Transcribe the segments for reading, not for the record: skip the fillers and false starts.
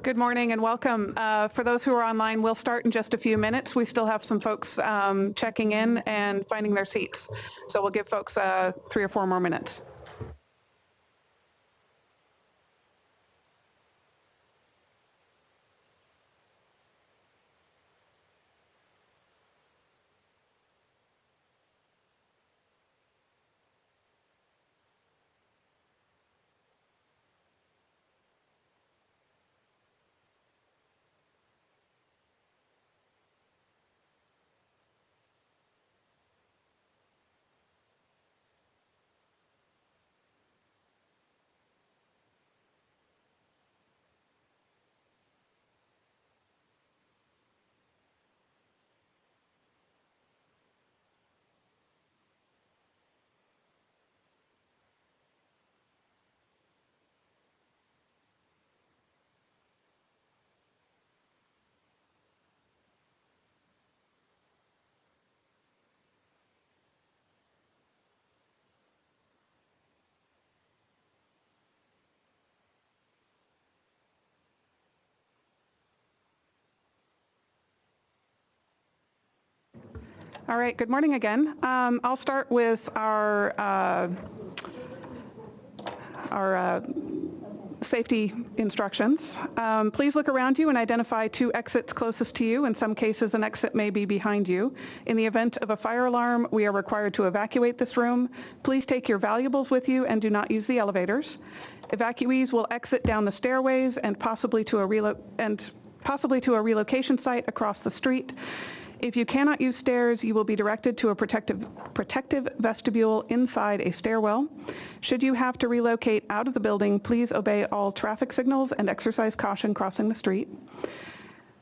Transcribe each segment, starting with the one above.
Good morning and welcome. For those who are online, we'll start in just a few minutes. We still have some folks checking in and finding their seats. So we'll give folks 3 or 4 more minutes. All right, good morning again. I'll start with our safety instructions. Please look around you and identify 2 exits closest to you. In some cases, an exit may be behind you. In the event of a fire alarm, we are required to evacuate this room. Please take your valuables with you and do not use the elevators. Evacuees will exit down the stairways and possibly to a relocation site across the street. If you cannot use stairs, you will be directed to a protective vestibule inside a stairwell. Should you have to relocate out of the building, please obey all traffic signals and exercise caution crossing the street.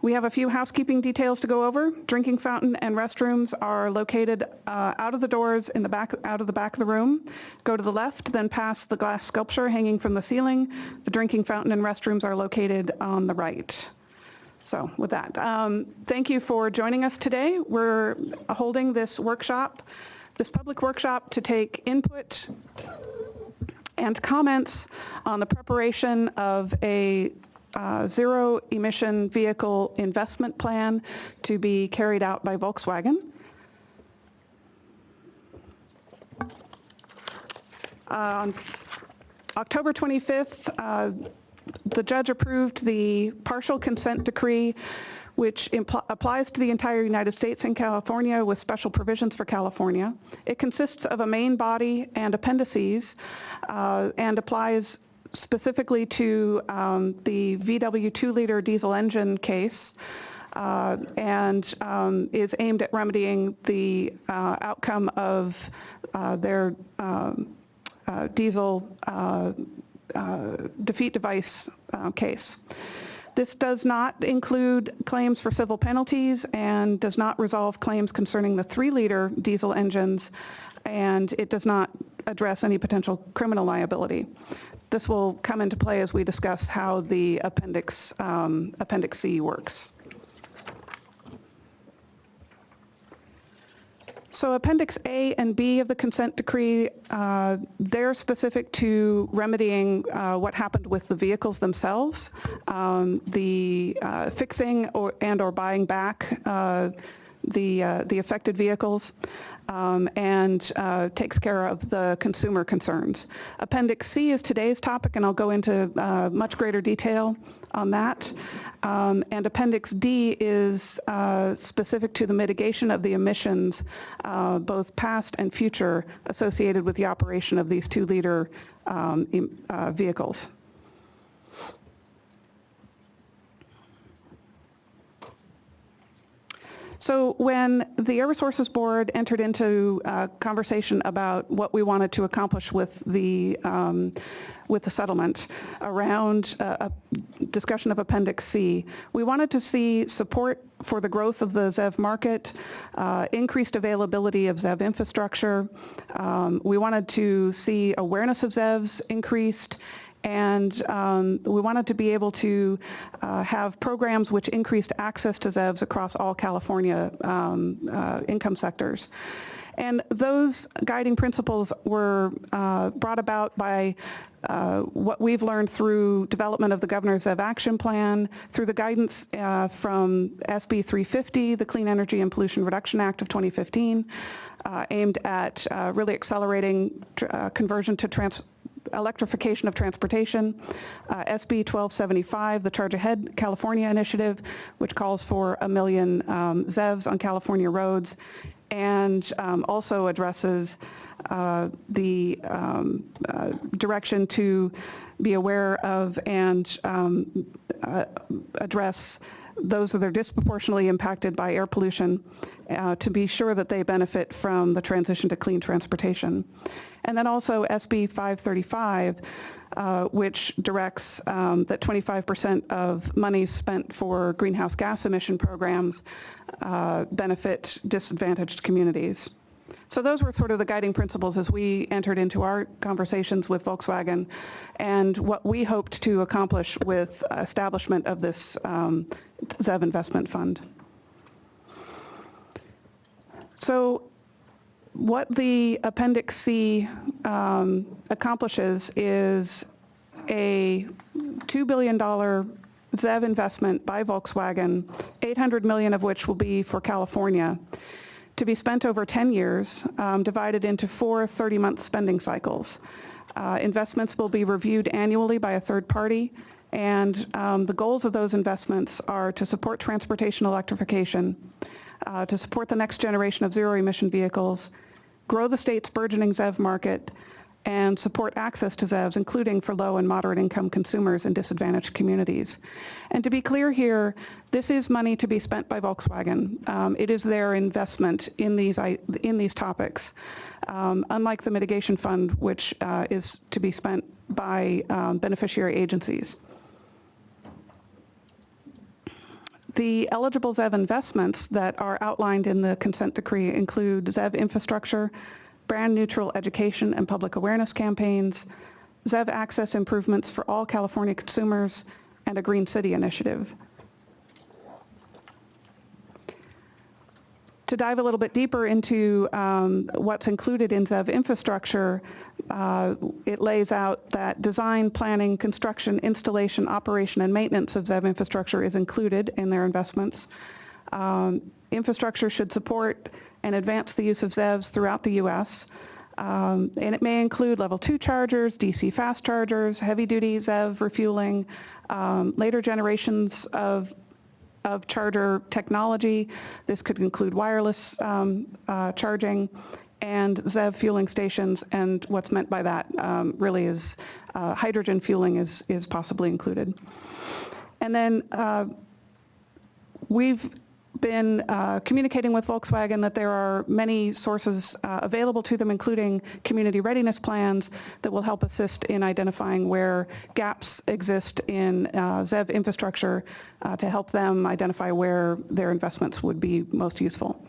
We have a few housekeeping details to go over. Drinking fountain and restrooms are located out of the doors in the back, out of the back of the room. Go to the left, then past the glass sculpture hanging from the ceiling. The drinking fountain and restrooms are located on the right. So with that, thank you for joining us today. We're holding this workshop, this public workshop, to take input and comments on the preparation of a zero-emission vehicle investment plan to be carried out by Volkswagen. On October 25th, the judge approved the partial consent decree, which applies to the entire United States and California with special provisions for California. It consists of a main body and appendices and applies specifically to the VW 2-liter diesel engine case and is aimed at remedying the outcome of their diesel defeat device case. This does not include claims for civil penalties and does not resolve claims concerning the 3-liter diesel engines, and it does not address any potential criminal liability. This will come into play as we discuss how the Appendix C works. So Appendix A and B of the consent decree, they're specific to remedying what happened with the vehicles themselves, the fixing or buying back the affected vehicles, and takes care of the consumer concerns. Appendix C is today's topic, and I'll go into much greater detail on that. And Appendix D is specific to the mitigation of the emissions, both past and future, associated with the operation of these 2-liter vehicles. So when the Air Resources Board entered into a conversation about what we wanted to accomplish with the settlement around a discussion of Appendix C, we wanted to see support for the growth of the ZEV market, increased availability of ZEV infrastructure. We wanted to see awareness of ZEVs increased, and we wanted to be able to have programs which increased access to ZEVs across all California income sectors. And those guiding principles were brought about by what we've learned through development of the Governor's ZEV Action Plan, through the guidance from SB 350, the Clean Energy and Pollution Reduction Act of 2015, aimed at really accelerating conversion to electrification of transportation, SB 1275, the Charge Ahead California Initiative, which calls for 1 million ZEVs on California roads, and also addresses the direction to be aware of and address those that are disproportionately impacted by air pollution to be sure that they benefit from the transition to clean transportation. And then also SB 535, which directs that 25% of money spent for greenhouse gas emission programs benefit disadvantaged communities. So those were sort of the guiding principles as we entered into our conversations with Volkswagen and what we hoped to accomplish with establishment of this ZEV investment fund. So what the Appendix C accomplishes is a $2 billion ZEV investment by Volkswagen, $800 million of which will be for California, to be spent over 10 years, divided into 4 30-month spending cycles. Investments will be reviewed annually by a third party, and the goals of those investments are to support transportation electrification, to support the next generation of zero-emission vehicles, grow the state's burgeoning ZEV market, and support access to ZEVs, including for low and moderate income consumers in disadvantaged communities. And to be clear here, this is money to be spent by Volkswagen. It is their investment in these topics, unlike the mitigation fund, which is to be spent by beneficiary agencies. The eligible ZEV investments that are outlined in the consent decree include ZEV Infrastructure, brand-neutral education and public awareness campaigns, ZEV Access improvements for all California consumers, and a Green City initiative. To dive a little bit deeper into what's included in ZEV Infrastructure, it lays out that design, planning, construction, installation, operation, and maintenance of ZEV Infrastructure is included in their investments. Infrastructure should support and advance the use of ZEVs throughout the U.S. And it may include level 2 chargers, DC fast chargers, heavy-duty ZEV refueling, later generations of charger technology. This could include wireless charging and ZEV fueling stations, and what's meant by that really is hydrogen fueling is possibly included. And then we've been communicating with Volkswagen that there are many sources available to them, including community readiness plans that will help assist in identifying where gaps exist in ZEV infrastructure to help them identify where their investments would be most useful.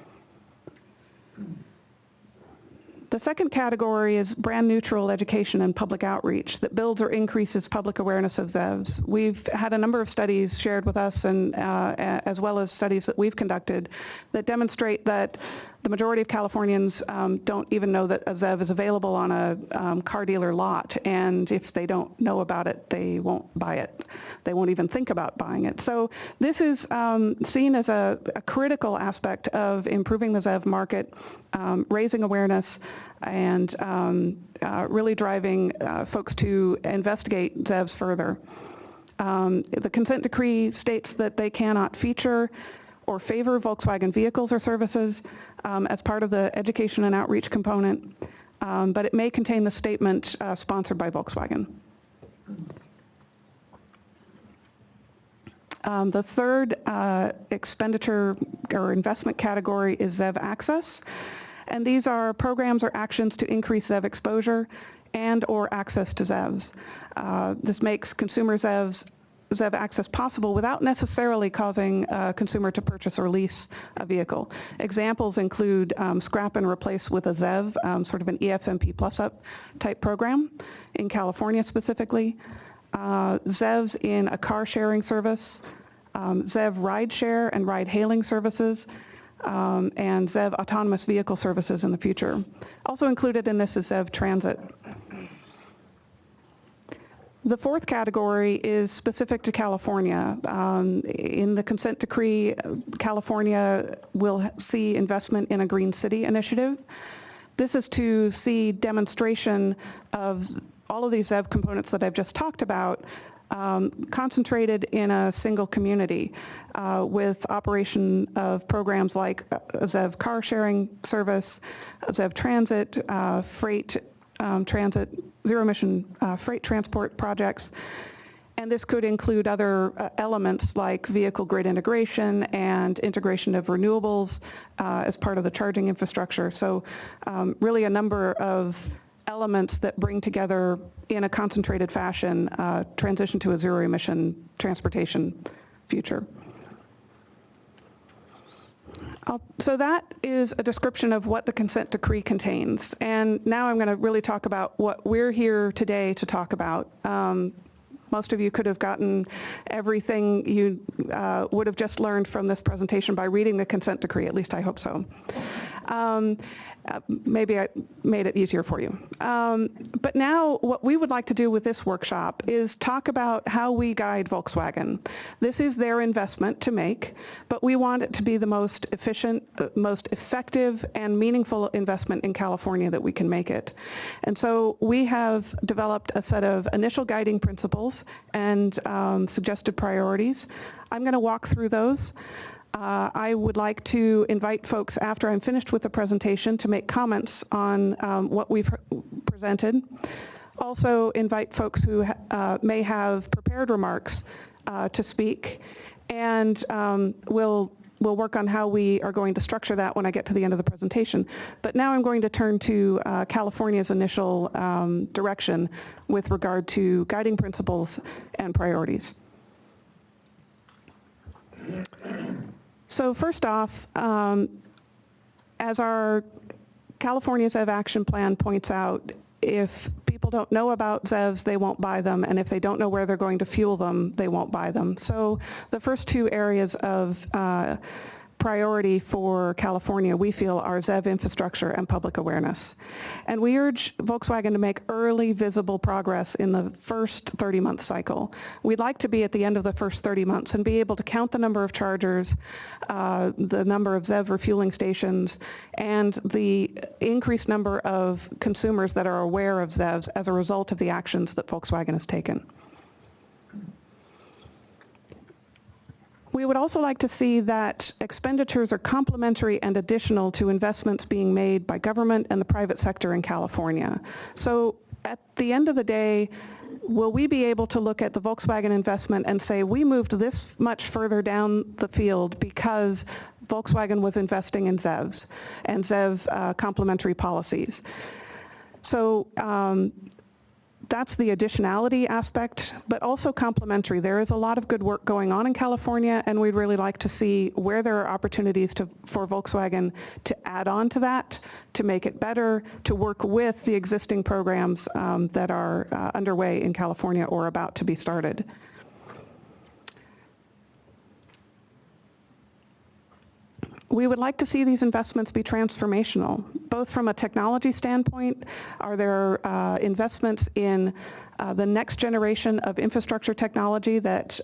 The second category is brand neutral education and public outreach that builds or increases public awareness of ZEVs. We've had a number of studies shared with us, and as well as studies that we've conducted, that demonstrate that the majority of Californians don't even know that a ZEV is available on a car dealer lot, and if they don't know about it, they won't buy it. They won't even think about buying it. So this is seen as a critical aspect of improving the ZEV market, raising awareness, and really driving folks to investigate ZEVs further. The consent decree states that they cannot feature or favor Volkswagen vehicles or services as part of the education and outreach component, but it may contain the statement sponsored by Volkswagen. The third expenditure or investment category is ZEV Access, and these are programs or actions to increase ZEV exposure and or access to ZEVs. This makes consumer ZEV access possible without necessarily causing a consumer to purchase or lease a vehicle. Examples include scrap and replace with a ZEV, sort of an EFMP plus up type program in California specifically, ZEVs in a car sharing service, ZEV ride share and ride hailing services, and ZEV autonomous vehicle services in the future. Also included in this is ZEV Transit. The fourth category is specific to California. In the consent decree, California will see investment in a Green City initiative. This is to see demonstration of all of these ZEV components that I've just talked about concentrated in a single community with operation of programs like ZEV car sharing service, ZEV Transit, freight transit, zero-emission freight transport projects, and this could include other elements like vehicle grid integration and integration of renewables as part of the charging infrastructure. So really a number of elements that bring together in a concentrated fashion transition to a zero-emission transportation future. So that is a description of what the consent decree contains. And now I'm going to really talk about what we're here today to talk about. Most of you could have gotten everything you would have just learned from this presentation by reading the consent decree, at least I hope so. Maybe I made it easier for you. But now what we would like to do with this workshop is talk about how we guide Volkswagen. This is their investment to make, but we want it to be the most efficient, most effective, and meaningful investment in California that we can make it. And so we have developed a set of initial guiding principles and suggested priorities. I'm going to walk through those. I would like to invite folks after I'm finished with the presentation to make comments on what we've presented. Also invite folks who may have prepared remarks to speak, and we'll work on how we are going to structure that when I get to the end of the presentation. But now I'm going to turn to California's initial direction with regard to guiding principles and priorities. So first off, as our California ZEV Action Plan points out, if people don't know about ZEVs, they won't buy them, and if they don't know where they're going to fuel them, they won't buy them. So the first two areas of priority for California, we feel, are ZEV infrastructure and public awareness. And we urge Volkswagen to make early, visible progress in the first 30-month cycle. We'd like to be at the end of the first 30 months and be able to count the number of chargers, the number of ZEV refueling stations, and the increased number of consumers that are aware of ZEVs as a result of the actions that Volkswagen has taken. We would also like to see that expenditures are complementary and additional to investments being made by government and the private sector in California. So at the end of the day, will we be able to look at the Volkswagen investment and say, we moved this much further down the field because Volkswagen was investing in ZEVs and ZEV complementary policies? So that's the additionality aspect, but also complementary. There is a lot of good work going on in California, and we'd really like to see where there are opportunities for Volkswagen to add on to that, to make it better, to work with the existing programs that are underway in California or about to be started. We would like to see these investments be transformational, both from a technology standpoint. Are there investments in the next generation of infrastructure technology that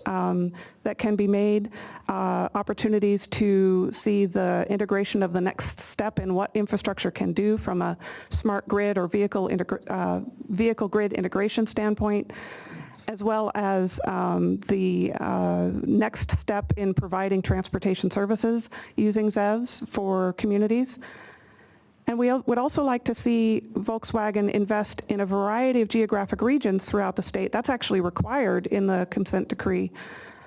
can be made, opportunities to see the integration of the next step in what infrastructure can do from a smart grid or vehicle grid integration standpoint, as well as the next step in providing transportation services using ZEVs for communities. And we would also like to see Volkswagen invest in a variety of geographic regions throughout the state. That's actually required in the consent decree.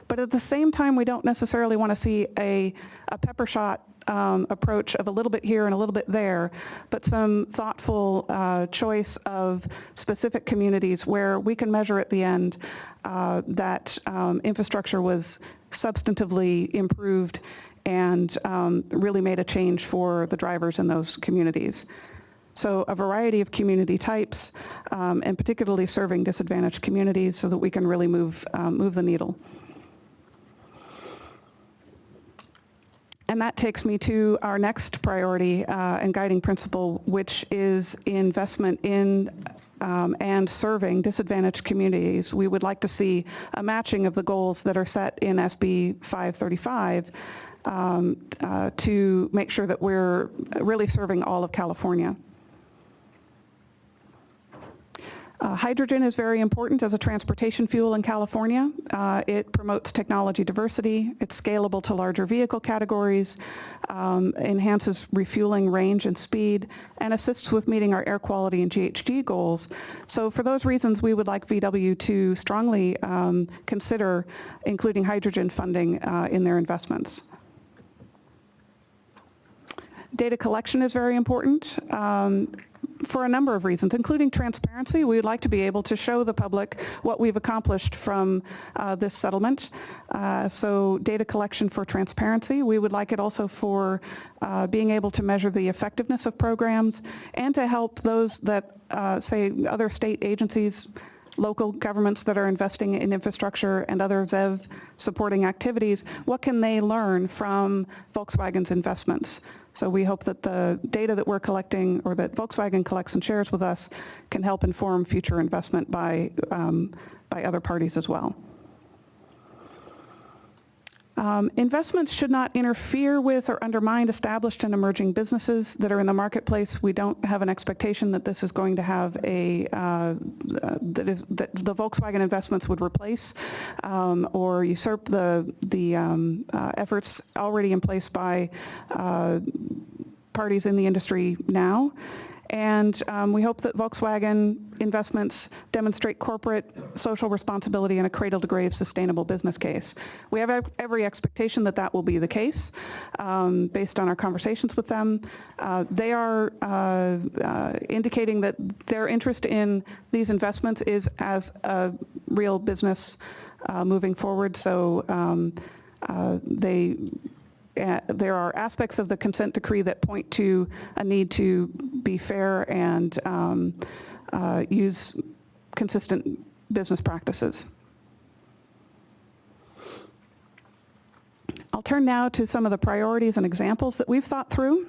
But at the same time, we don't necessarily want to see a pepper shot approach of a little bit here and a little bit there, but some thoughtful choice of specific communities where we can measure at the end that infrastructure was substantively improved and really made a change for the drivers in those communities. So a variety of community types, and particularly serving disadvantaged communities so that we can really move the needle. And that takes me to our next priority and guiding principle, which is investment in and serving disadvantaged communities. We would like to see a matching of the goals that are set in SB 535 to make sure that we're really serving all of California. Hydrogen is very important as a transportation fuel in California. It promotes technology diversity, it's scalable to larger vehicle categories, enhances refueling range and speed, and assists with meeting our air quality and GHG goals. So for those reasons, we would like VW to strongly consider including hydrogen funding in their investments. Data collection is very important. For a number of reasons, including transparency. We would like to be able to show the public what we've accomplished from this settlement. So data collection for transparency. We would like it also for being able to measure the effectiveness of programs and to help those that, say, other state agencies, local governments that are investing in infrastructure and other ZEV supporting activities, what can they learn from Volkswagen's investments? So we hope that the data that we're collecting or that Volkswagen collects and shares with us can help inform future investment by other parties as well. Investments should not interfere with or undermine established and emerging businesses that are in the marketplace. We don't have an expectation that this is going to have a, that the Volkswagen investments would replace or usurp the efforts already in place by parties in the industry now. And we hope that Volkswagen investments demonstrate corporate social responsibility and a cradle-to-grave sustainable business case. We have every expectation that that will be the case based on our conversations with them. They are indicating that their interest in these investments is as a real business moving forward. So there are aspects of the consent decree that point to a need to be fair and use consistent business practices. I'll turn now to some of the priorities and examples that we've thought through.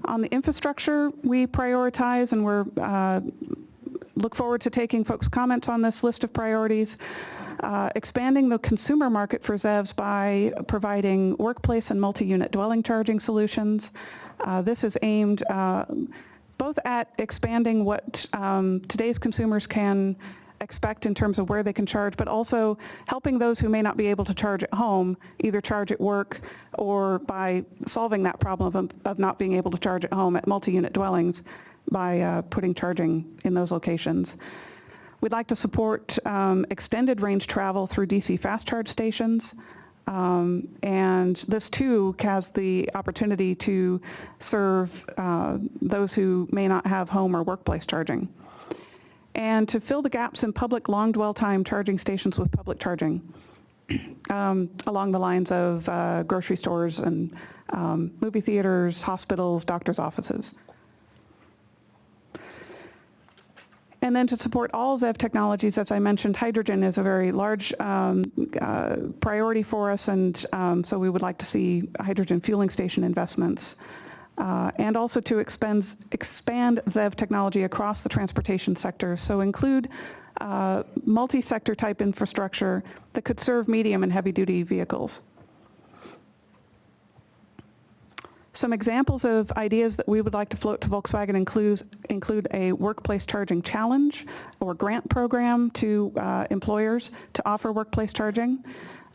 On the infrastructure, we prioritize, and we're look forward to taking folks' comments on this list of priorities. Expanding the consumer market for ZEVs by providing workplace and multi-unit dwelling charging solutions. This is aimed both at expanding what today's consumers can expect in terms of where they can charge, but also helping those who may not be able to charge at home either charge at work or by solving that problem of not being able to charge at home at multi-unit dwellings by putting charging in those locations. We'd like to support extended range travel through DC fast charge stations. And this too has the opportunity to serve those who may not have home or workplace charging. And to fill the gaps in public long dwell time charging stations with public charging along the lines of grocery stores and movie theaters, hospitals, doctors' offices. And then to support all ZEV technologies, as I mentioned, hydrogen is a very large priority for us, and so we would like to see hydrogen fueling station investments. And also to expand ZEV technology across the transportation sector, so include multi-sector type infrastructure that could serve medium and heavy-duty vehicles. Some examples of ideas that we would like to float to Volkswagen include a workplace charging challenge or grant program to employers to offer workplace charging,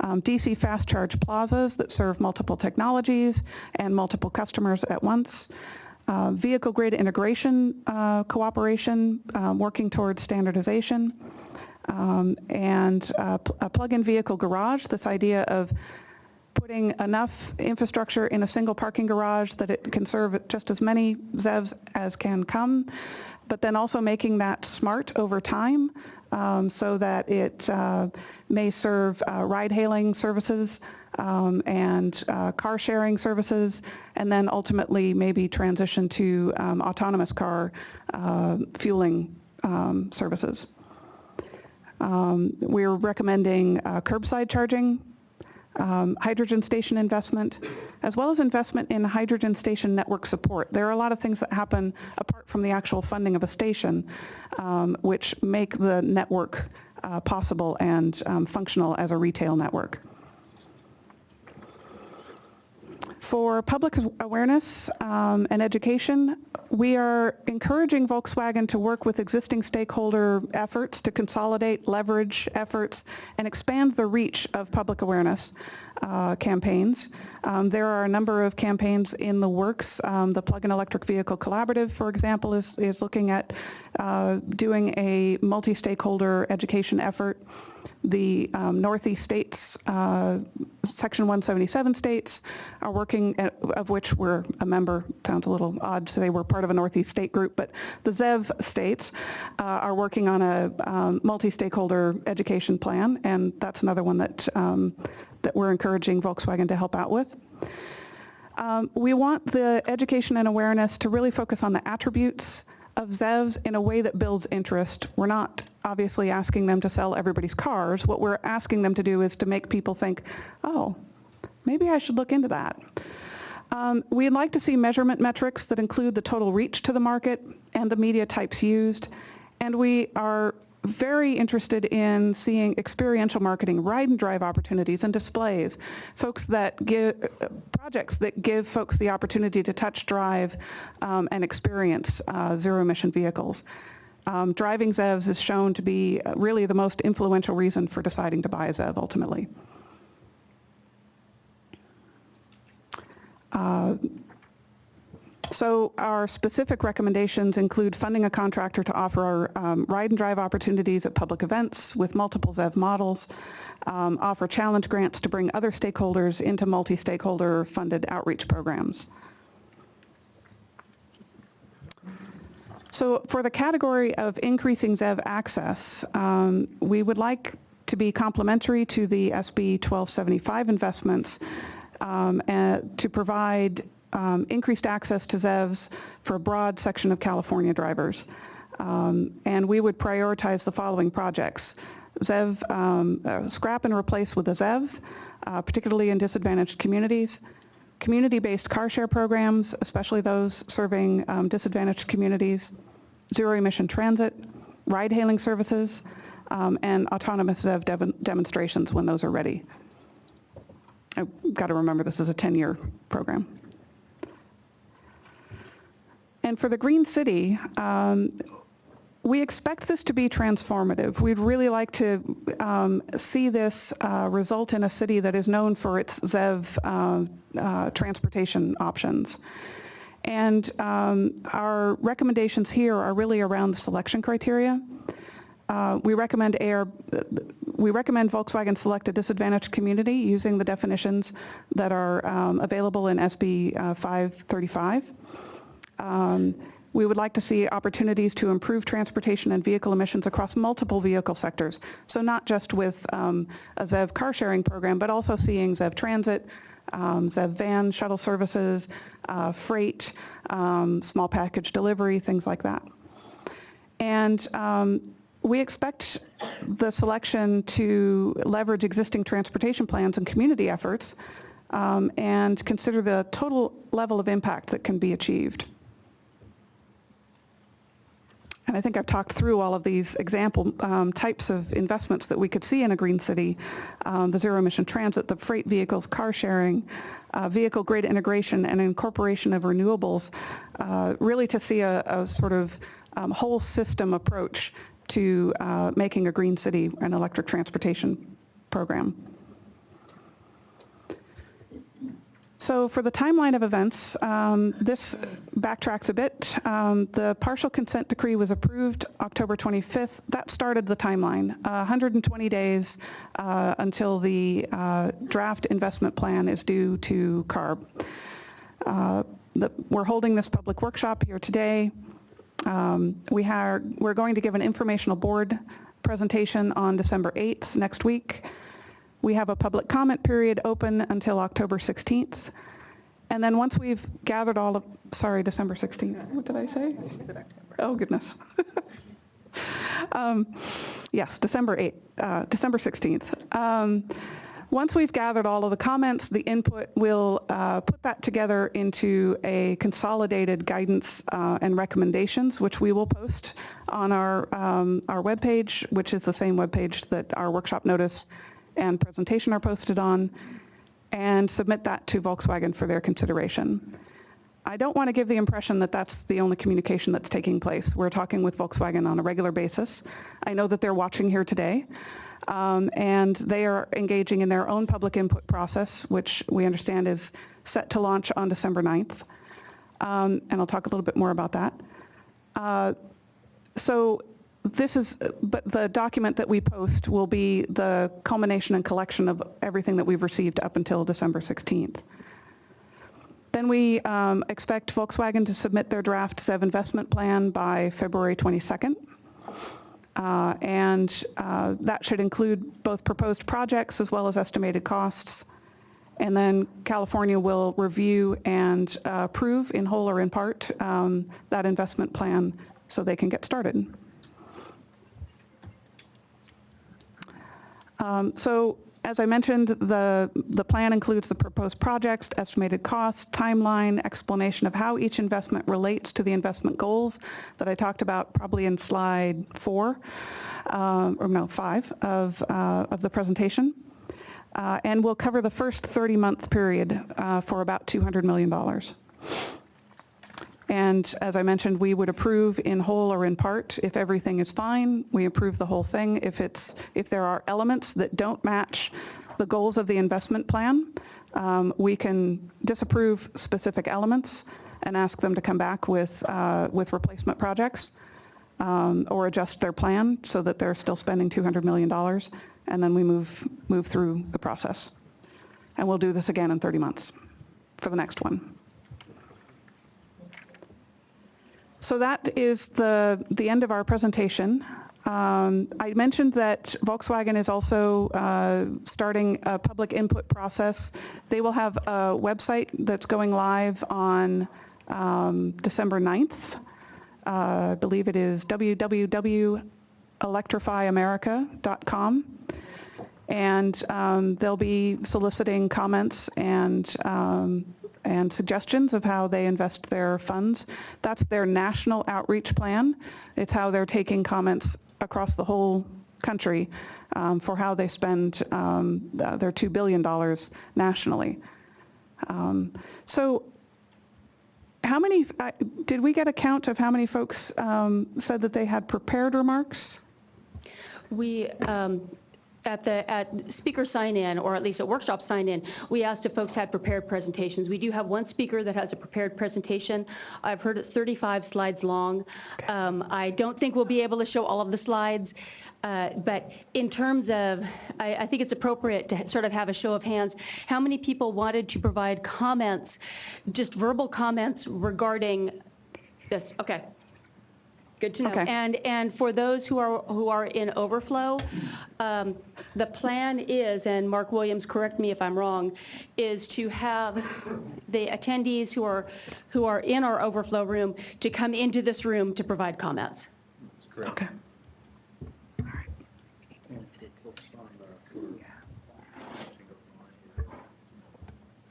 DC fast charge plazas that serve multiple technologies and multiple customers at once, vehicle grid integration cooperation working towards standardization, and a plug-in vehicle garage, this idea of putting enough infrastructure in a single parking garage that it can serve just as many ZEVs as can come, but then also making that smart over time so that it may serve ride-hailing services and car sharing services, and then ultimately maybe transition to autonomous car fueling services. We're recommending curbside charging hydrogen station investment, as well as investment in hydrogen station network support. There are a lot of things that happen apart from the actual funding of a station, which make the network possible and functional as a retail network. For public awareness and education, we are encouraging Volkswagen to work with existing stakeholder efforts to consolidate, leverage efforts, and expand the reach of public awareness campaigns. There are a number of campaigns in the works. The Plug-in Electric Vehicle Collaborative, for example, is looking at doing a multi-stakeholder education effort. The Northeast states, Section 177 states, are working, of which we're a member. Sounds a little odd to say we're part of a Northeast state group, but the ZEV states are working on a multi-stakeholder education plan, and that's another one that we're encouraging Volkswagen to help out with. We want the education and awareness to really focus on the attributes of ZEVs in a way that builds interest. We're not obviously asking them to sell everybody's cars. What we're asking them to do is to make people think, oh, maybe I should look into that. We'd like to see measurement metrics that include the total reach to the market and the media types used. And we are very interested in seeing experiential marketing, ride and drive opportunities and displays, projects that give folks the opportunity to touch, drive, and experience zero-emission vehicles. Driving ZEVs is shown to be really the most influential reason for deciding to buy a ZEV ultimately. So our specific recommendations include funding a contractor to offer ride and drive opportunities at public events with multiple ZEV models, offer challenge grants to bring other stakeholders into multi-stakeholder funded outreach programs. So for the category of increasing ZEV access, we would like to be complementary to the SB 1275 investments and to provide increased access to ZEVs for a broad section of California drivers. And we would prioritize the following projects: ZEV, scrap and replace with a ZEV, particularly in disadvantaged communities, community-based car share programs, especially those serving disadvantaged communities, zero-emission transit, ride-hailing services, and autonomous ZEV demonstrations when those are ready. I've got to remember this is a 10-year program. And for the Green City, we expect this to be transformative. We'd really like to see this result in a city that is known for its ZEV transportation options. And our recommendations here are really around the selection criteria. We recommend Volkswagen select a disadvantaged community using the definitions that are available in SB 535. We would like to see opportunities to improve transportation and vehicle emissions across multiple vehicle sectors. So not just with a ZEV car sharing program, but also seeing ZEV transit, ZEV van shuttle services, freight, small package delivery, things like that. And we expect the selection to leverage existing transportation plans and community efforts and consider the total level of impact that can be achieved. And I think I've talked through all of these example types of investments that we could see in a green city: the zero-emission transit, the freight vehicles, car sharing, vehicle grid integration, and incorporation of renewables, really to see a sort of whole system approach to making a green city an electric transportation program. So for the timeline of events, this backtracks a bit. The partial consent decree was approved October 25th. That started the timeline, 120 days until the draft investment plan is due to CARB. We're holding this public workshop here today. We're going to give an informational board presentation on December 8th, next week. We have a public comment period open until October 16th. And then once we've gathered all of, sorry, December 16th. What did I say? Oh, goodness. Yes, December 16th. Once we've gathered all of the comments, the input, we'll put that together into a consolidated guidance and recommendations, which we will post on our webpage, which is the same webpage that our workshop notice and presentation are posted on, and submit that to Volkswagen for their consideration. I don't want to give the impression that that's the only communication that's taking place. We're talking with Volkswagen on a regular basis. I know that they're watching here today. And they are engaging in their own public input process, which we understand is set to launch on December 9th. And I'll talk a little bit more about that. So this is, but the document that we post will be the culmination and collection of everything that we've received up until December 16th. Then we expect Volkswagen to submit their draft ZEV investment plan by February 22nd. And that should include both proposed projects as well as estimated costs. And then California will review and approve in whole or in part that investment plan so they can get started. So as I mentioned, the plan includes the proposed projects, estimated costs, timeline, explanation of how each investment relates to the investment goals that I talked about probably in slide 4, or no, 5 of the presentation. And we'll cover the first 30-month period for about $200 million. And as I mentioned, we would approve in whole or in part. If everything is fine, we approve the whole thing. If there are elements that don't match the goals of the investment plan, we can disapprove specific elements and ask them to come back with replacement projects or adjust their plan so that they're still spending $200 million, and then we move through the process. And we'll do this again in 30 months for the next one. So that is the end of our presentation. I mentioned that Volkswagen is also starting a public input process. They will have a website that's going live on December 9th. I believe it is www.electrifyamerica.com. And they'll be soliciting comments and suggestions of how they invest their funds. That's their national outreach plan. It's how they're taking comments across the whole country for how they spend their $2 billion nationally. So how many, did we get a count of how many folks said that they had prepared remarks? We, at speaker sign-in, or at least at workshop sign-in, we asked if folks had prepared presentations. We do have one speaker that has a prepared presentation. I've heard it's 35 slides long. Okay. I don't think we'll be able to show all of the slides, but in terms of, I think it's appropriate to sort of have a show of hands. How many people wanted to provide comments, just verbal comments regarding this? Okay. Good to know. Okay. And for those who are in overflow, the plan is, and Mark Williams, correct me if I'm wrong, is to have the attendees who are in our overflow room to come into this room to provide comments. That's correct. Okay.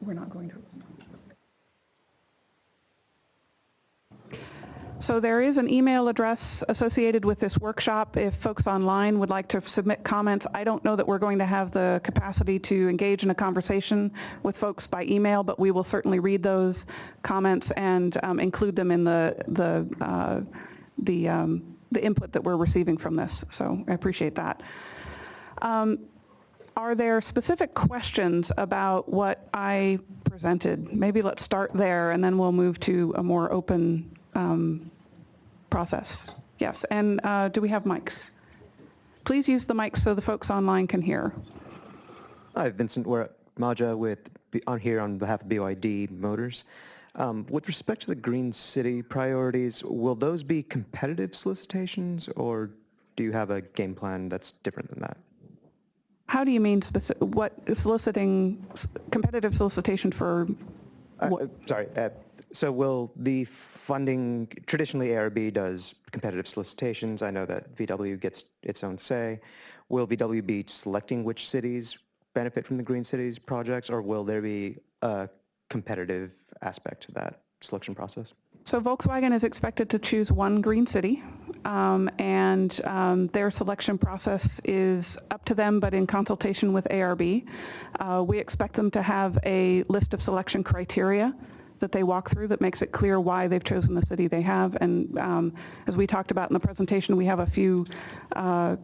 We're not going to. So there is an email address associated with this workshop if folks online would like to submit comments. I don't know that we're going to have the capacity to engage in a conversation with folks by email, but we will certainly read those comments and include them in the input that we're receiving from this. So I appreciate that. Are there specific questions about what I presented? Maybe let's start there, and then we'll move to a more open process. Yes, and do we have mics? Please use the mics so the folks online can hear. Hi, Vincent Maja here on behalf of BYD Motors. With respect to the Green City priorities, will those be competitive solicitations, or do you have a game plan that's different than that? How do you mean specific? What is soliciting, competitive solicitation for what? So will the funding, traditionally ARB does competitive solicitations. I know that VW gets its own say. Will VW be selecting which cities benefit from the Green Cities projects, or will there be a competitive aspect to that selection process? So Volkswagen is expected to choose one green city, and their selection process is up to them, but in consultation with ARB. We expect them to have a list of selection criteria that they walk through that makes it clear why they've chosen the city they have. And as we talked about in the presentation, we have a few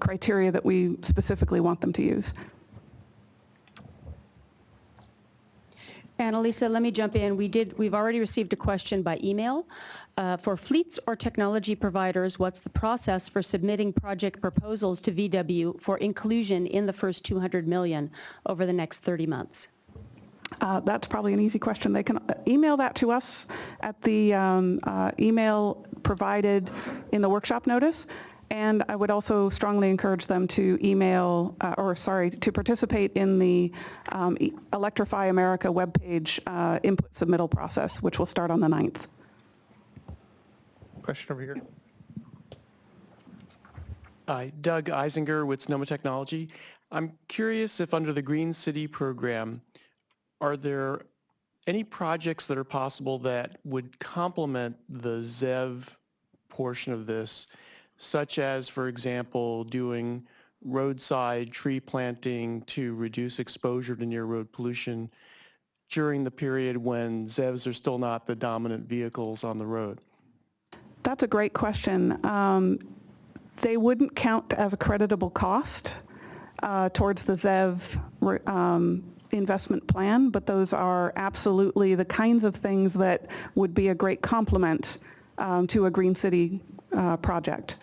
criteria that we specifically want them to use. Annalisa, let me jump in. We've already received a question by email. For fleets or technology providers, what's the process for submitting project proposals to VW for inclusion in the first 200 million over the next 30 months? That's probably an easy question. They can email that to us at the email provided in the workshop notice. And I would also strongly encourage them to to participate in the Electrify America webpage input submittal process, which will start on the 9th. Question over here. Hi, Doug Eisinger with Sonoma Technology. I'm curious if under the Green City program, are there any projects that are possible that would complement the ZEV portion of this, such as, for example, doing roadside tree planting to reduce exposure to near road pollution during the period when ZEVs are still not the dominant vehicles on the road? That's a great question. They wouldn't count as a creditable cost towards the ZEV investment plan, but those are absolutely the kinds of things that would be a great complement to a Green City project.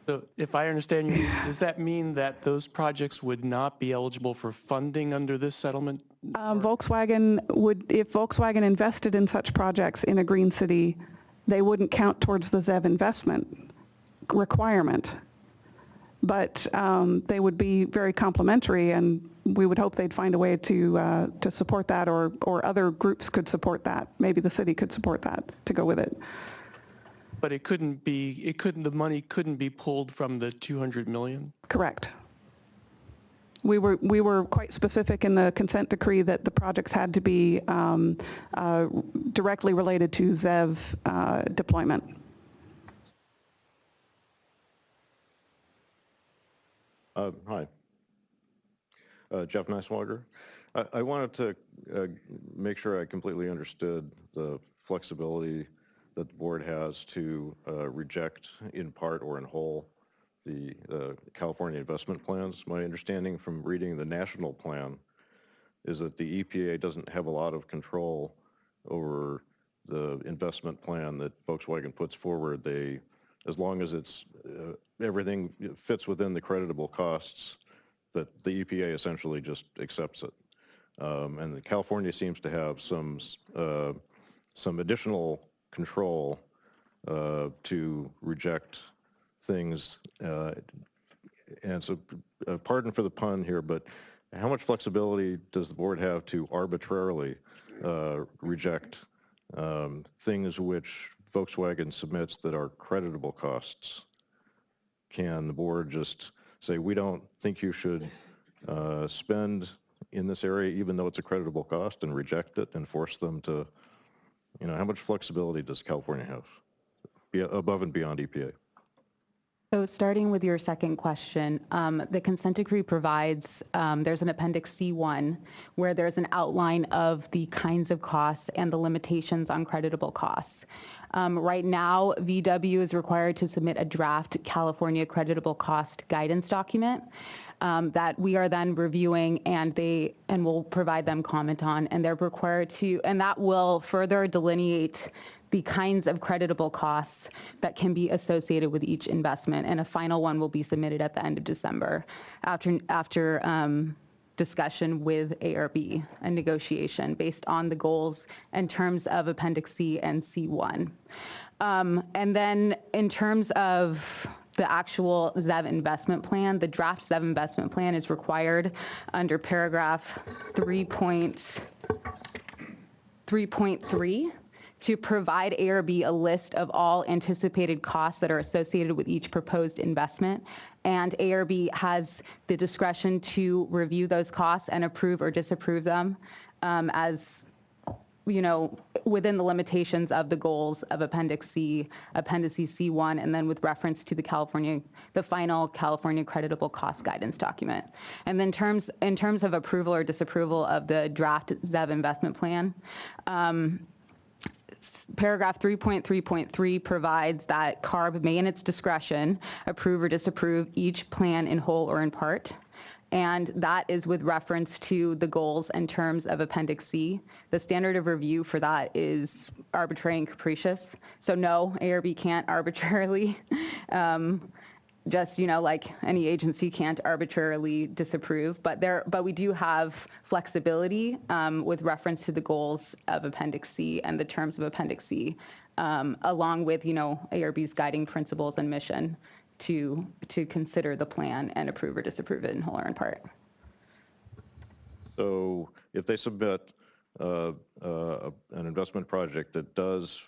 So if I understand you, does that mean that those projects would not be eligible for funding under this settlement? Volkswagen would, if Volkswagen invested in such projects in a Green City, they wouldn't count towards the ZEV investment requirement. But they would be very complementary, and we would hope they'd find a way to support that, or other groups could support that. Maybe the city could support that to go with it. But the money couldn't be pulled from the 200 million? Correct. We were quite specific in the consent decree that the projects had to be directly related to ZEV deployment. Hi. Jeff Neiswager. I wanted to make sure I completely understood the flexibility that the board has to reject in part or in whole the California investment plans. My understanding from reading the national plan is that the EPA doesn't have a lot of control over the investment plan that Volkswagen puts forward. As long as it's everything fits within the creditable costs, that the EPA essentially just accepts it. And the California seems to have some additional control to reject things. And so, pardon for the pun here, but how much flexibility does the board have to arbitrarily reject things which Volkswagen submits that are creditable costs? Can the board just say, we don't think you should spend in this area even though it's a creditable cost, and reject it and force them to, how much flexibility does California have above and beyond EPA? So starting with your second question, the consent decree provides, there's an Appendix C1 where there's an outline of the kinds of costs and the limitations on creditable costs. Right now, VW is required to submit a draft California creditable cost guidance document that we are then reviewing, and we'll provide them comment on, and they're required to, and that will further delineate the kinds of creditable costs that can be associated with each investment, and a final one will be submitted at the end of December after discussion with ARB and negotiation based on the goals and terms of Appendix C and C1. And then in terms of the actual ZEV investment plan, the draft ZEV investment plan is required under paragraph 3.3 to provide ARB a list of all anticipated costs that are associated with each proposed investment. And ARB has the discretion to review those costs and approve or disapprove them as, within the limitations of the goals of Appendix C, Appendices C1, and then with reference to the final California creditable cost guidance document. And then in terms of approval or disapproval of the draft ZEV investment plan, paragraph 3.3.3 provides that CARB may in its discretion approve or disapprove each plan in whole or in part. And that is with reference to the goals and terms of Appendix C. The standard of review for that is arbitrary and capricious. So no, ARB can't arbitrarily, like any agency can't arbitrarily disapprove, but we do have flexibility with reference to the goals of Appendix C and the terms of Appendix C, along with, ARB's guiding principles and mission to consider the plan and approve or disapprove it in whole or in part. So if they submit an investment project that does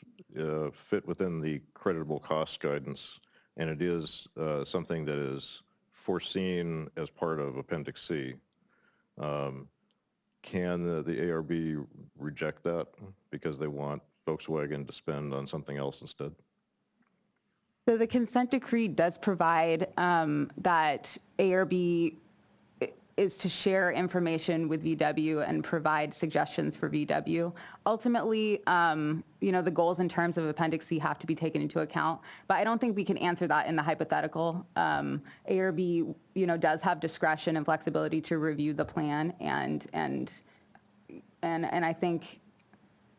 fit within the creditable cost guidance, and it is something that is foreseen as part of Appendix C, can the ARB reject that because they want Volkswagen to spend on something else instead? So the consent decree does provide that ARB is to share information with VW and provide suggestions for VW. Ultimately, the goals and terms of Appendix C have to be taken into account, but I don't think we can answer that in the hypothetical. ARB, does have discretion and flexibility to review the plan, and I think,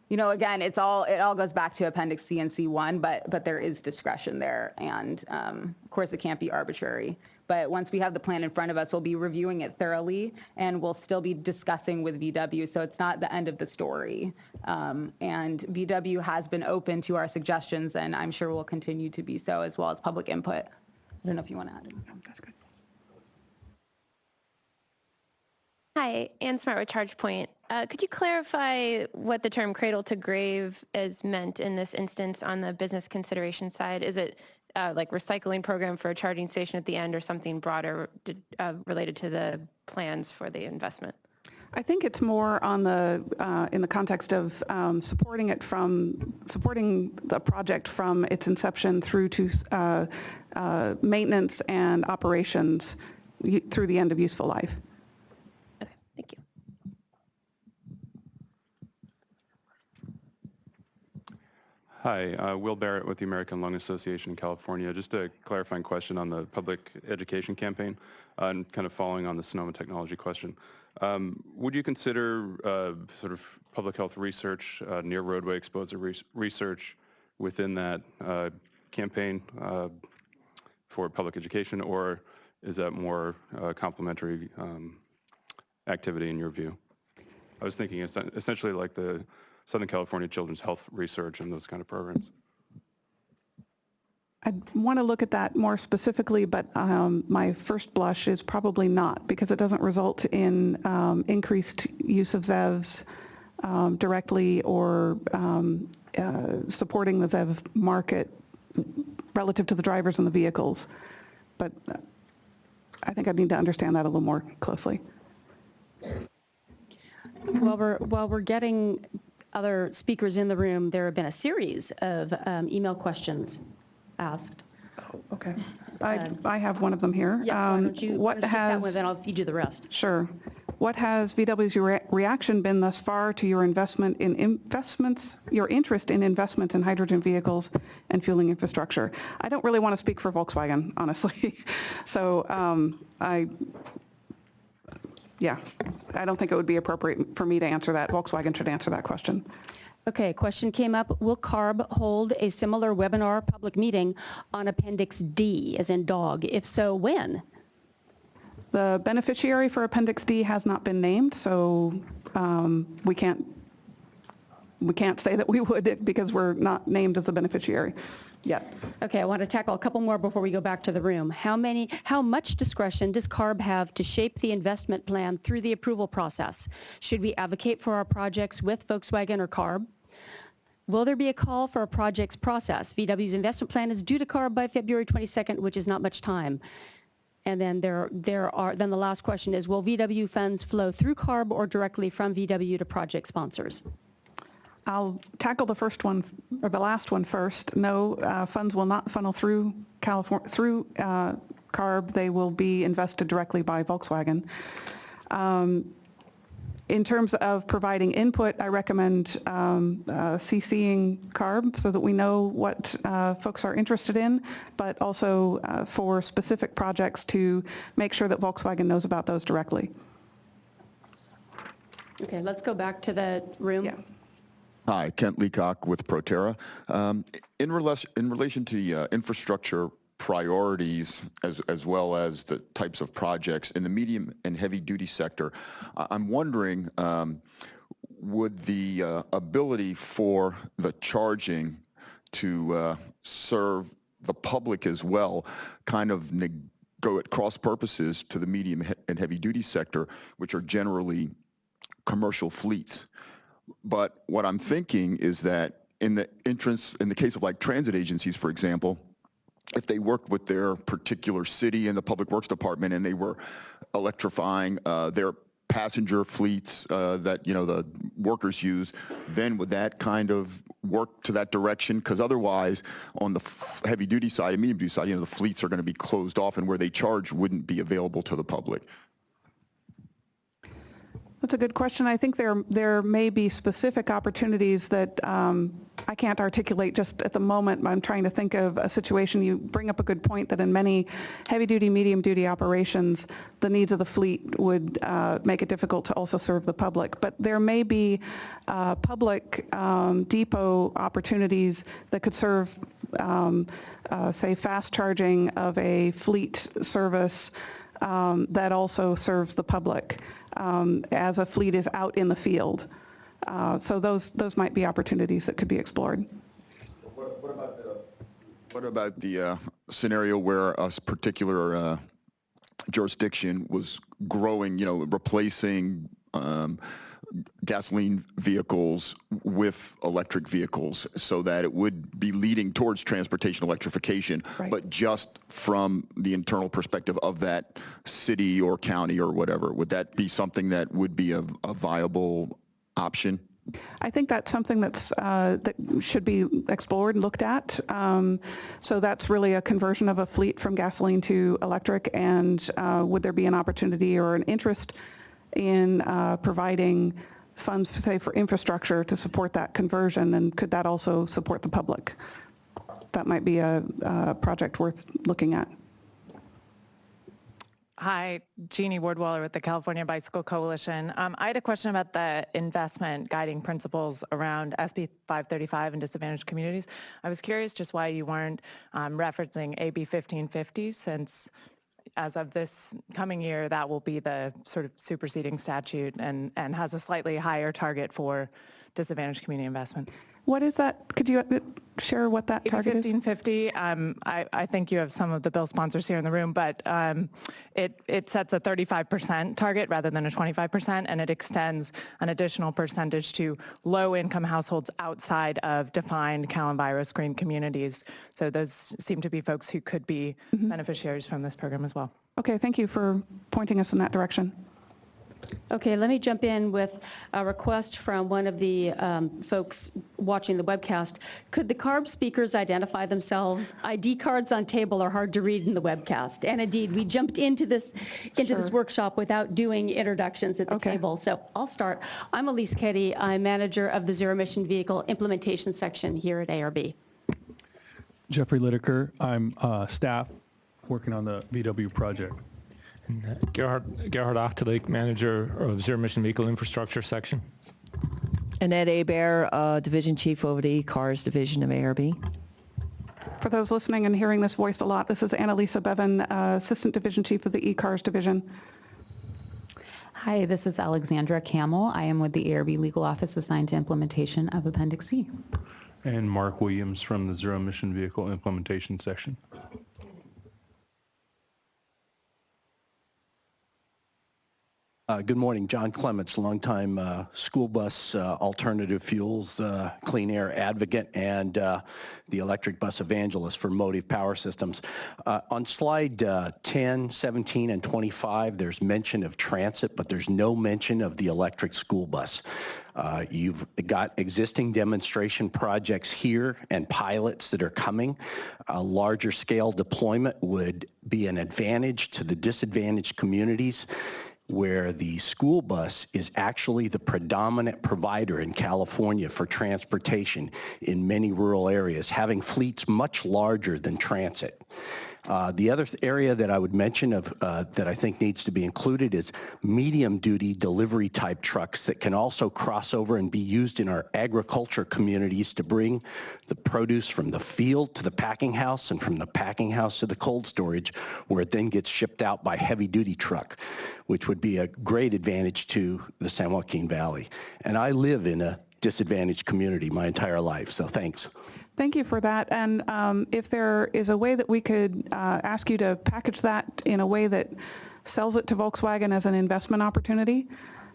again, it all goes back to Appendix C and C1, but there is discretion there, and of course it can't be arbitrary. But once we have the plan in front of us, we'll be reviewing it thoroughly, and we'll still be discussing with VW, so it's not the end of the story. And VW has been open to our suggestions, and I'm sure will continue to be so, as well as public input. I don't know if you want to add anything. That's good. Hi, Ann Smart with ChargePoint. Could you clarify what the term cradle to grave is meant in this instance on the business consideration side? Is it like recycling program for a charging station at the end, or something broader related to the plans for the investment? I think it's more on in the context of supporting the project from its inception through to maintenance and operations through the end of useful life. Okay, thank you. Hi, Will Barrett with the American Lung Association in California. Just a clarifying question on the public education campaign, and kind of following on the Sonoma technology question. Would you consider sort of public health research, near roadway exposure research within that campaign for public education, or is that more complementary activity in your view? I was thinking essentially like the Southern California Children's Health Research and those kind of programs. I want to look at that more specifically, but my first blush is probably not, because it doesn't result in increased use of ZEVs directly, or supporting the ZEV market relative to the drivers and the vehicles. But I think I need to understand that a little more closely. While we're getting other speakers in the room, there have been a series of email questions asked. Oh, okay. I have one of them here. Yeah, why don't you take that one, then I'll feed you the rest. Sure. What has VW's reaction been thus far to your interest in investments in hydrogen vehicles and fueling infrastructure? I don't really want to speak for Volkswagen, honestly. So I don't think it would be appropriate for me to answer that. Volkswagen should answer that question. Okay, question came up. Will CARB hold a similar webinar public meeting on Appendix D, as in dog? If so, when? The beneficiary for Appendix D has not been named, so we can't say that we would, because we're not named as the beneficiary yet. Okay, I want to tackle a couple more before we go back to the room. How much discretion does CARB have to shape the investment plan through the approval process? Should we advocate for our projects with Volkswagen or CARB? Will there be a call for a project's process? VW's investment plan is due to CARB by February 22nd, which is not much time. And then then the last question is, will VW funds flow through CARB or directly from VW to project sponsors? I'll tackle the first one, or the last one first. No, funds will not funnel through CARB. They will be invested directly by Volkswagen. In terms of providing input, I recommend CCing CARB so that we know what folks are interested in, but also for specific projects to make sure that Volkswagen knows about those directly. Okay, let's go back to the room. Yeah. Hi, Kent Leacock with Proterra. In relation to the infrastructure priorities as well as the types of projects in the medium and heavy duty sector, I'm wondering, would the ability for the charging to serve the public as well kind of go at cross purposes to the medium and heavy duty sector, which are generally commercial fleets? But what I'm thinking is that in the case of like transit agencies, for example, if they worked with their particular city and the public works department and they were electrifying their passenger fleets that the workers use, then would that kind of work to that direction? Because otherwise, on the heavy duty side and medium duty side, the fleets are going to be closed off, and where they charge wouldn't be available to the public. That's a good question. I think there may be specific opportunities that I can't articulate just at the moment. I'm trying to think of a situation. You bring up a good point that in many heavy-duty, medium-duty operations, the needs of the fleet would make it difficult to also serve the public. But there may be public depot opportunities that could serve, say, fast charging of a fleet service that also serves the public as a fleet is out in the field. So those might be opportunities that could be explored. What about the scenario where a particular jurisdiction was growing, replacing gasoline vehicles with electric vehicles so that it would be leading towards transportation electrification, Right. But just from the internal perspective of that city or county or whatever? Would that be something that would be a viable option? I think that's something that should be explored and looked at. So that's really a conversion of a fleet from gasoline to electric, and would there be an opportunity or an interest in providing funds, say, for infrastructure to support that conversion, and could that also support the public? That might be a project worth looking at. Hi, Jeannie Wardwaller with the California Bicycle Coalition. I had a question about the investment guiding principles around SB 535 and disadvantaged communities. I was curious just why you weren't referencing AB 1550, since as of this coming year, that will be the sort of superseding statute and has a slightly higher target for disadvantaged community investment. What is that? Could you share what that target is? 1550, I think you have some of the bill sponsors here in the room, but it sets a 35% target rather than a 25%, and it extends an additional percentage to low-income households outside of defined Callan virus green communities. So those seem to be folks who could be beneficiaries from this program as well. Okay, thank you for pointing us in that direction. Okay, let me jump in with a request from one of the folks watching the webcast. Could the CARB speakers identify themselves? ID cards on table are hard to read in the webcast. And indeed, we jumped into this workshop without doing introductions at the table. So I'll start. I'm Elise Ketty. I'm manager of the Zero Emission Vehicle Implementation Section here at ARB. Jeffrey Lideker. I'm staff working on the VW project. Gerhard Achterlich, manager of Zero Emission Vehicle Infrastructure Section. Annette Hebert, Division Chief over the E-Cars Division of ARB. For those listening and hearing this voiced a lot, this is Annalisa Bevan, Assistant Division Chief of the E-Cars Division. Hi, this is Alexandra Camel. I am with the ARB Legal Office assigned to implementation of Appendix C. And Mark Williams from the Zero Emission Vehicle Implementation Section. Good morning, John Clements, longtime school bus alternative fuels, clean air advocate, and the electric bus evangelist for Motive Power Systems. On slide 10, 17, and 25, there's mention of transit, but there's no mention of the electric school bus. You've got existing demonstration projects here and pilots that are coming. A larger scale deployment would be an advantage to the disadvantaged communities, where the school bus is actually the predominant provider in California for transportation in many rural areas, having fleets much larger than transit. The other area that I would mention that I think needs to be included is medium-duty delivery type trucks that can also cross over and be used in our agriculture communities to bring the produce from the field to the packing house and from the packing house to the cold storage, where it then gets shipped out by heavy-duty truck, which would be a great advantage to the San Joaquin Valley. And I live in a disadvantaged community my entire life, so thanks. Thank you for that. And if there is a way that we could ask you to package that in a way that sells it to Volkswagen as an investment opportunity,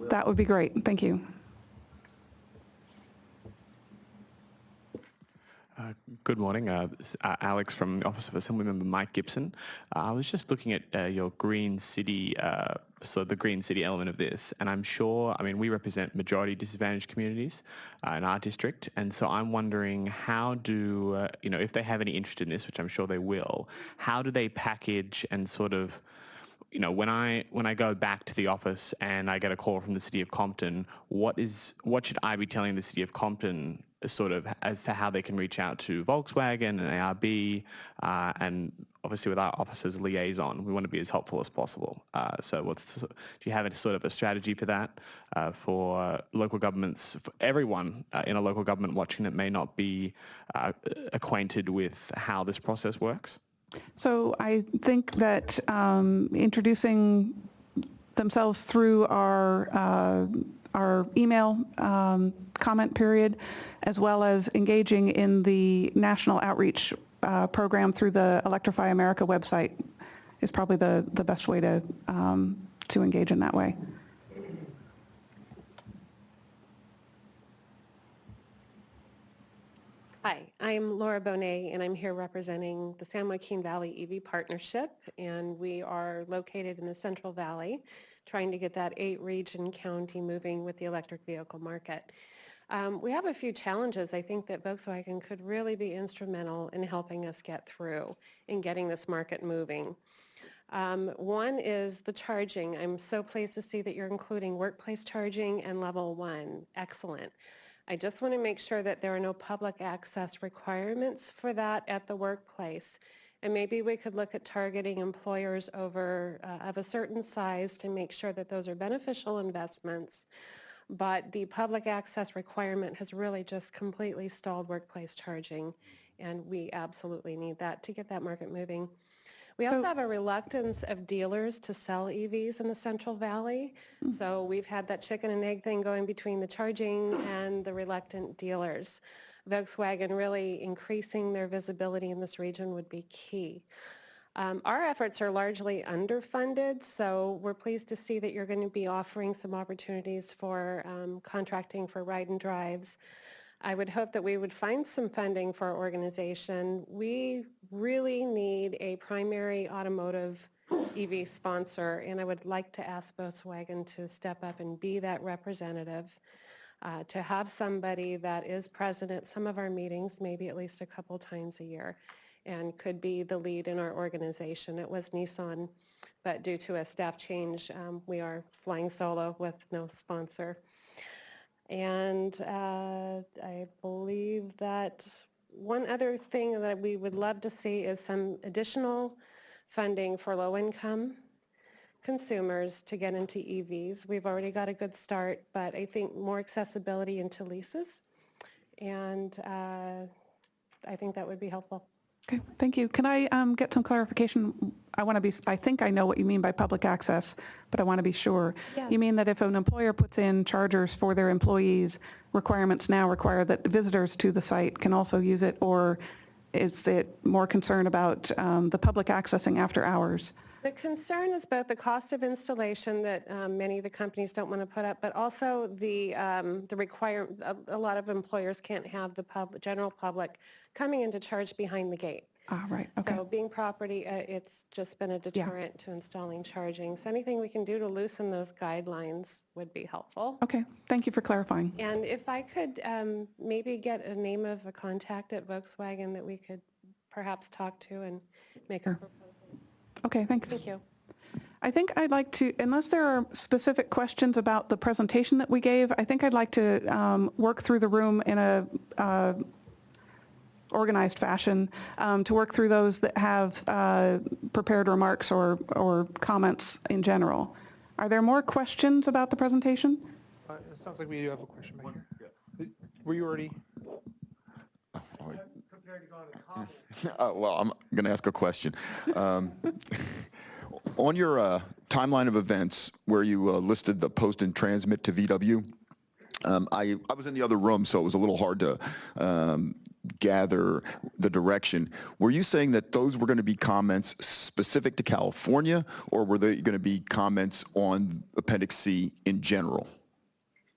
that would be great. Thank you. Good morning. Alex from the Office of Assemblymember Mike Gibson. I was just looking at your Green City, so the Green City element of this, and I'm sure, I mean, we represent majority disadvantaged communities in our district, and so I'm wondering how do, you know, if they have any interest in this, which I'm sure they will, how do they package and sort of, you know, when I go back to the office and I get a call from the City of Compton, what should I be telling the City of Compton sort of as to how they can reach out to Volkswagen and ARB, and obviously with our office's liaison, we want to be as helpful as possible. So do you have a sort of a strategy for that, for local governments, for everyone in a local government watching that may not be acquainted with how this process works? So I think that introducing themselves through our email comment period, as well as engaging in the national outreach program through the Electrify America website is probably the best way to engage in that way. Hi, I'm Laura Bonet, and I'm here representing the San Joaquin Valley EV Partnership, and we are located in the Central Valley, trying to get that 8-region county moving with the electric vehicle market. We have a few challenges. I think that Volkswagen could really be instrumental in helping us get through and getting this market moving. One is the charging. I'm so pleased to see that you're including workplace charging and level 1. Excellent. I just want to make sure that there are no public access requirements for that at the workplace. And maybe we could look at targeting employers of a certain size to make sure that those are beneficial investments. But the public access requirement has really just completely stalled workplace charging, and we absolutely need that to get that market moving. We also have a reluctance of dealers to sell EVs in the Central Valley. So we've had that chicken and egg thing going between the charging and the reluctant dealers. Volkswagen really increasing their visibility in this region would be key. Our efforts are largely underfunded, so we're pleased to see that you're going to be offering some opportunities for contracting for ride and drives. I would hope that we would find some funding for our organization. We really need a primary automotive EV sponsor, and I would like to ask Volkswagen to step up and be that representative, to have somebody that is present at some of our meetings, maybe at least a couple times a year, and could be the lead in our organization. It was Nissan, but due to a staff change, we are flying solo with no sponsor. And I believe that one other thing that we would love to see is some additional funding for low-income consumers to get into EVs. We've already got a good start, but I think more accessibility into leases, and I think that would be helpful. Okay, thank you. Can I get some clarification? I think I know what you mean by public access, but I want to be sure. Yes. You mean that if an employer puts in chargers for their employees, requirements now require that visitors to the site can also use it, or is it more concerned about the public accessing after hours? The concern is both the cost of installation that many of the companies don't want to put up, but also the requirement. A lot of employers can't have the general public coming in to charge behind the gate. Ah, right, okay. So being property, it's just been a deterrent to installing charging. So anything we can do to loosen those guidelines would be helpful. Okay, thank you for clarifying. And if I could maybe get a name of a contact at Volkswagen that we could perhaps talk to and make a proposal. Okay, thanks. Thank you. I think I'd like to, unless there are specific questions about the presentation that we gave, I think I'd like to work through the room in a organized fashion to work through those that have prepared remarks or comments in general. Are there more questions about the presentation? It sounds like we do have a question back here. Were you already? Well, I'm going to ask a question. On your timeline of events where you listed the post and transmit to VW, I was in the other room, so it was a little hard to gather the direction. Were you saying that those were going to be comments specific to California, or were they going to be comments on Appendix C in general?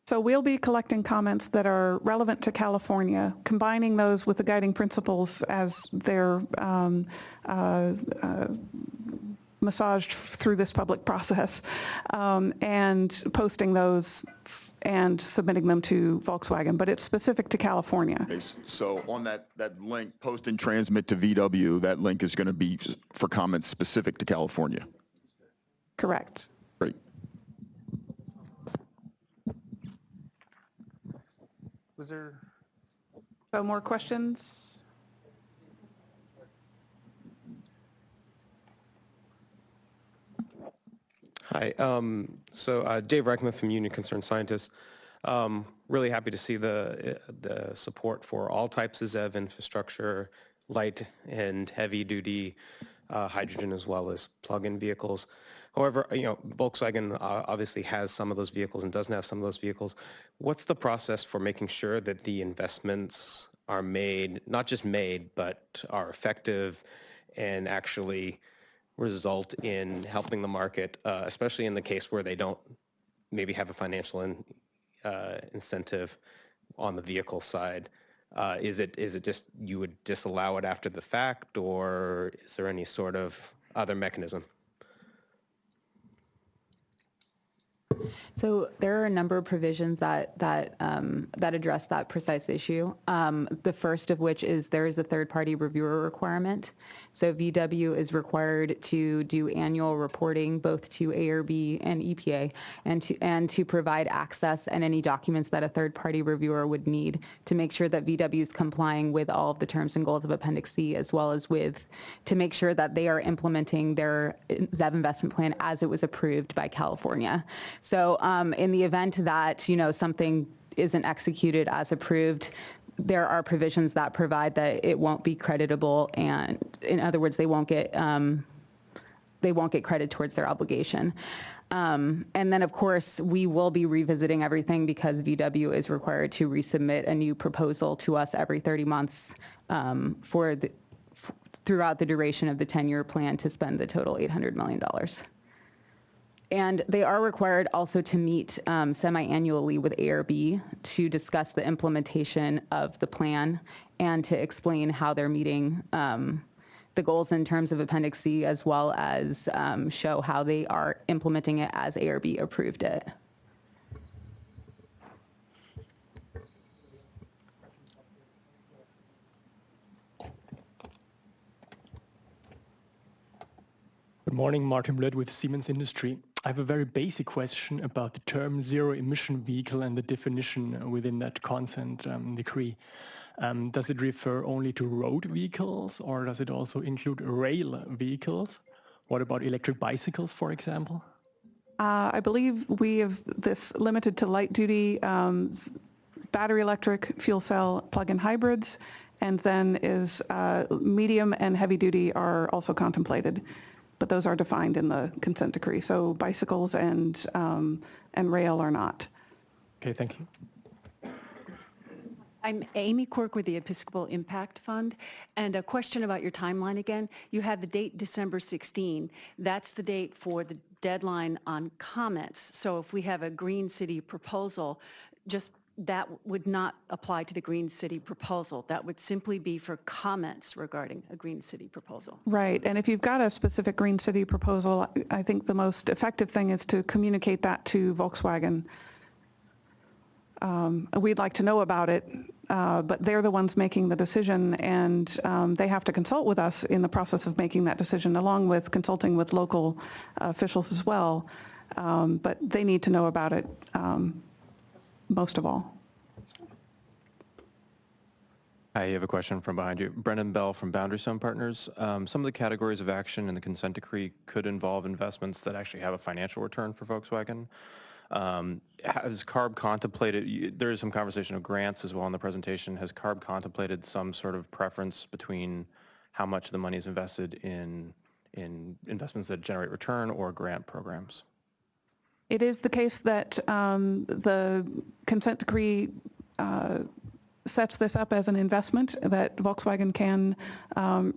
So we'll be collecting comments that are relevant to California, combining those with the guiding principles as they're massaged through this public process, and posting those and submitting them to Volkswagen, but it's specific to California. Okay, so on that link, post and transmit to VW, that link is going to be for comments specific to California? Correct. Great. Was there? So more questions? Hi, Dave Reichmuth from Union Concerned Scientists. Really happy to see the support for all types of ZEV infrastructure, light and heavy duty hydrogen, as well as plug-in vehicles. However, Volkswagen obviously has some of those vehicles and doesn't have some of those vehicles. What's the process for making sure that the investments are made, not just made, but are effective and actually result in helping the market, especially in the case where they don't maybe have a financial incentive on the vehicle side? Is it just you would disallow it after the fact, or is there any sort of other mechanism? So there are a number of provisions that address that precise issue. The first of which is there is a third-party reviewer requirement. So VW is required to do annual reporting both to ARB and EPA, and to provide access and any documents that a third-party reviewer would need to make sure that VW is complying with all of the terms and goals of Appendix C, as well as to make sure that they are implementing their ZEV investment plan as it was approved by California. So in the event that, something isn't executed as approved, there are provisions that provide that it won't be creditable, and in other words, they won't get credit towards their obligation. And then, of course, we will be revisiting everything because VW is required to resubmit a new proposal to us every 30 months throughout the duration of the 10-year plan to spend the total $800 million. And they are required also to meet semi-annually with ARB to discuss the implementation of the plan and to explain how they're meeting the goals in terms of Appendix C, as well as show how they are implementing it as ARB approved it. Good morning, Martin Blöd with Siemens Industry. I have a very basic question about the term zero emission vehicle and the definition within that consent decree. Does it refer only to road vehicles, or does it also include rail vehicles? What about electric bicycles, for example? I believe we have this limited to light duty battery electric, fuel cell, plug-in hybrids, and then is medium and heavy duty are also contemplated. But those are defined in the consent decree. So bicycles and rail are not. Okay, thank you. I'm Amy Quirk with the Episcopal Impact Fund, and a question about your timeline again. You had the date December 16. That's the date for the deadline on comments. So if we have a Green City proposal, just that would not apply to the Green City proposal. That would simply be for comments regarding a Green City proposal. Right, and if you've got a specific Green City proposal, I think the most effective thing is to communicate that to Volkswagen. We'd like to know about it, but they're the ones making the decision, and they have to consult with us in the process of making that decision, along with consulting with local officials as well. But they need to know about it most of all. I have a question from behind you. Brendon Bell from Boundary Zone Partners. Some of the categories of action in the consent decree could involve investments that actually have a financial return for Volkswagen. Has CARB contemplated, there is some conversation of grants as well in the presentation, has CARB contemplated some sort of preference between how much of the money is invested in investments that generate return or grant programs? It is the case that the consent decree sets this up as an investment that Volkswagen can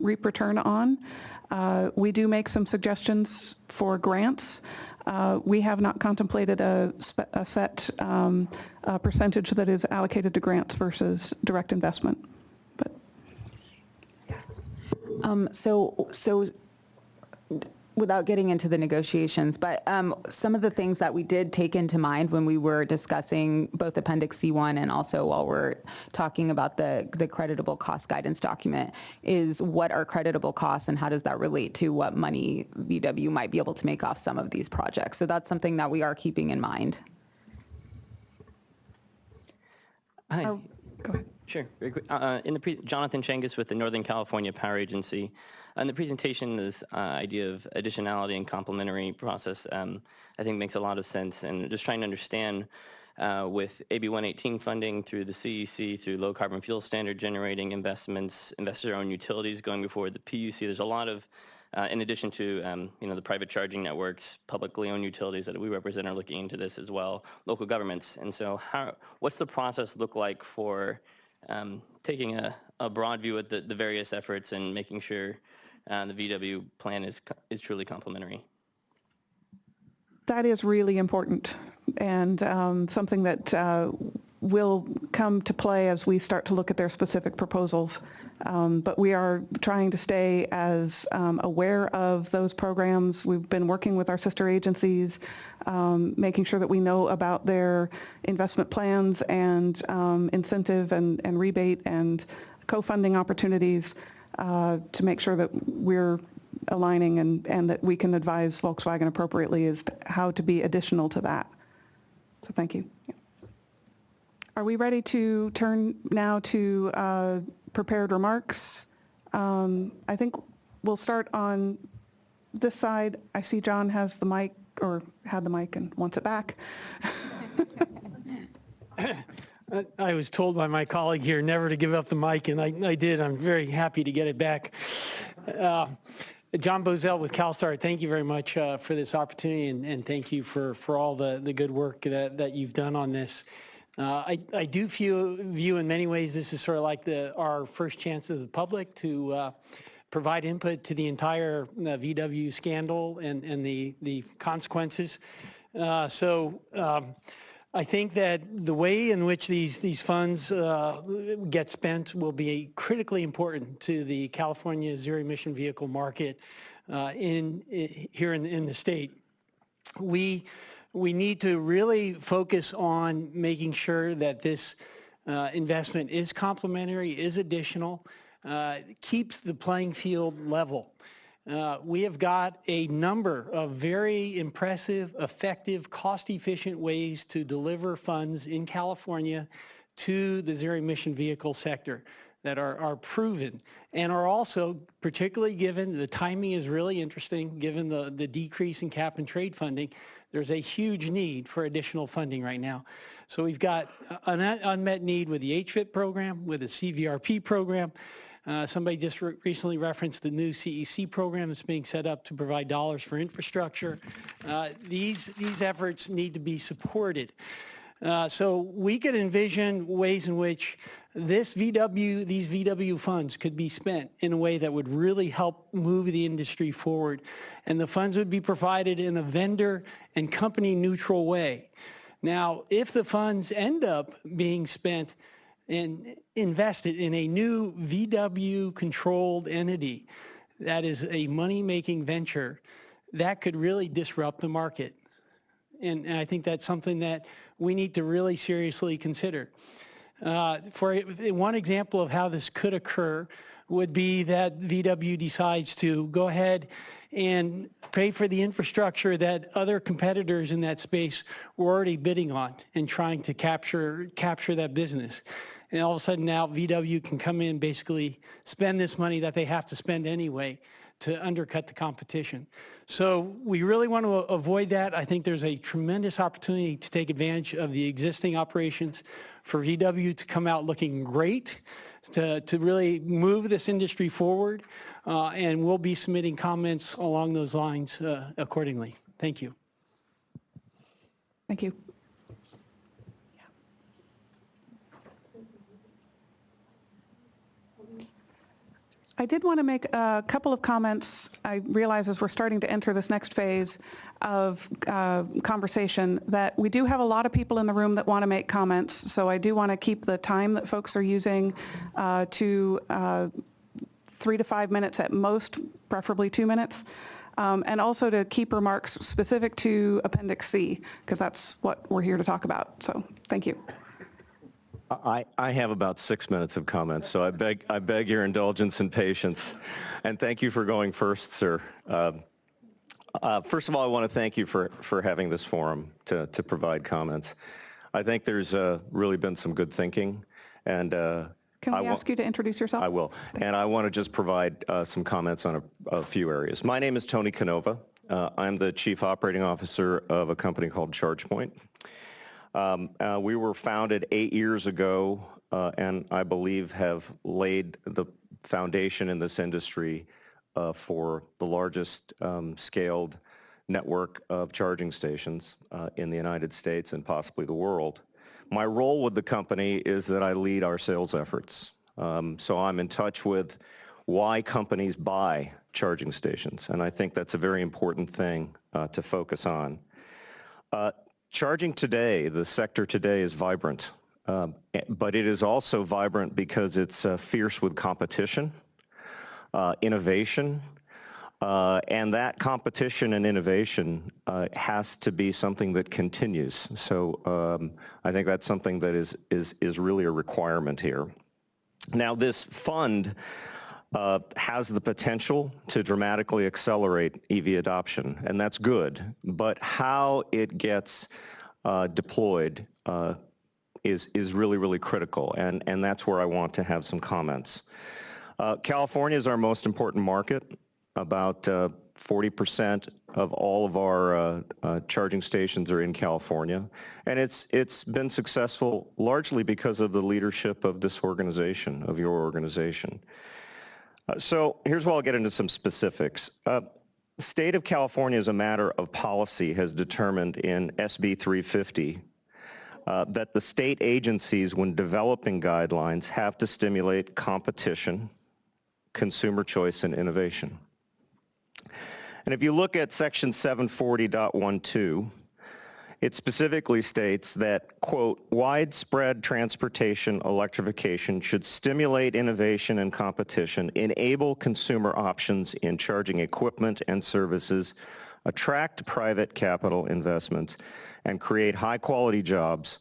reap return on. We do make some suggestions for grants. We have not contemplated a set percentage that is allocated to grants versus direct investment. But So without getting into the negotiations, but some of the things that we did take into mind when we were discussing both Appendix C1 and also while we're talking about the creditable cost guidance document is what are creditable costs and how does that relate to what money VW might be able to make off some of these projects. So that's something that we are keeping in mind. Hi. Go ahead. Sure, very quick. Jonathan Changus with the Northern California Power Agency. In the presentation, this idea of additionality and complementary process, I think makes a lot of sense. And just trying to understand with AB 118 funding through the CEC, through low carbon fuel standard generating investments, investor-owned utilities going before the PUC, there's a lot of, in addition to the private charging networks, publicly owned utilities that we represent are looking into this as well, local governments. And so what's the process look like for taking a broad view at the various efforts and making sure the VW plan is truly complementary? that is really important and something that will come to play as we start to look at their specific proposals. But we are trying to stay as aware of those programs. We've been working with our sister agencies, making sure that we know about their investment plans and incentive and rebate and co-funding opportunities to make sure that we're aligning and that we can advise Volkswagen appropriately as to how to be additional to that. So thank you. Are we ready to turn now to prepared remarks? I think we'll start on this side. I see John has the mic, or had the mic and wants it back. I was told by my colleague here never to give up the mic, and I did. I'm very happy to get it back. John Bozell with CalSTAR, thank you very much for this opportunity, and thank you for all the good work that you've done on this. I do view in many ways this is sort of like our first chance of the public to provide input to the entire VW scandal and the consequences. I think that the way in which these funds get spent will be critically important to the California zero-emission vehicle market here in the state. We need to really focus on making sure that this investment is complementary, is additional, keeps the playing field level. We have got a number of very impressive, effective, cost-efficient ways to deliver funds in California to the zero-emission vehicle sector that are proven and are also, particularly given the timing is really interesting, given the decrease in cap and trade funding, there's a huge need for additional funding right now. So we've got an unmet need with the HFIT program, with the CVRP program. Somebody just recently referenced the new CEC program that's being set up to provide dollars for infrastructure. These efforts need to be supported. So we could envision ways in which these VW funds could be spent in a way that would really help move the industry forward. And the funds would be provided in a vendor and company neutral way. Now, if the funds end up being spent and invested in a new VW controlled entity that is a money-making venture, that could really disrupt the market. And I think that's something that we need to really seriously consider. For one example of how this could occur would be that VW decides to go ahead and pay for the infrastructure that other competitors in that space were already bidding on and trying to capture that business. And all of a sudden now VW can come in, basically spend this money that they have to spend anyway to undercut the competition. So we really want to avoid that. I think there's a tremendous opportunity to take advantage of the existing operations for VW to come out looking great, to really move this industry forward, and we'll be submitting comments along those lines accordingly. Thank you. Thank you. I did want to make a couple of comments. I realize as we're starting to enter this next phase of conversation that we do have a lot of people in the room that want to make comments, so I do want to keep the time that folks are using to 3 to 5 minutes at most, preferably 2 minutes, and also to keep remarks specific to Appendix C, because that's what we're here to talk about. So thank you. I have about 6 minutes of comments, so I beg your indulgence and patience. And thank you for going first, sir. First of all, I want to thank you for having this forum to provide comments. I think there's really been some good thinking. And can we ask you to introduce yourself? I will. And I want to just provide some comments on a few areas. My name is Tony Canova. I'm the Chief Operating Officer of a company called ChargePoint. We were founded 8 years ago and I believe have laid the foundation in this industry for the largest scaled network of charging stations in the United States and possibly the world. My role with the company is that I lead our sales efforts. So I'm in touch with why companies buy charging stations, and I think that's a very important thing to focus on. Charging today, the sector today is vibrant, but it is also vibrant because it's fierce with competition, innovation, and that competition and innovation has to be something that continues. So I think that's something that is really a requirement here. Now this fund has the potential to dramatically accelerate EV adoption, and that's good. But how it gets deployed is really, really critical, and that's where I want to have some comments. California is our most important market. About 40% of all of our charging stations are in California, and it's been successful largely because of the leadership of this organization, of your organization. So here's where I'll get into some specifics. The state of California, as a matter of policy, has determined in SB 350 that the state agencies, when developing guidelines, have to stimulate competition, consumer choice, and innovation. And if you look at section 740.12, it specifically states that, quote, widespread transportation electrification should stimulate innovation and competition, enable consumer options in charging equipment and services, attract private capital investments, and create high-quality jobs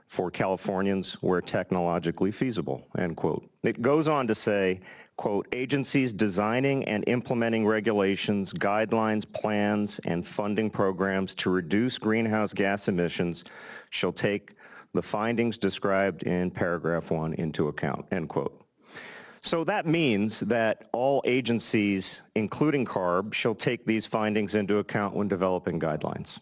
for Californians where technologically feasible, end quote. It goes on to say, quote, agencies designing and implementing regulations, guidelines, plans, and funding programs to reduce greenhouse gas emissions shall take the findings described in paragraph 1 into account, end quote. So that means that all agencies, including CARB, shall take these findings into account when developing guidelines.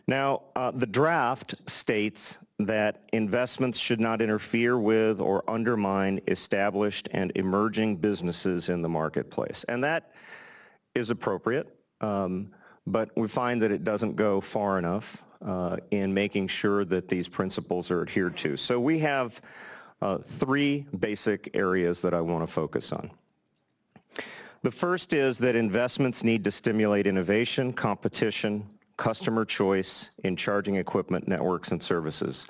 Now, the draft states that investments should not interfere with or undermine established and emerging businesses in the marketplace. And that is appropriate, but we find that it doesn't go far enough. in making sure that these principles are adhered to. So we have three basic areas that I want to focus on. The first is that investments need to stimulate innovation, competition, customer choice in charging equipment, networks, and services.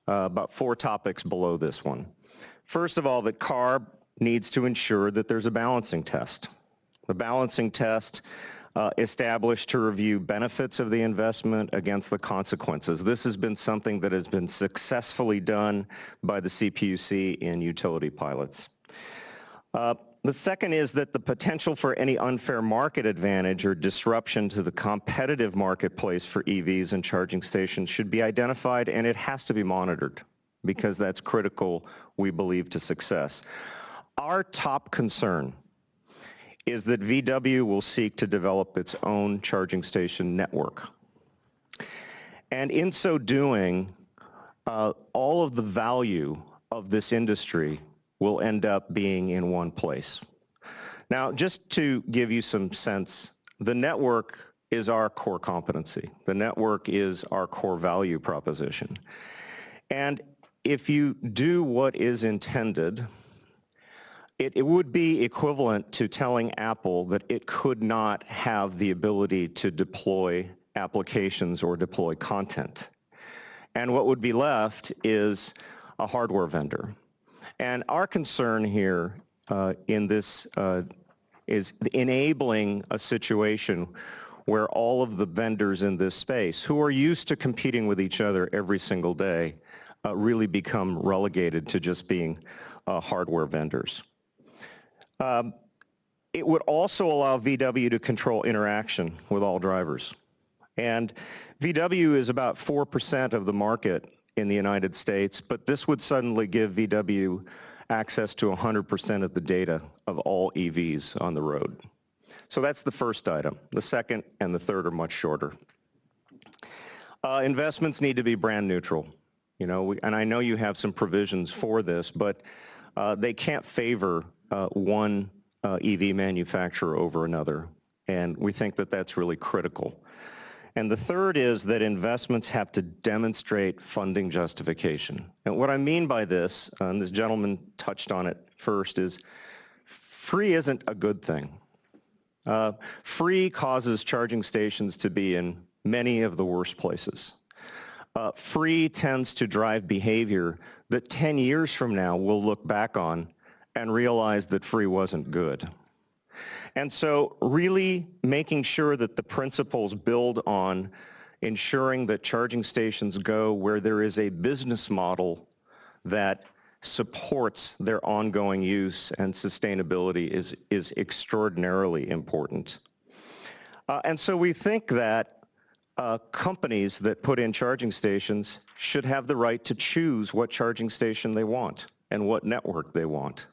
About 4 topics below this one. First of all, that CARB needs to ensure that there's a balancing test. The balancing test established to review benefits of the investment against the consequences. This has been something that has been successfully done by the CPUC in utility pilots. The second is that the potential for any unfair market advantage or disruption to the competitive marketplace for EVs and charging stations should be identified, and it has to be monitored because that's critical, we believe, to success. Our top concern is that VW will seek to develop its own charging station network. And in so doing, all of the value of this industry will end up being in one place. Now, just to give you some sense, the network is our core competency. The network is our core value proposition. And if you do what is intended, it would be equivalent to telling Apple that it could not have the ability to deploy applications or deploy content. And what would be left is a hardware vendor. And our concern here in this is enabling a situation where all of the vendors in this space who are used to competing with each other every single day really become relegated to just being hardware vendors. It would also allow VW to control interaction with all drivers. And VW is about 4% of the market in the United States, but this would suddenly give VW access to 100% of the data of all EVs on the road. So that's the first item. The second and the third are much shorter. Investments need to be brand neutral. You know, and I know you have some provisions for this, but they can't favor one EV manufacturer over another. And we think that that's really critical. And the third is that investments have to demonstrate funding justification. And what I mean by this, and this gentleman touched on it first, is free isn't a good thing. Free causes charging stations to be in many of the worst places. Free tends to drive behavior that 10 years from now we'll look back on and realize that free wasn't good. And so really making sure that the principles build on ensuring that charging stations go where there is a business model that supports their ongoing use and sustainability is extraordinarily important. And so we think that companies that put in charging stations should have the right to choose what charging station they want and what network they want.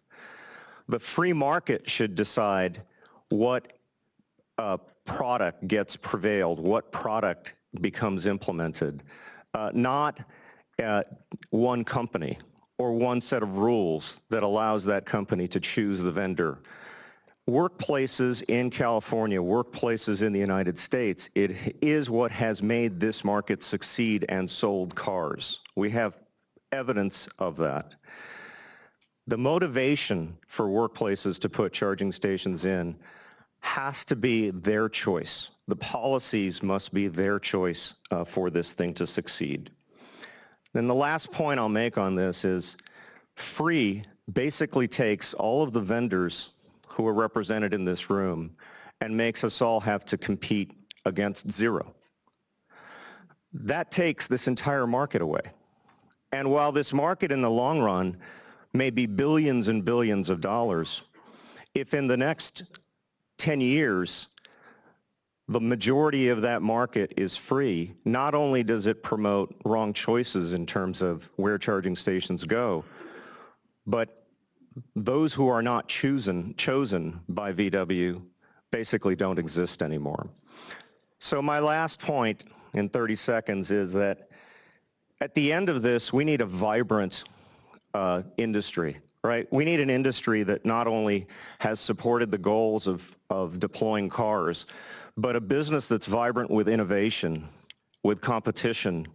The free market should decide what product gets prevailed, what product becomes implemented, not one company or one set of rules that allows that company to choose the vendor. Workplaces in California, workplaces in the United States, it is what has made this market succeed and sold cars. We have evidence of that. The motivation for workplaces to put charging stations in has to be their choice. The policies must be their choice for this thing to succeed. Then the last point I'll make on this is free basically takes all of the vendors who are represented in this room and makes us all have to compete against zero. That takes this entire market away. And while this market in the long run may be billions and billions of dollars, if in the next 10 years, the majority of that market is free, not only does it promote wrong choices in terms of where charging stations go, but those who are not chosen by VW basically don't exist anymore. So my last point in 30 seconds is that at the end of this, we need a vibrant industry. Right? We need an industry that not only has supported the goals of deploying cars, but a business that's vibrant with innovation with competition,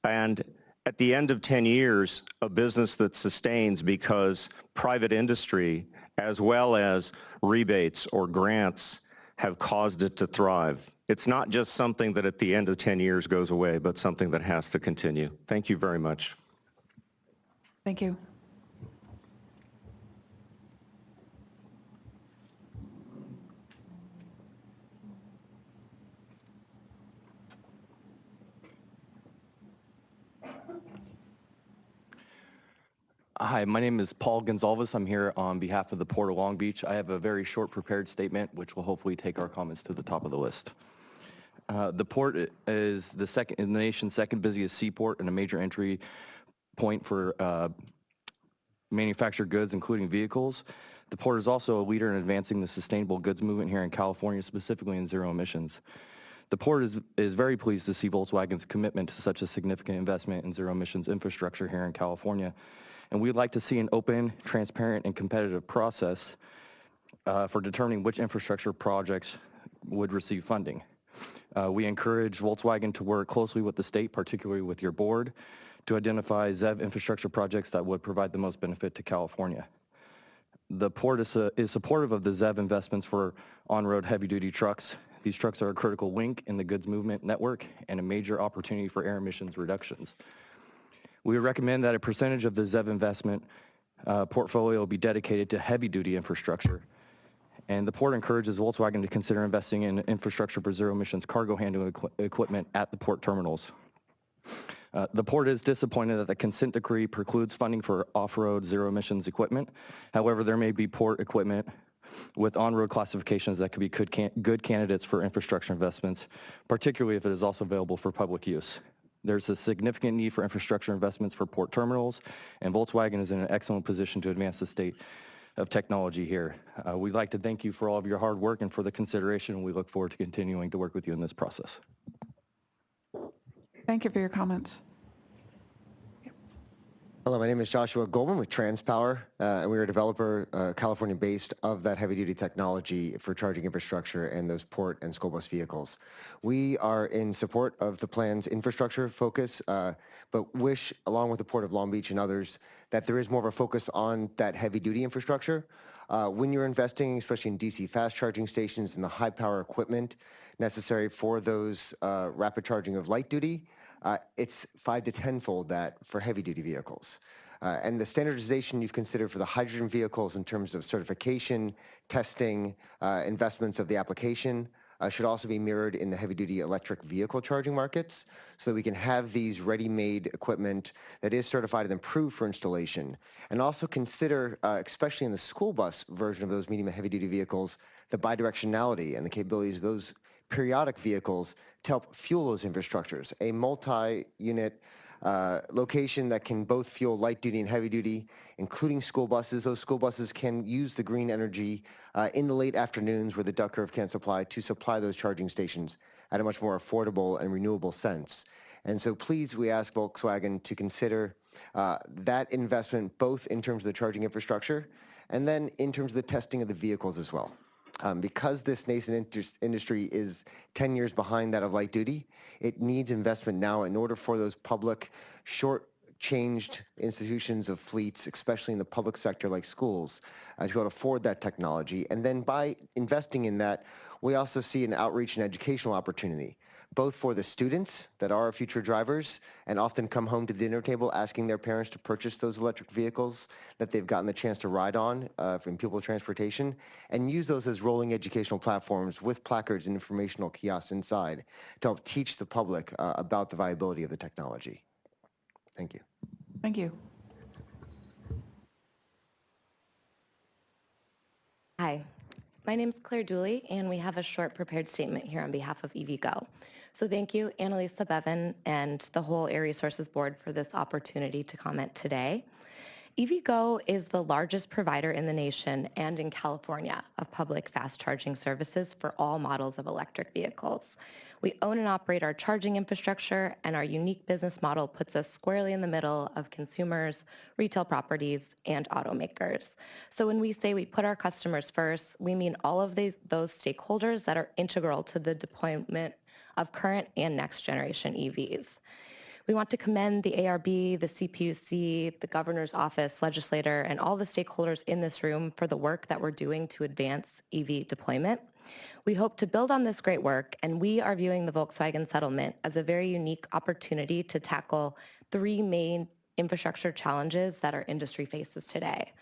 and at the end of 10 years, a business that sustains because private industry, as well as rebates or grants, have caused it to thrive. It's not just something that at the end of 10 years goes away, but something that has to continue. Thank you very much. Thank you. Hi, my name is Paul Gonzalez. I'm here on behalf of the Port of Long Beach. I have a very short prepared statement, which will hopefully take our comments to the top of the list. The port is the nation's second busiest seaport and a major entry point for manufactured goods, including vehicles. The port is also a leader in advancing the sustainable goods movement here in California, specifically in zero emissions. The port is very pleased to see Volkswagen's commitment to such a significant investment in zero emissions infrastructure here in California. And we'd like to see an open, transparent, and competitive process for determining which infrastructure projects would receive funding. We encourage Volkswagen to work closely with the state, particularly with your board, to identify ZEV infrastructure projects that would provide the most benefit to California. The port is supportive of the ZEV investments for on-road heavy-duty trucks. These trucks are a critical link in the goods movement network and a major opportunity for air emissions reductions. We recommend that a percentage of the ZEV investment portfolio be dedicated to heavy-duty infrastructure. And the port encourages Volkswagen to consider investing in infrastructure for zero emissions cargo handling equipment at the port terminals. The port is disappointed that the consent decree precludes funding for off-road zero emissions equipment. However, there may be port equipment with on-road classifications that could be good candidates for infrastructure investments, particularly if it is also available for public use. There's a significant need for infrastructure investments for port terminals, and Volkswagen is in an excellent position to advance the state of technology here. We'd like to thank you for all of your hard work and for the consideration, and we look forward to continuing to work with you in this process. Thank you for your comments. Hello, my name is Joshua Goldman with TransPower, and we are a developer, California-based, of that heavy-duty technology for charging infrastructure and those port and school bus vehicles. We are in support of the plan's infrastructure focus, but wish, along with the Port of Long Beach and others, that there is more of a focus on that heavy-duty infrastructure. When you're investing, especially in DC fast charging stations and the high-power equipment necessary for those rapid charging of light-duty, it's 5 to 10-fold that for heavy-duty vehicles. And the standardization you've considered for the hydrogen vehicles in terms of certification, testing, investments of the application should also be mirrored in the heavy-duty electric vehicle charging markets so that we can have these ready-made equipment that is certified and approved for installation. And also consider, especially in the school bus version of those medium and heavy-duty vehicles, the bidirectionality and the capabilities of those periodic vehicles to help fuel those infrastructures. A multi-unit location that can both fuel light duty and heavy duty, including school buses. Those school buses can use the green energy in the late afternoons where the duck curve can't supply to supply those charging stations at a much more affordable and renewable sense. And so please, we ask Volkswagen to consider that investment both in terms of the charging infrastructure and then in terms of the testing of the vehicles as well. Because this nascent industry is 10 years behind that of light duty, it needs investment now in order for those public, short-changed institutions of fleets, especially in the public sector like schools, to be able to afford that technology. And then by investing in that, we also see an outreach and educational opportunity, both for the students that are our future drivers and often come home to the dinner table asking their parents to purchase those electric vehicles that they've gotten the chance to ride on from pupil transportation, and use those as rolling educational platforms with placards and informational kiosks inside to help teach the public about the viability of the technology. Thank you. Thank you. Hi, my name is Claire Dooley, and we have a short prepared statement here on behalf of EVgo. So thank you, Annalisa Bevan, and the whole Air Resources Board for this opportunity to comment today. EVgo is the largest provider in the nation and in California of public fast charging services for all models of electric vehicles. We own and operate our charging infrastructure, and our unique business model puts us squarely in the middle of consumers, retail properties, and automakers. So when we say we put our customers first, we mean all of those stakeholders that are integral to the deployment of current and next generation EVs. We want to commend the ARB, the CPUC, the Governor's Office, legislator, and all the stakeholders in this room for the work that we're doing to advance EV deployment. We hope to build on this great work, and we are viewing the Volkswagen settlement as a very unique opportunity to tackle 3 main infrastructure challenges that our industry faces today.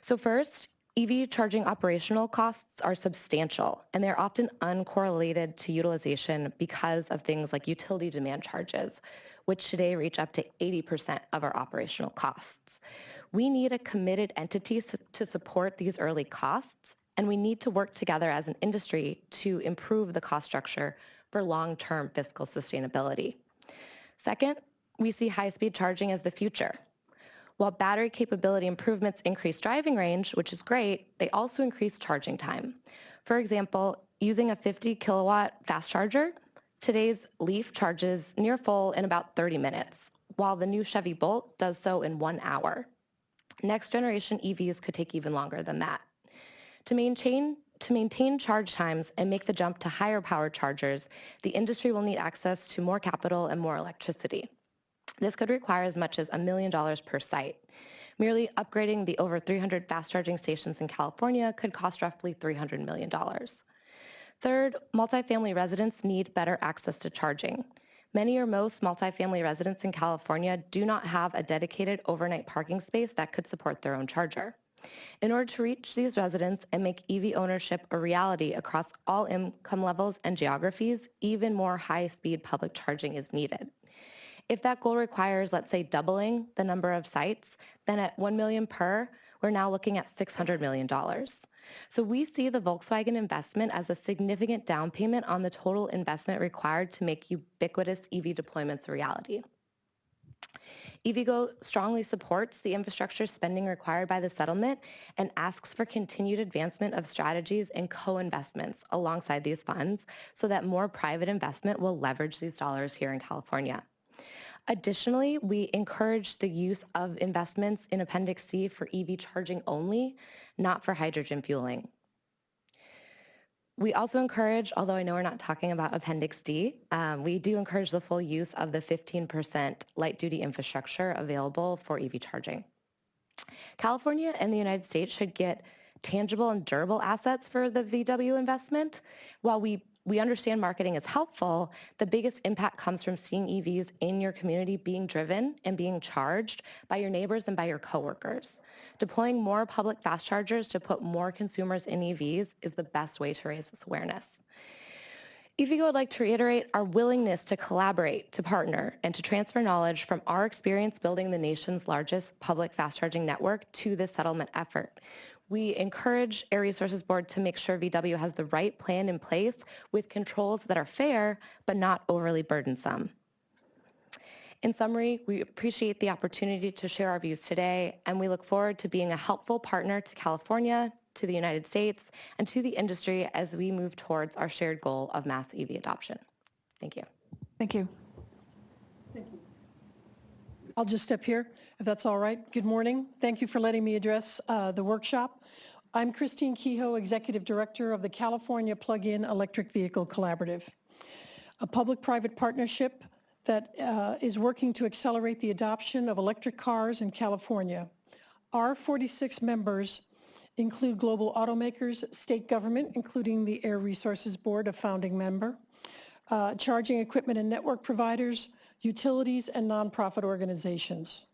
So first, EV charging operational costs are substantial, and they're often uncorrelated to utilization because of things like utility demand charges, which today reach up to 80% of our operational costs. We need a committed entity to support these early costs, and we need to work together as an industry to improve the cost structure for long-term fiscal sustainability. Second, we see high-speed charging as the future. While battery capability improvements increase driving range, which is great, they also increase charging time. For example, using a 50 kilowatt fast charger, today's Leaf charges near full in about 30 minutes, while the new Chevy Bolt does so in 1 hour. Next generation EVs could take even longer than that. To maintain charge times and make the jump to higher power chargers, the industry will need access to more capital and more electricity. This could require as much as $1 million per site. Merely upgrading the over 300 fast charging stations in California could cost roughly $300 million. Third, multifamily residents need better access to charging. Many or most multifamily residents in California do not have a dedicated overnight parking space that could support their own charger. In order to reach these residents and make EV ownership a reality across all income levels and geographies, even more high-speed public charging is needed. If that goal requires, let's say, doubling the number of sites, then at $1 million per, we're now looking at $600 million. So we see the Volkswagen investment as a significant down payment on the total investment required to make ubiquitous EV deployments a reality. EVgo strongly supports the infrastructure spending required by the settlement and asks for continued advancement of strategies and co-investments alongside these funds so that more private investment will leverage these dollars here in California. Additionally, we encourage the use of investments in Appendix C for EV charging only, not for hydrogen fueling. We also encourage, although I know we're not talking about Appendix D, we do encourage the full use of the 15% light-duty infrastructure available for EV charging. California and the United States should get tangible and durable assets for the VW investment. While we understand marketing is helpful, the biggest impact comes from seeing EVs in your community being driven and being charged by your neighbors and by your coworkers. Deploying more public fast chargers to put more consumers in EVs is the best way to raise this awareness. EVgo would like to reiterate our willingness to collaborate, to partner, and to transfer knowledge from our experience building the nation's largest public fast charging network to this settlement effort. We encourage Air Resources Board to make sure VW has the right plan in place with controls that are fair but not overly burdensome. In summary, we appreciate the opportunity to share our views today, and we look forward to being a helpful partner to California, to the United States, and to the industry as we move towards our shared goal of mass EV adoption. Thank you. Thank you. I'll just step here, if that's all right. Good morning. Thank you for letting me address the workshop. I'm Christine Kehoe, Executive Director of the California Plug-in Electric Vehicle Collaborative, a public-private partnership that is working to accelerate the adoption of electric cars in California. Our 46 members include global automakers, state government, including the Air Resources Board, a founding member, charging equipment and network providers, utilities, and nonprofit organizations.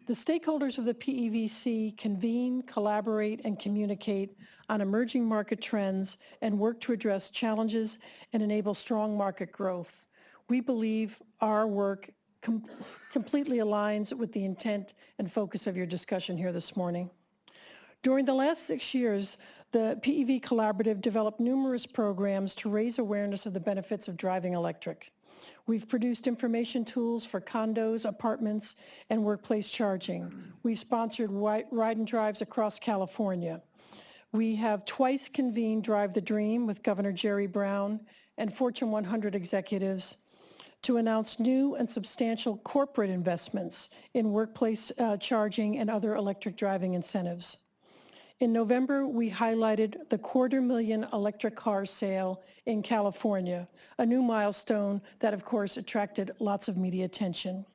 The stakeholders of the PEVC convene, collaborate, and communicate on emerging market trends and work to address challenges and enable strong market growth. We believe our work completely aligns with the intent and focus of your discussion here this morning. During the last 6 years, the PEV Collaborative developed numerous programs to raise awareness of the benefits of driving electric. We've produced information tools for condos, apartments, and workplace charging. We've sponsored ride and drives across California. We have twice convened Drive the Dream with Governor Jerry Brown and Fortune 100 executives to announce new and substantial corporate investments in workplace charging and other electric driving incentives. In November, we highlighted the 250,000 electric car sale in California, a new milestone that, of course, attracted lots of media attention.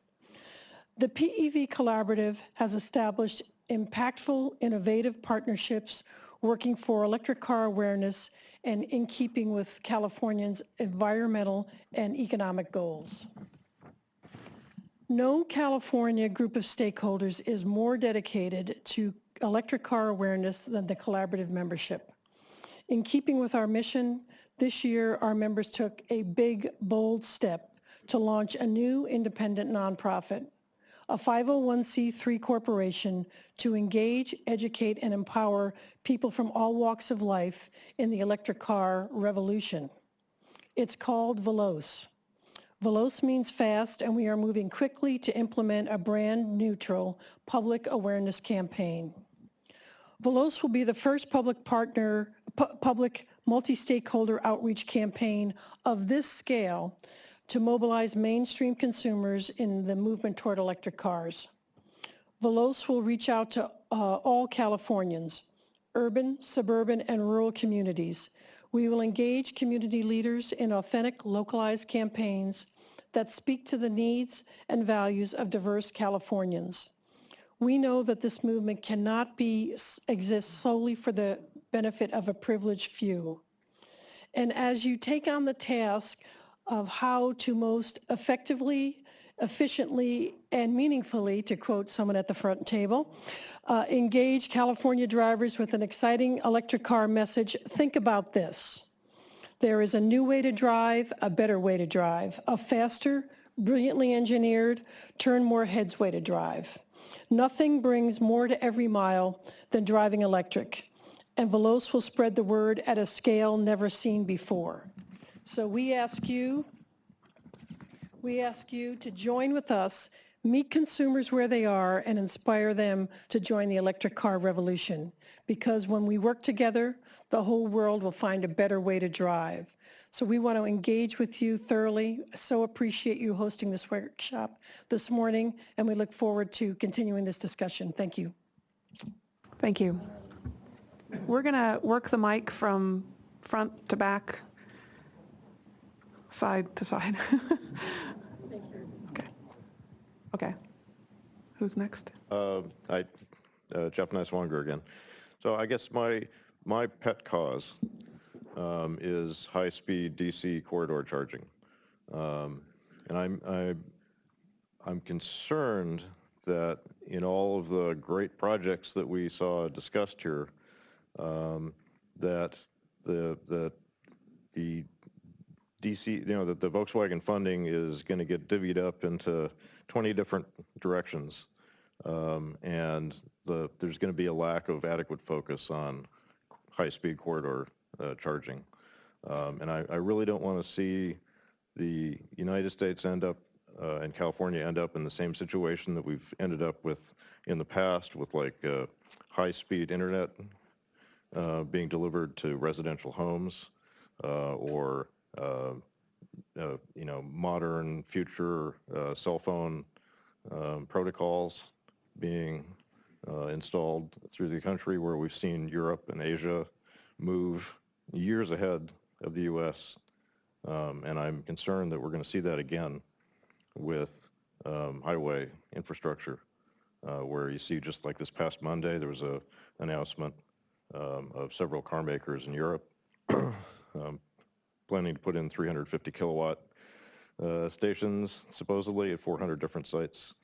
The PEV Collaborative has established impactful, innovative partnerships working for electric car awareness and in keeping with Californians' environmental and economic goals. No California group of stakeholders is more dedicated to electric car awareness than the collaborative membership. In keeping with our mission, this year our members took a big, bold step to launch a new independent nonprofit, a 501c3 corporation to engage, educate, and empower people from all walks of life in the electric car revolution. It's called Veloce. Veloce means fast, and we are moving quickly to implement a brand-neutral public awareness campaign. Veloce will be the first public multi-stakeholder outreach campaign of this scale to mobilize mainstream consumers in the movement toward electric cars. Veloce will reach out to all Californians, urban, suburban, and rural communities. We will engage community leaders in authentic, localized campaigns that speak to the needs and values of diverse Californians. We know that this movement cannot exist solely for the benefit of a privileged few. And as you take on the task of how to most effectively, efficiently, and meaningfully, to quote someone at the front table, engage California drivers with an exciting electric car message, think about this. There is a new way to drive, a better way to drive, a faster, brilliantly engineered, turn more heads way to drive. Nothing brings more to every mile than driving electric, and Veloce will spread the word at a scale never seen before. So we ask you to join with us, meet consumers where they are, and inspire them to join the electric car revolution. Because when we work together, the whole world will find a better way to drive. So we want to engage with you thoroughly. So appreciate you hosting this workshop this morning, and we look forward to continuing this discussion. Thank you. Thank you. We're going to work the mic from front to back, side to side. Okay. Who's next? Jeff Niswonger again. So I guess my pet cause is high-speed DC corridor charging, and I'm concerned that in all of the great projects that we saw discussed here, that the DC, that the Volkswagen funding is going to get divvied up into 20 different directions, and there's going to be a lack of adequate focus on high-speed corridor charging. And I really don't want to see the United States end up and California end up in the same situation that we've ended up with in the past, with like high-speed internet being delivered to residential homes, or modern future cell phone protocols being installed through the country, where we've seen Europe and Asia move years ahead of the U.S. And I'm concerned that we're going to see that again with highway infrastructure, where you see, just like this past Monday, there was an announcement of several car makers in Europe planning to put in 350 kilowatt stations, supposedly at 400 different sites,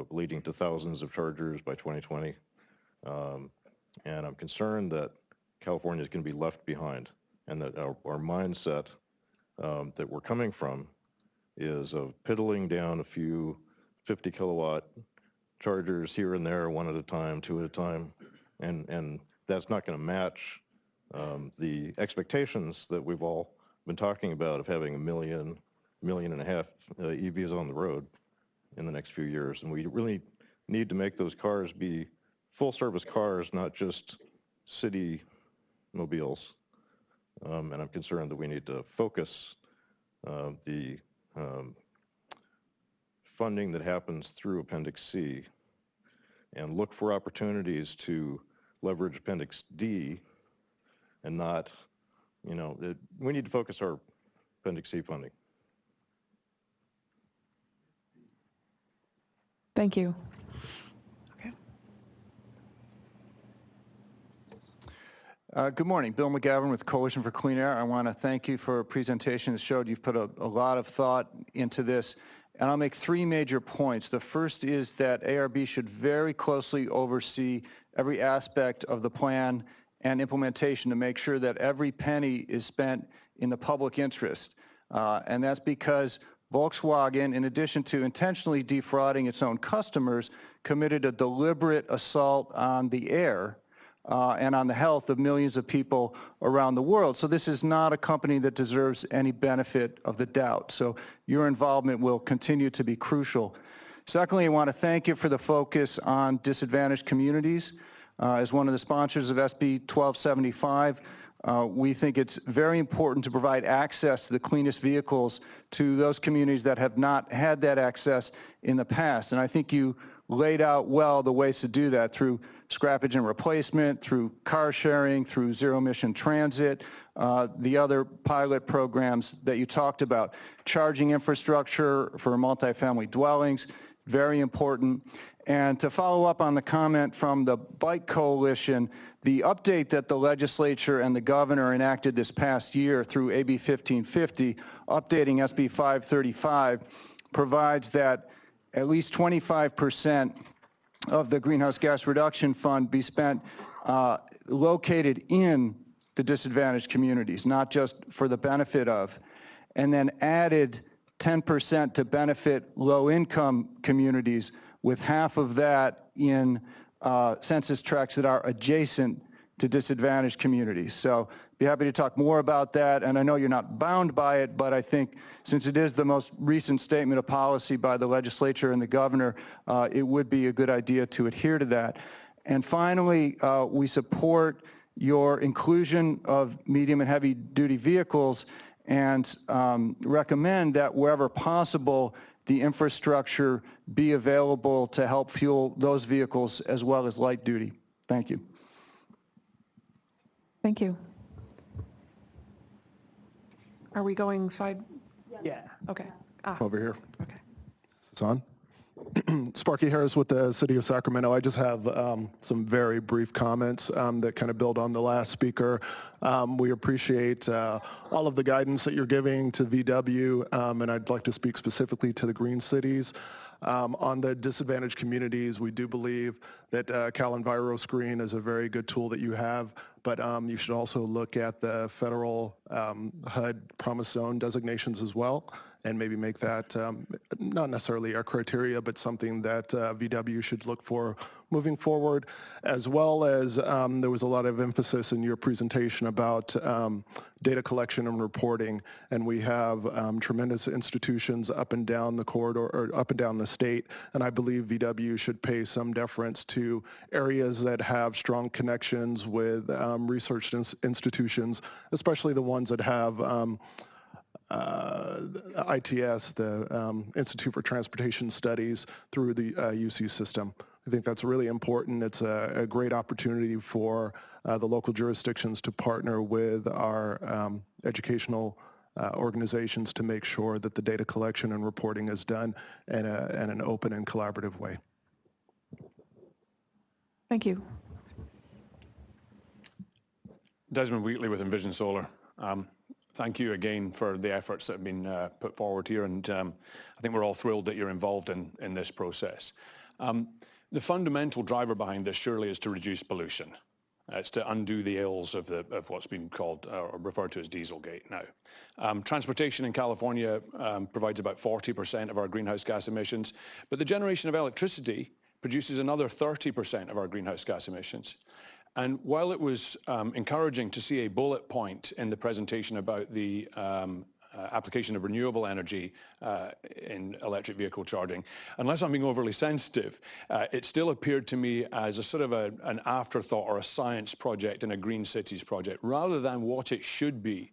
leading to thousands of chargers by 2020. And I'm concerned that California is going to be left behind, and that our mindset that we're coming from is of piddling down a few 50 kilowatt chargers here and there, one at a time, two at a time, and that's not going to match the expectations that we've all been talking about of having 1.5 million EVs on the road in the next few years. And we really need to make those cars be full service cars, not just city mobiles. And I'm concerned that we need to focus the funding that happens through Appendix C and look for opportunities to leverage Appendix D and not, we need to focus our Appendix C funding. Thank you. Good morning. Bill McGavin with Coalition for Clean Air. I want to thank you for a presentation that showed you've put a lot of thought into this. And I'll make three major points. The first is that ARB should very closely oversee every aspect of the plan and implementation to make sure that every penny is spent in the public interest. And that's because Volkswagen, in addition to intentionally defrauding its own customers, committed a deliberate assault on the air and on the health of millions of people around the world. So this is not a company that deserves any benefit of the doubt. So your involvement will continue to be crucial. Secondly, I want to thank you for the focus on disadvantaged communities. As one of the sponsors of SB 1275, we think it's very important to provide access to the cleanest vehicles to those communities that have not had that access in the past. And I think you laid out well the ways to do that through scrappage and replacement, through car sharing, through zero-emission transit, the other pilot programs that you talked about. Charging infrastructure for multifamily dwellings, very important. And to follow up on the comment from the Bike Coalition, the update that the legislature and the governor enacted this past year through AB 1550, updating SB 535, provides that at least 25% of the Greenhouse Gas Reduction Fund be spent located in the disadvantaged communities, not just for the benefit of, and then added 10% to benefit low-income communities, with half of that in census tracts that are adjacent to disadvantaged communities. So be happy to talk more about that, and I know you're not bound by it, but I think since it is the most recent statement of policy by the legislature and the governor, it would be a good idea to adhere to that. And finally, we support your inclusion of medium and heavy duty vehicles and recommend that wherever possible, the infrastructure be available to help fuel those vehicles as well as light duty. Thank you. Thank you. Are we going side? Yeah. Okay. Over here. Okay. It's on. Sparky Harris with the City of Sacramento. I just have some very brief comments that kind of build on the last speaker. We appreciate all of the guidance that you're giving to VW, and I'd like to speak specifically to the green cities. On the disadvantaged communities, we do believe that Cal EnviroScreen is a very good tool that you have, but you should also look at the federal HUD Promise Zone designations as well, and maybe make that not necessarily our criteria, but something that VW should look for moving forward, as well as there was a lot of emphasis in your presentation about data collection and reporting, and we have tremendous institutions up and down the corridor, or up and down the state, and I believe VW should pay some deference to areas that have strong connections with research institutions, especially the ones that have ITS, the Institute for Transportation Studies, through the UC system. I think that's really important. It's a great opportunity for the local jurisdictions to partner with our educational organizations to make sure that the data collection and reporting is done in an open and collaborative way. Thank you. Desmond Wheatley with Envision Solar. Thank you again for the efforts that have been put forward here, and I think we're all thrilled that you're involved in this process. The fundamental driver behind this surely is to reduce pollution. It's to undo the ills of what's been called or referred to as Dieselgate now. Transportation in California provides about 40% of our greenhouse gas emissions, but the generation of electricity produces another 30% of our greenhouse gas emissions. And while it was encouraging to see a bullet point in the presentation about the application of renewable energy in electric vehicle charging, unless I'm being overly sensitive, it still appeared to me as a sort of an afterthought or a science project and a green cities project, rather than what it should be,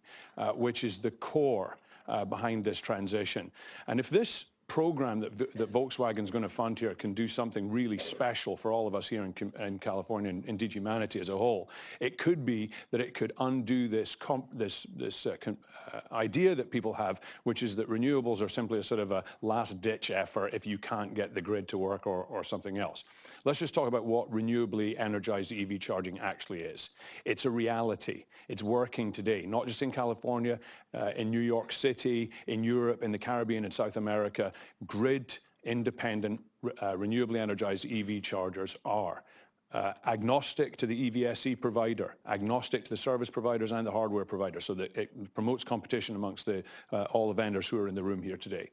which is the core behind this transition. And if this program that Volkswagen's going to fund here can do something really special for all of us here in California and indeed humanity as a whole. It could be that it could undo this idea that people have, which is that renewables are simply a sort of a last-ditch effort if you can't get the grid to work or something else. Let's just talk about what renewably energized EV charging actually is. It's a reality. It's working today, not just in California, in New York City, in Europe, in the Caribbean, and South America. Grid-independent, renewably energized EV chargers are agnostic to the EVSE provider, agnostic to the service providers and the hardware providers, so that it promotes competition amongst all the vendors who are in the room here today.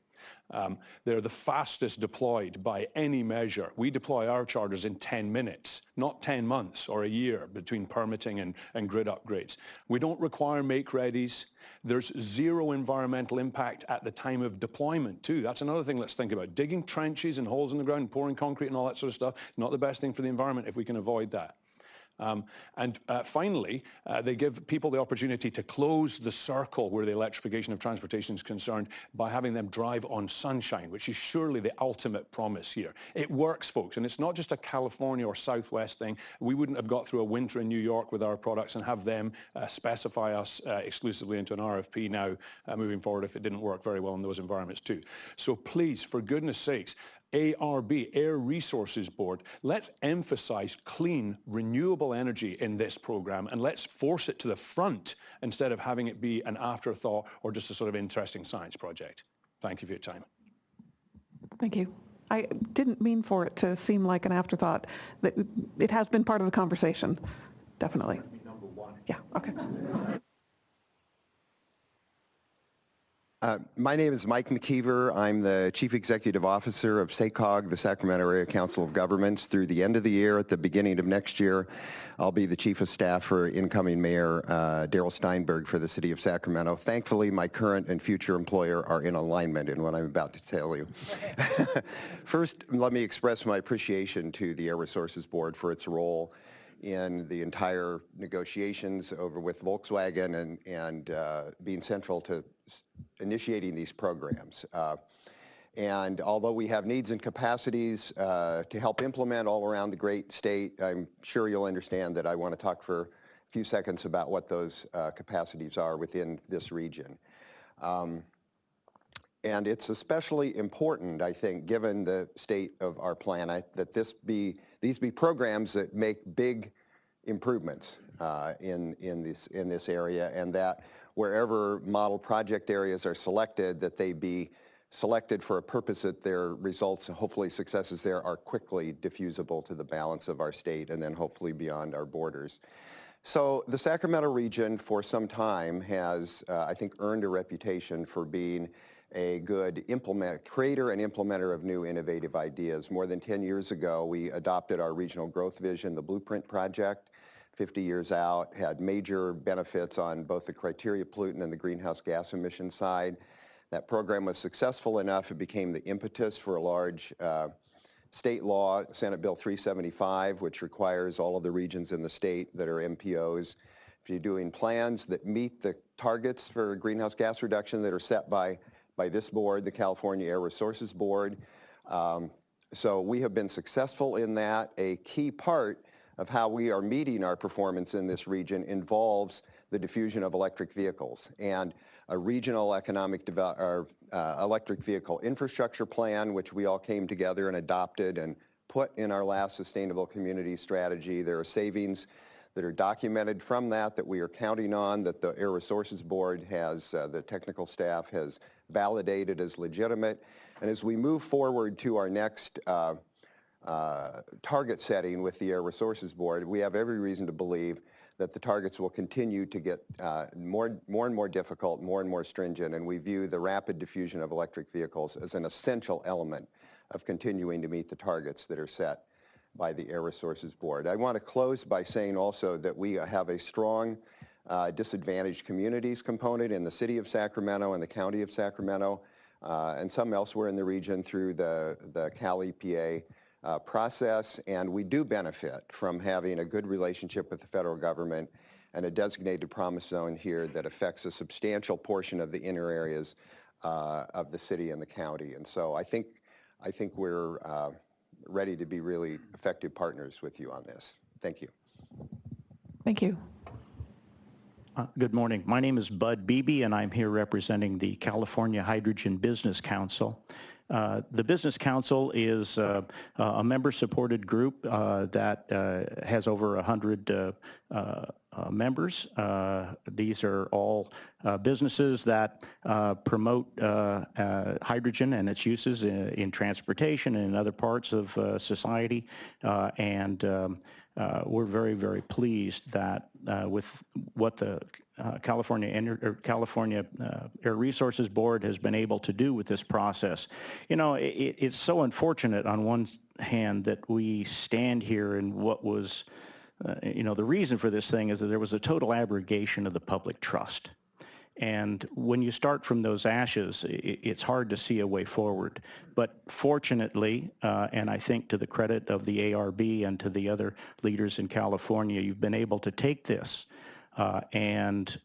They're the fastest deployed by any measure. We deploy our chargers in 10 minutes, not 10 months or a year between permitting and grid upgrades. We don't require make-readies. There's zero environmental impact at the time of deployment too. That's another thing let's think about. Digging trenches and holes in the ground, pouring concrete and all that sort of stuff, not the best thing for the environment if we can avoid that. Finally, they give people the opportunity to close the circle where the electrification of transportation is concerned by having them drive on sunshine, which is surely the ultimate promise here. It works, folks, and it's not just a California or Southwest thing. We wouldn't have got through a winter in New York with our products and have them specify us exclusively into an RFP now moving forward if it didn't work very well in those environments too. So please, for goodness sakes, ARB, Air Resources Board, let's emphasize clean, renewable energy in this program, and let's force it to the front instead of having it be an afterthought or just a sort of interesting science project. Thank you for your time. Thank you. I didn't mean for it to seem like an afterthought. That it has been part of the conversation, definitely. Number one. Yeah, okay. My name is Mike McKeever. I'm the Chief Executive Officer of SACOG, the Sacramento Area Council of Governments. Through the end of the year, at the beginning of next year, I'll be the Chief of Staff for incoming Mayor Darrell Steinberg for the City of Sacramento. Thankfully, my current and future employer are in alignment in what I'm about to tell you. First, let me express my appreciation to the Air Resources Board for its role in the entire negotiations over with Volkswagen and being central to initiating these programs. And although we have needs and capacities to help implement all around the great state, I'm sure you'll understand that I want to talk for a few seconds about what those capacities are within this region. And it's especially important, I think, given the state of our planet, that these be programs that make big improvements in this area, and that wherever model project areas are selected, that they be selected for a purpose that their results and hopefully successes there are quickly diffusible to the balance of our state and then hopefully beyond our borders. So the Sacramento region for some time has, I think, earned a reputation for being a good creator and implementer of new innovative ideas. More than 10 years ago, we adopted our regional growth vision, the Blueprint Project. 50 years out, had major benefits on both the criteria pollutant and the greenhouse gas emission side. That program was successful enough, it became the impetus for a large state law, Senate Bill 375, which requires all of the regions in the state that are MPOs, if you're doing plans that meet the targets for greenhouse gas reduction that are set by this board, the California Air Resources Board. So we have been successful in that. A key part of how we are meeting our performance in this region involves the diffusion of electric vehicles and a regional economic electric vehicle infrastructure plan, which we all came together and adopted and put in our last sustainable community strategy. There are savings that are documented from that we are counting on, that the Air Resources Board has, the technical staff has validated as legitimate. And as we move forward to our next target setting with the Air Resources Board, we have every reason to believe that the targets will continue to get more and more difficult, more and more stringent, and we view the rapid diffusion of electric vehicles as an essential element of continuing to meet the targets that are set by the Air Resources Board. I want to close by saying also that we have a strong disadvantaged communities component in the city of Sacramento and the county of Sacramento, and some elsewhere in the region through the Cal EPA process, and we do benefit from having a good relationship with the federal government and a designated promise zone here that affects a substantial portion of the inner areas of the city and the county. And so I think we're ready to be really effective partners with you on this. Thank you. Thank you. Good morning. My name is Bud Beebe, and I'm here representing the California Hydrogen Business Council. The Business Council is a member-supported group that has over 100 members. These are all businesses that promote hydrogen and its uses in transportation and in other parts of society. We're very, very pleased that with what the California Air Resources Board has been able to do with this process. You know, it's so unfortunate on one hand that we stand here and what was, you know, the reason for this thing is that there was a total abrogation of the public trust. And when you start from those ashes, it's hard to see a way forward. But fortunately, and I think to the credit of the ARB and to the other leaders in California, you've been able to take this and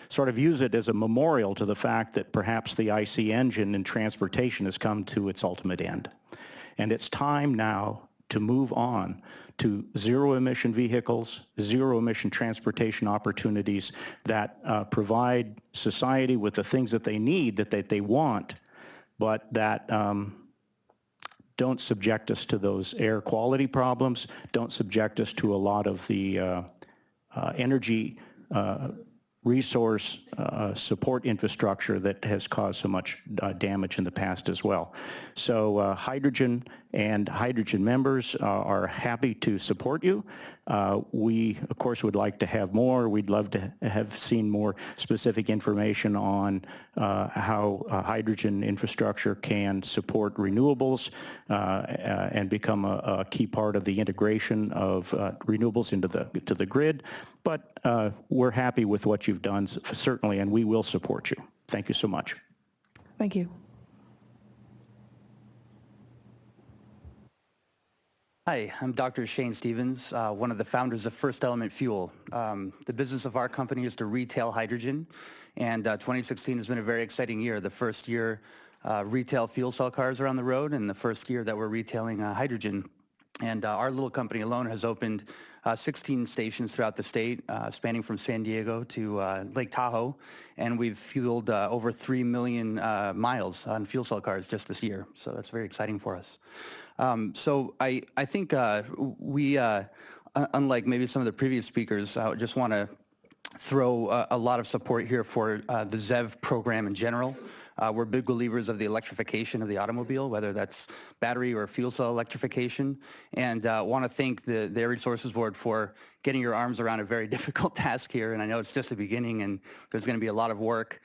sort of use it as a memorial to the fact that perhaps the IC engine in transportation has come to its ultimate end. And it's time now to move on to zero-emission vehicles, zero-emission transportation opportunities that provide society with the things that they need, that they want, but that don't subject us to those air quality problems, don't subject us to a lot of the energy resource support infrastructure that has caused so much damage in the past as well. So hydrogen and hydrogen members are happy to support you. We, of course, would like to have more. We'd love to have seen more specific information on how hydrogen infrastructure can support renewables and become a key part of the integration of renewables into the grid. But we're happy with what you've done, certainly, and we will support you. Thank you so much. Thank you. Hi, I'm Dr. Shane Stevens, one of the founders of First Element Fuel. The business of our company is to retail hydrogen, and 2016 has been a very exciting year. The first year retail fuel cell cars are on the road, and the first year that we're retailing hydrogen. And our little company alone has opened 16 stations throughout the state, spanning from San Diego to Lake Tahoe, and we've fueled over 3 million miles on fuel cell cars just this year. So that's very exciting for us. So I think we, unlike maybe some of the previous speakers, I just want to throw a lot of support here for the ZEV program in general. We're big believers of the electrification of the automobile, whether that's battery or fuel cell electrification, and want to thank the Air Resources Board for getting your arms around a very difficult task here, and I know it's just the beginning and there's going to be a lot of work.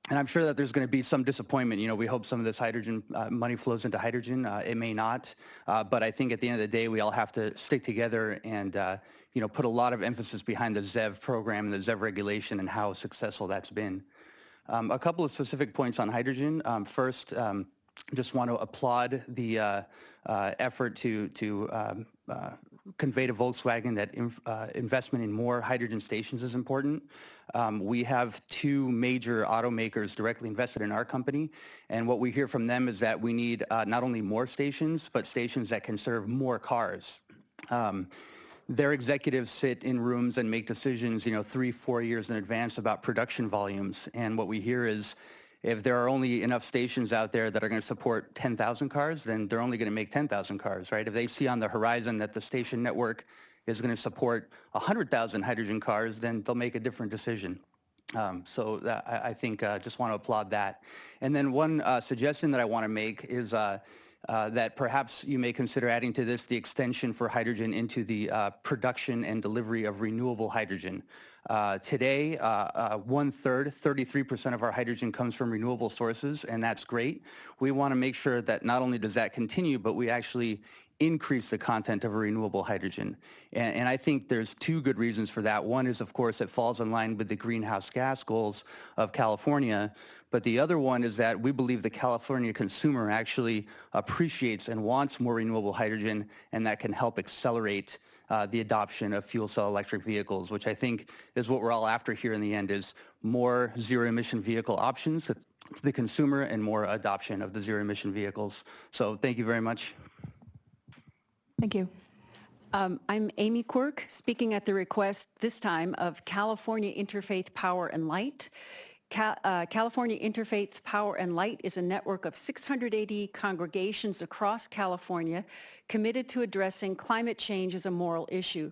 And I'm sure that there's going to be some disappointment. You know, we hope some of this hydrogen money flows into hydrogen. It may not, but I think at the end of the day, we all have to stick together and you know, put a lot of emphasis behind the ZEV program and the ZEV regulation and how successful that's been. A couple of specific points on hydrogen. First, just want to applaud the effort to convey to Volkswagen that investment in more hydrogen stations is important. We have two major automakers directly invested in our company, and what we hear from them is that we need not only more stations, but stations that can serve more cars. Their executives sit in rooms and make decisions, you know, 3-4 years in advance about production volumes. And what we hear is if there are only enough stations out there that are going to support 10,000 cars, then they're only going to make 10,000 cars, right? If they see on the horizon that the station network is going to support 100,000 hydrogen cars, then they'll make a different decision. So I think just want to applaud that. And then one suggestion that I want to make is that perhaps you may consider adding to this the extension for hydrogen into the production and delivery of renewable hydrogen. Today, 1/3, 33% of our hydrogen comes from renewable sources, and that's great. We want to make sure that not only does that continue, but we actually increase the content of a renewable hydrogen. And I think there's two good reasons for that. One is, of course, it falls in line with the greenhouse gas goals of California. But the other one is that we believe the California consumer actually appreciates and wants more renewable hydrogen, and that can help accelerate the adoption of fuel cell electric vehicles, which I think is what we're all after here in the end, is more zero-emission vehicle options to the consumer and more adoption of the zero-emission vehicles. So thank you very much. Thank you. I'm Amy Quirk, speaking at the request this time of California Interfaith Power and Light. California Interfaith Power and Light is a network of 680 congregations across California committed to addressing climate change as a moral issue.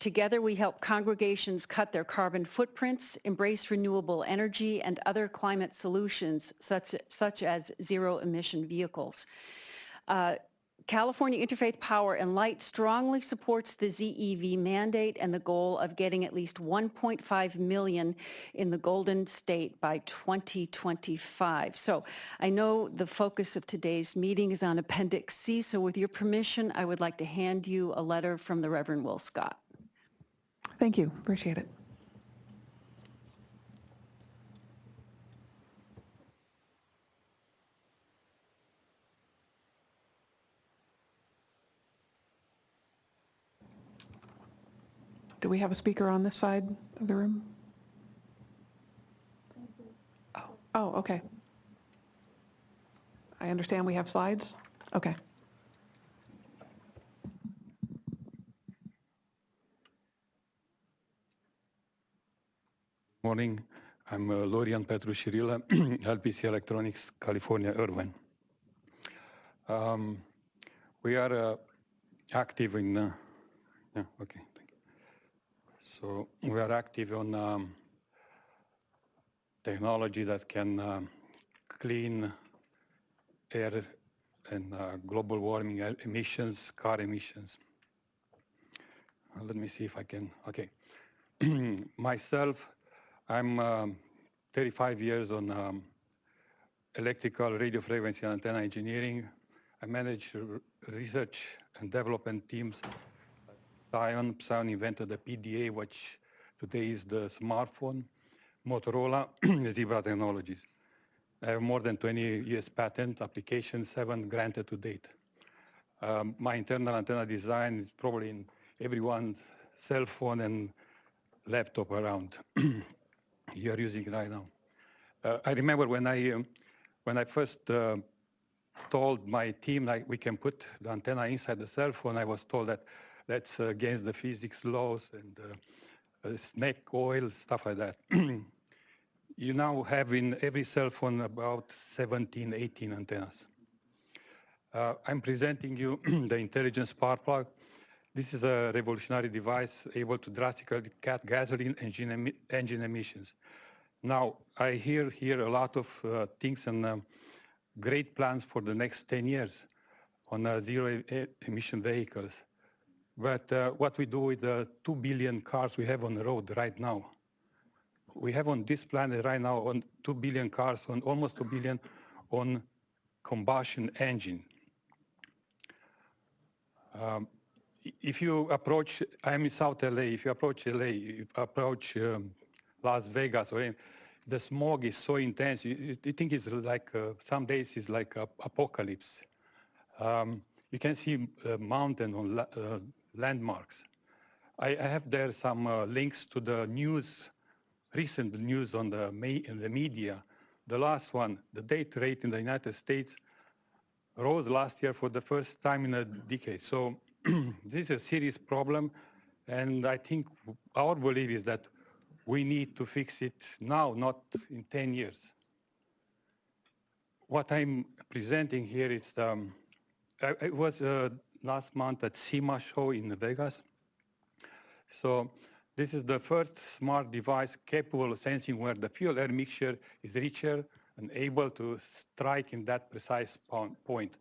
Together, we help congregations cut their carbon footprints, embrace renewable energy, and other climate solutions, such as zero-emission vehicles. California Interfaith Power and Light strongly supports the ZEV mandate and the goal of getting at least 1.5 million in the Golden State by 2025. So I know the focus of today's meeting is on Appendix C, so with your permission, I would like to hand you a letter from the Reverend Will Scott. Thank you. Appreciate it. Do we have a speaker on this side of the room? Oh, okay. I understand we have slides. Okay. Morning. I'm Lorian Petru-Shirila, LPC Electronics, California, Irvine. We are active in, okay. So we are active on technology that can clean air and global warming emissions, car emissions. Let me see if I can, okay. Myself, I'm 35 years on electrical radio frequency and antenna engineering. I manage research and development teams. Psion invented the PDA, which today is the smartphone. Motorola, Zebra Technologies. I have more than 20 years patent applications, 7 granted to date. My internal antenna design is probably in everyone's cell phone and laptop around. You're using it right now. I remember when I first told my team like we can put the antenna inside the cell phone, I was told that that's against the physics laws and snake oil, stuff like that. You now have in every cell phone about 17, 18 antennas. I'm presenting you the intelligent spark plug. This is a revolutionary device able to drastically cut gasoline engine emissions. Now, I hear here a lot of things and great plans for the next 10 years on zero emission vehicles. But what we do with the 2 billion cars we have on the road right now. We have on this planet right now on 2 billion cars, on almost 2 billion on combustion engine. If you approach, I'm in South LA, if you approach LA, you approach Las Vegas, or the smog is so intense, you think it's like, some days it's like apocalypse. You can see mountain on landmarks. I have there some links to the news, recent news on the in the media. The last one, the death rate in the United States rose last year for the first time in a decade. So this is a serious problem, and I think our belief is that we need to fix it now, not in 10 years. What I'm presenting here is, it was last month at SEMA show in Vegas. So this is the first smart device capable of sensing where the fuel-air mixture is richer and able to strike in that precise point.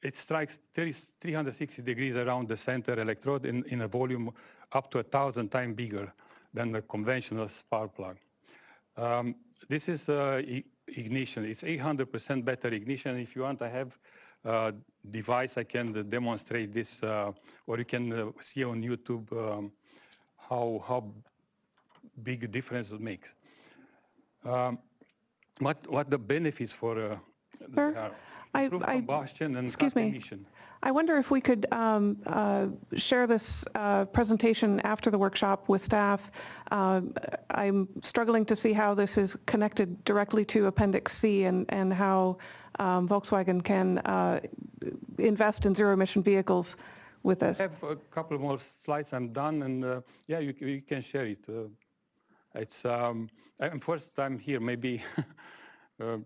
It strikes 360 degrees around the center electrode in a volume up to 1,000 times bigger than the conventional spark plug. This is ignition. It's 800% better ignition. If you want, I have a device I can demonstrate this, or you can see on YouTube how big a difference it makes. What the benefits for Sir, improve combustion and excuse cut me. emission. I wonder if we could share this presentation after the workshop with staff. I'm struggling to see how this is connected directly to Appendix C and how Volkswagen can invest in zero-emission vehicles with this. I have a couple more slides. I'm done, and yeah, you can share it. It's I'm first time here, maybe.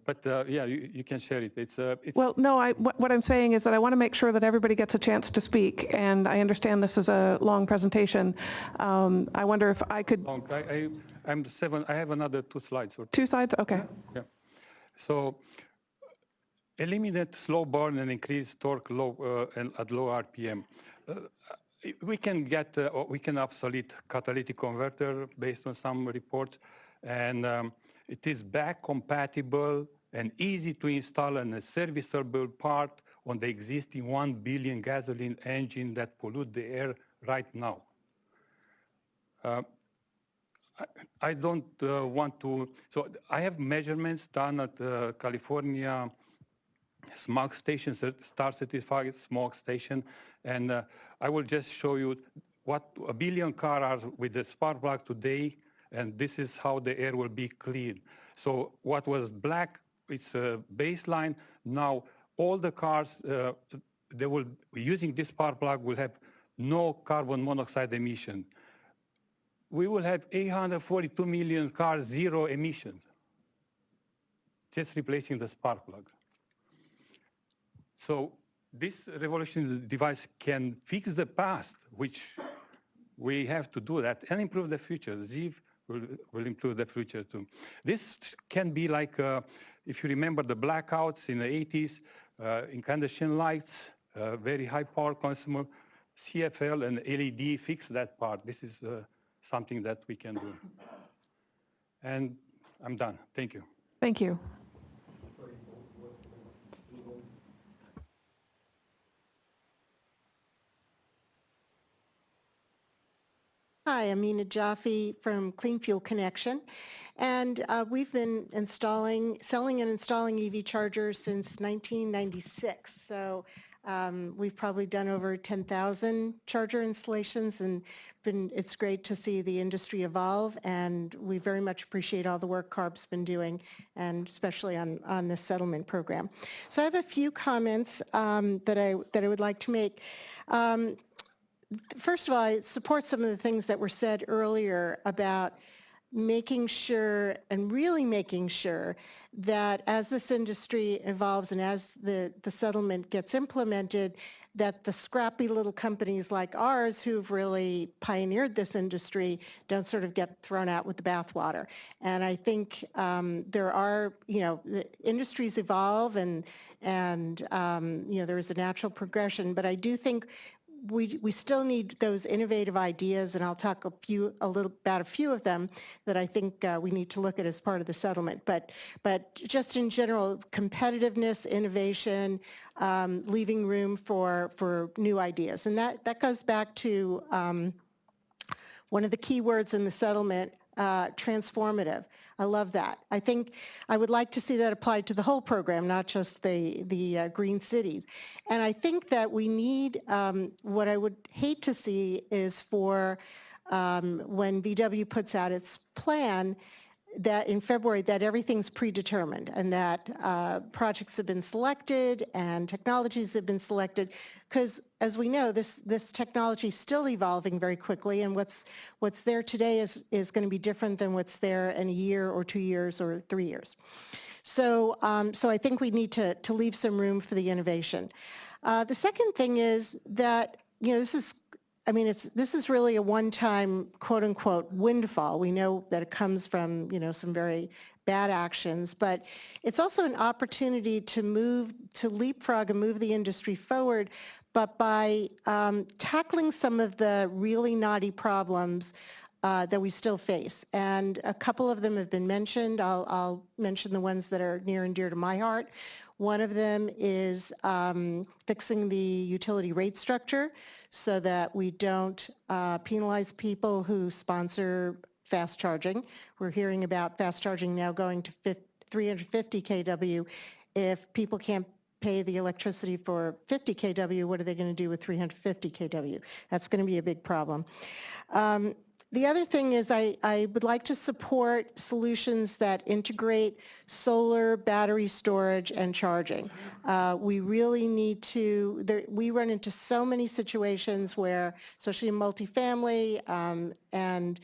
But yeah, you can share it. It's well, no. What I'm saying is that I want to make sure that everybody gets a chance to speak, and I understand this is a long presentation. I wonder if I could. Long. I'm 7. I have another 2 slides. Or 2 slides. Okay. Yeah. So eliminate slow burn and increase torque and at low RPM. We can get we can obsolete catalytic converter based on some reports, and it is back compatible and easy to install and a serviceable part on the existing 1 billion gasoline engine that pollute the air right now. I don't want to, so I have measurements done at California smog station, star certified smog station, and I will just show you what 1 billion cars are with the spark plug today, and this is how the air will be clean. So what was black, it's a baseline. Now all the cars, they will, using this spark plug, will have no carbon monoxide emission. We will have 842 million cars, zero emissions, just replacing the spark plug. So this revolutionary device can fix the past, which we have to do that, and improve the future. ZEV will improve the future too. This can be like, if you remember the blackouts in the 80s, incandescent lights, very high power consumer, CFL and LED fix that part. This is something that we can do. And I'm done. Thank you. Thank you. Hi, I'm Mina Jaffe from Clean Fuel Connection, and we've been selling and installing EV chargers since 1996. So we've probably done over 10,000 charger installations, and it's great to see the industry evolve, and we very much appreciate all the work CARB's been doing, and especially on this settlement program. So I have a few comments that I would like to make. First of all, I support some of the things that were said earlier about making sure and really making sure that as this industry evolves and as the settlement gets implemented, that the scrappy little companies like ours who've really pioneered this industry don't sort of get thrown out with the bathwater. And I think there are, the industries evolve and there is a natural progression, but I do think we still need those innovative ideas, and I'll talk about a few of them that I think we need to look at as part of the settlement. But just in general, competitiveness, innovation, leaving room for new ideas, and that goes back to one of the key words in the settlement, transformative. I love that. I think I would like to see that applied to the whole program, not just the green cities. And I think that we need, what I would hate to see is for when VW puts out its plan, that in February, that everything's predetermined and that projects have been selected and technologies have been selected, because as we know, this technology is still evolving very quickly, and what's there today is going to be different than what's there in a year or 2 years or 3 years. So I think we need to leave some room for the innovation. The second thing is that, this is really a one-time, quote-unquote, windfall. We know that it comes from, some very bad actions, but it's also an opportunity to leapfrog and move the industry forward, but by tackling some of the really knotty problems that we still face. And a couple of them have been mentioned. I'll mention the ones that are near and dear to my heart. One of them is fixing the utility rate structure so that we don't penalize people who sponsor fast charging. We're hearing about fast charging now going to 350 kW if people can't pay the electricity for 50 kW, what are they going to do with 350 kW? That's going to be a big problem. The other thing is I would like to support solutions that integrate solar, battery storage, and charging. We really need to, we run into so many situations where, especially in multifamily and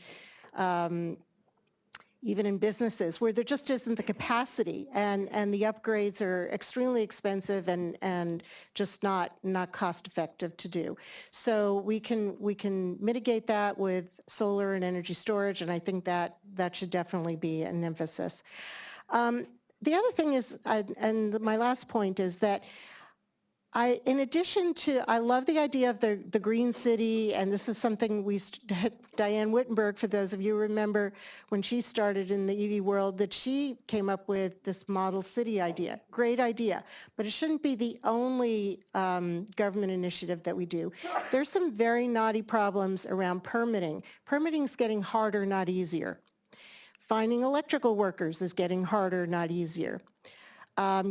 even in businesses, where there just isn't the capacity, and the upgrades are extremely expensive and just not cost effective to do. So we can mitigate that with solar and energy storage, and I think that should definitely be an emphasis. The other thing is, and my last point is that in addition to, I love the idea of the green city, and this is something Diane Wittenberg, for those of you who remember when she started in the EV world, that she came up with this model city idea. Great idea, but it shouldn't be the only government initiative that we do. There's some very knotty problems around permitting. Permitting is getting harder, not easier. Finding electrical workers is getting harder, not easier.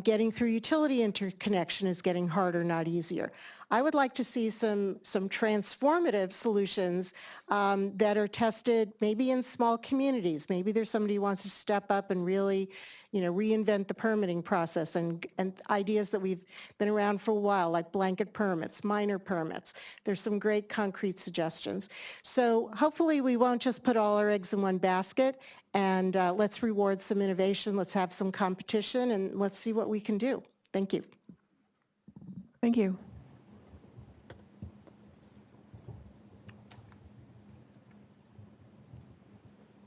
Getting through utility interconnection is getting harder, not easier. I would like to see some transformative solutions that are tested maybe in small communities. Maybe there's somebody who wants to step up and really, reinvent the permitting process, and ideas that we've been around for a while, like blanket permits, minor permits. There's some great concrete suggestions. So hopefully we won't just put all our eggs in one basket, and let's reward some innovation, let's have some competition, and let's see what we can do. Thank you. Thank you.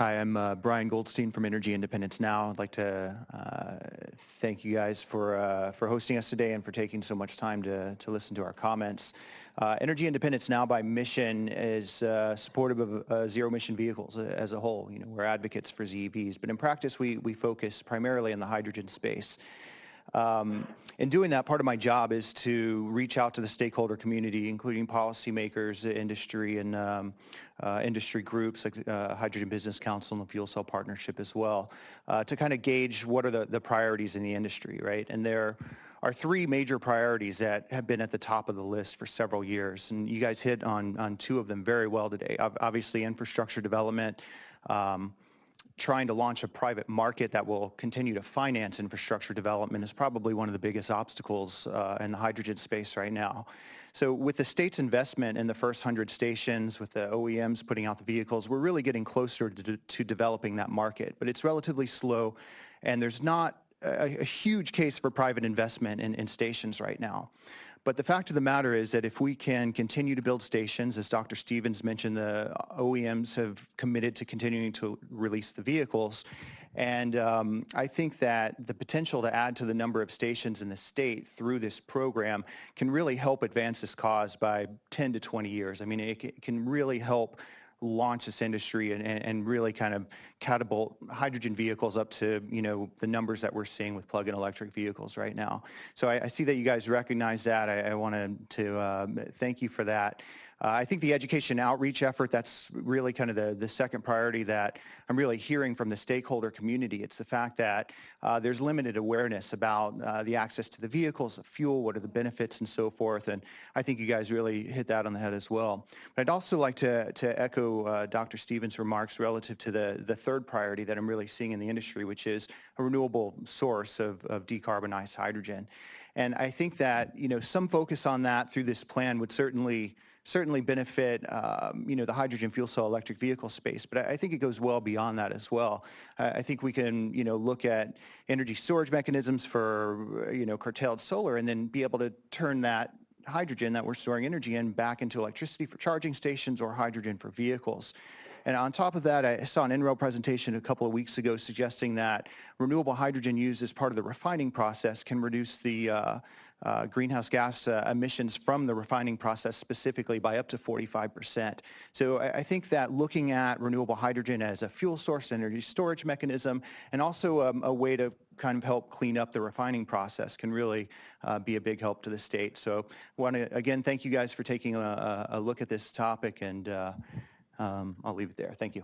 Hi, I'm Brian Goldstein from Energy Independence Now. I'd like to thank you guys for hosting us today and for taking so much time to listen to our comments. Energy Independence Now by mission is supportive of zero-emission vehicles as a whole. We're advocates for ZEVs, but in practice we focus primarily in the hydrogen space. In doing that, part of my job is to reach out to the stakeholder community, including policymakers, industry, and industry groups like Hydrogen Business Council and the Fuel Cell Partnership as well, to kind of gauge what are the priorities in the industry, right? And there are three major priorities that have been at the top of the list for several years, and you guys hit on two of them very well today. Obviously, infrastructure development, trying to launch a private market that will continue to finance infrastructure development is probably one of the biggest obstacles in the hydrogen space right now. So with the state's investment in the first 100 stations, with the OEMs putting out the vehicles, we're really getting closer to developing that market. But it's relatively slow, and there's not a huge case for private investment in stations right now. But the fact of the matter is that if we can continue to build stations, as Dr. Stevens mentioned, the OEMs have committed to continuing to release the vehicles. And I think that the potential to add to the number of stations in the state through this program can really help advance this cause by 10 to 20 years. I mean, it can really help launch this industry and really kind of catapult hydrogen vehicles up to, the numbers that we're seeing with plug-in electric vehicles right now. So I see that you guys recognize that. I wanted to thank you for that. I think the education outreach effort, that's really kind of the second priority that I'm really hearing from the stakeholder community. It's the fact that there's limited awareness about the access to the vehicles, the fuel, what are the benefits, and so forth. And I think you guys really hit that on the head as well. But I'd also like to echo Dr. Stevens' remarks relative to the third priority that I'm really seeing in the industry, which is a renewable source of decarbonized hydrogen. And I think that, some focus on that through this plan would certainly benefit, the hydrogen fuel cell electric vehicle space. But I think it goes well beyond that as well. I think we can, look at energy storage mechanisms for, curtailed solar, and then be able to turn that hydrogen that we're storing energy in back into electricity for charging stations or hydrogen for vehicles. And on top of that, I saw an NREL presentation a couple of weeks ago suggesting that renewable hydrogen used as part of the refining process can reduce the greenhouse gas emissions from the refining process specifically by up to 45%. So I think that looking at renewable hydrogen as a fuel source, energy storage mechanism, and also a way to kind of help clean up the refining process can really be a big help to the state. So I want to, again, thank you guys for taking a look at this topic, and I'll leave it there. Thank you.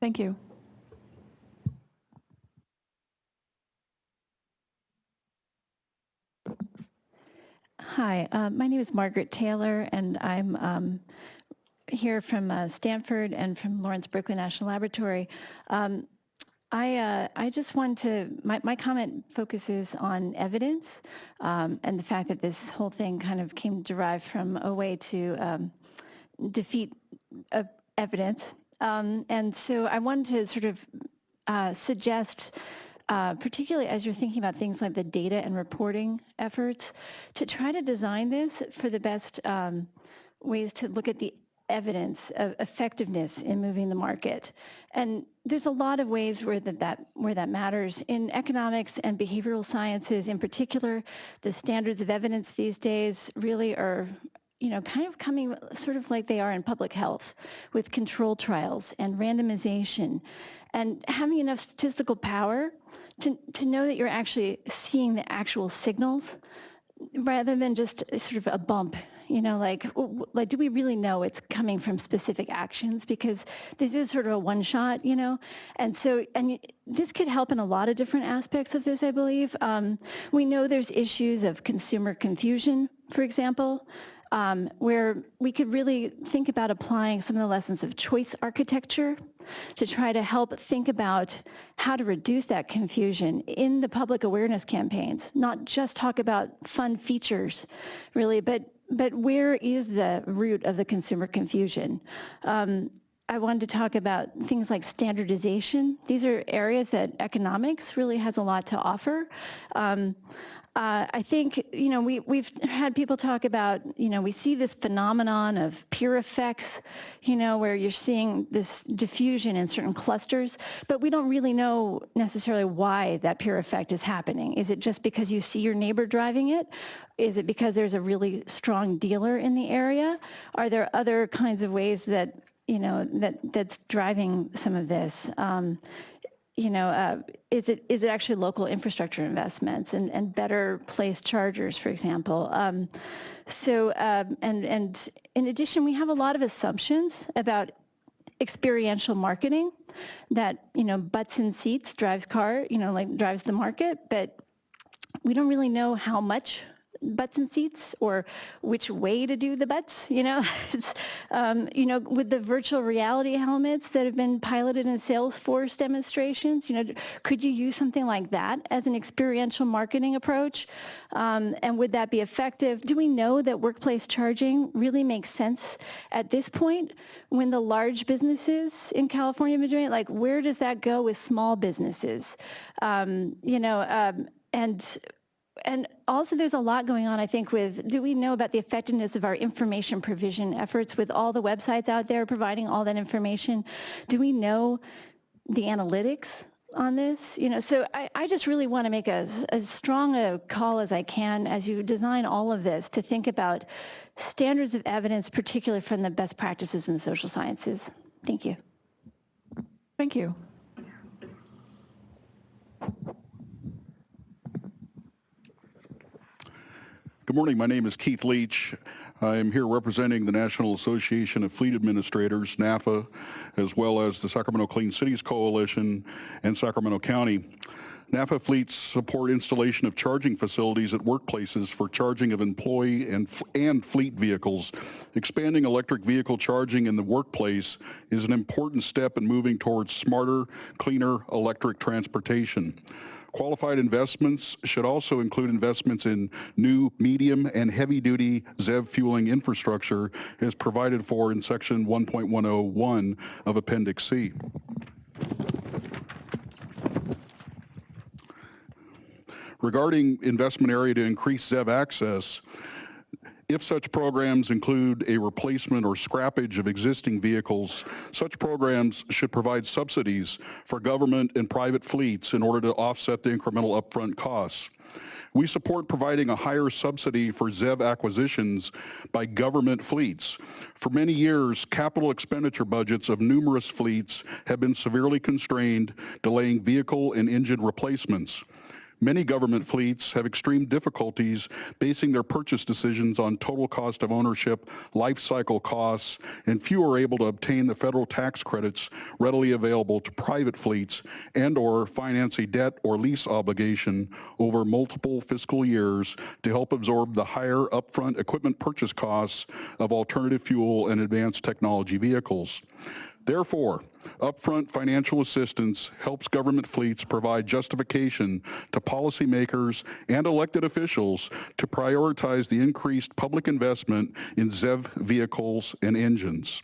Thank you. Hi, my name is Margaret Taylor, and I'm here from Stanford and from Lawrence Berkeley National Laboratory. I just want to, my comment focuses on evidence and the fact that this whole thing kind of came derived from a way to defeat evidence. And so I wanted to sort of suggest, particularly as you're thinking about things like the data and reporting efforts, to try to design this for the best ways to look at the evidence of effectiveness in moving the market. And there's a lot of ways where that matters. In economics and behavioral sciences in particular, the standards of evidence these days really are kind of coming sort of like they are in public health, with control trials and randomization and having enough statistical power to know that you're actually seeing the actual signals rather than just sort of a bump. Like do we really know it's coming from specific actions? Because this is sort of a one shot, and so, and this could help in a lot of different aspects of this, I believe. We know there's issues of consumer confusion, for example, where we could really think about applying some of the lessons of choice architecture to try to help think about how to reduce that confusion in the public awareness campaigns, not just talk about fun features, really, but where is the root of the consumer confusion? I wanted to talk about things like standardization. These are areas that economics really has a lot to offer. I think, we've had people talk about, we see this phenomenon of peer effects, where you're seeing this diffusion in certain clusters, but we don't really know necessarily why that peer effect is happening. Is it just because you see your neighbor driving it? Is it because there's a really strong dealer in the area? Are there other kinds of ways that, that's driving some of this? Is it actually local infrastructure investments and better placed chargers, for example? And in addition, we have a lot of assumptions about experiential marketing that, butts in seats drives drives the market, but we don't really know how much butts and seats or which way to do the butts, It's, with the virtual reality helmets that have been piloted in Salesforce demonstrations, could you use something like that as an experiential marketing approach? And would that be effective? Do we know that workplace charging really makes sense at this point when the large businesses in California have been doing it? Like, where does that go with small businesses? And also there's a lot going on, I think, do we know about the effectiveness of our information provision efforts with all the websites out there providing all that information? Do we know the analytics on this? So I just really want to make as strong a call as I can as you design all of this to think about standards of evidence, particularly from the best practices in the social sciences. Thank you. Thank you. Good morning. My name is Keith Leach. I am here representing the National Association of Fleet Administrators, NAFA, as well as the Sacramento Clean Cities Coalition and Sacramento County. NAFA fleets support installation of charging facilities at workplaces for charging of employee and fleet vehicles. Expanding electric vehicle charging in the workplace is an important step in moving towards smarter, cleaner electric transportation. Qualified investments should also include investments in new medium and heavy-duty ZEV fueling infrastructure as provided for in Section 1.101 of Appendix C. Regarding investment area to increase ZEV access, if such programs include a replacement or scrappage of existing vehicles, such programs should provide subsidies for government and private fleets in order to offset the incremental upfront costs. We support providing a higher subsidy for ZEV acquisitions by government fleets. For many years, capital expenditure budgets of numerous fleets have been severely constrained, delaying vehicle and engine replacements. Many government fleets have extreme difficulties basing their purchase decisions on total cost of ownership, life cycle costs, and few are able to obtain the federal tax credits readily available to private fleets and/or finance a debt or lease obligation over multiple fiscal years to help absorb the higher upfront equipment purchase costs of alternative fuel and advanced technology vehicles. Therefore, upfront financial assistance helps government fleets provide justification to policymakers and elected officials to prioritize the increased public investment in ZEV vehicles and engines.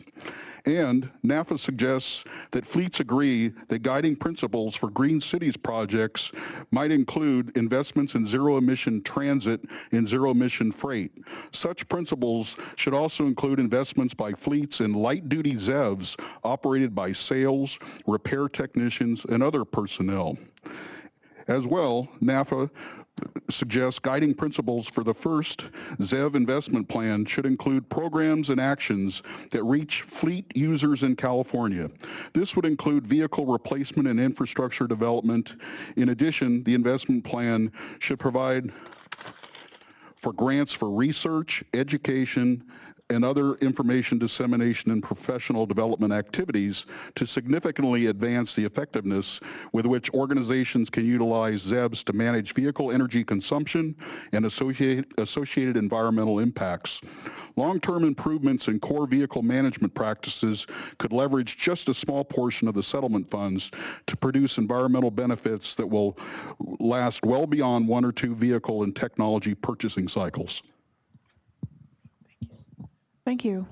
And NAFA suggests that fleets agree that guiding principles for green cities projects might include investments in zero-emission transit and zero-emission freight. Such principles should also include investments by fleets in light-duty ZEVs operated by sales, repair technicians, and other personnel. As well, NAFA suggests guiding principles for the first ZEV investment plan should include programs and actions that reach fleet users in California. This would include vehicle replacement and infrastructure development. In addition, the investment plan should provide for grants for research, education, and other information dissemination and professional development activities to significantly advance the effectiveness with which organizations can utilize ZEVs to manage vehicle energy consumption and associated environmental impacts. Long-term improvements in core vehicle management practices could leverage just a small portion of the settlement funds to produce environmental benefits that will last well beyond one or two vehicle and technology purchasing cycles. Thank you.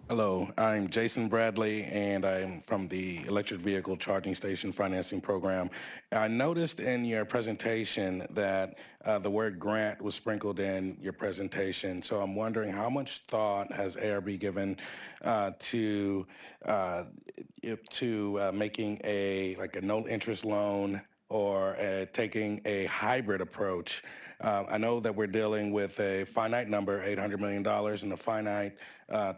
Hello, I'm Jason Bradley, and I'm from the Electric Vehicle Charging Station Financing Program. I noticed in your presentation that the word grant was sprinkled in your presentation, so I'm wondering how much thought has ARB given to making a no interest loan or taking a hybrid approach. I know that we're dealing with a finite number, $800 million, and a finite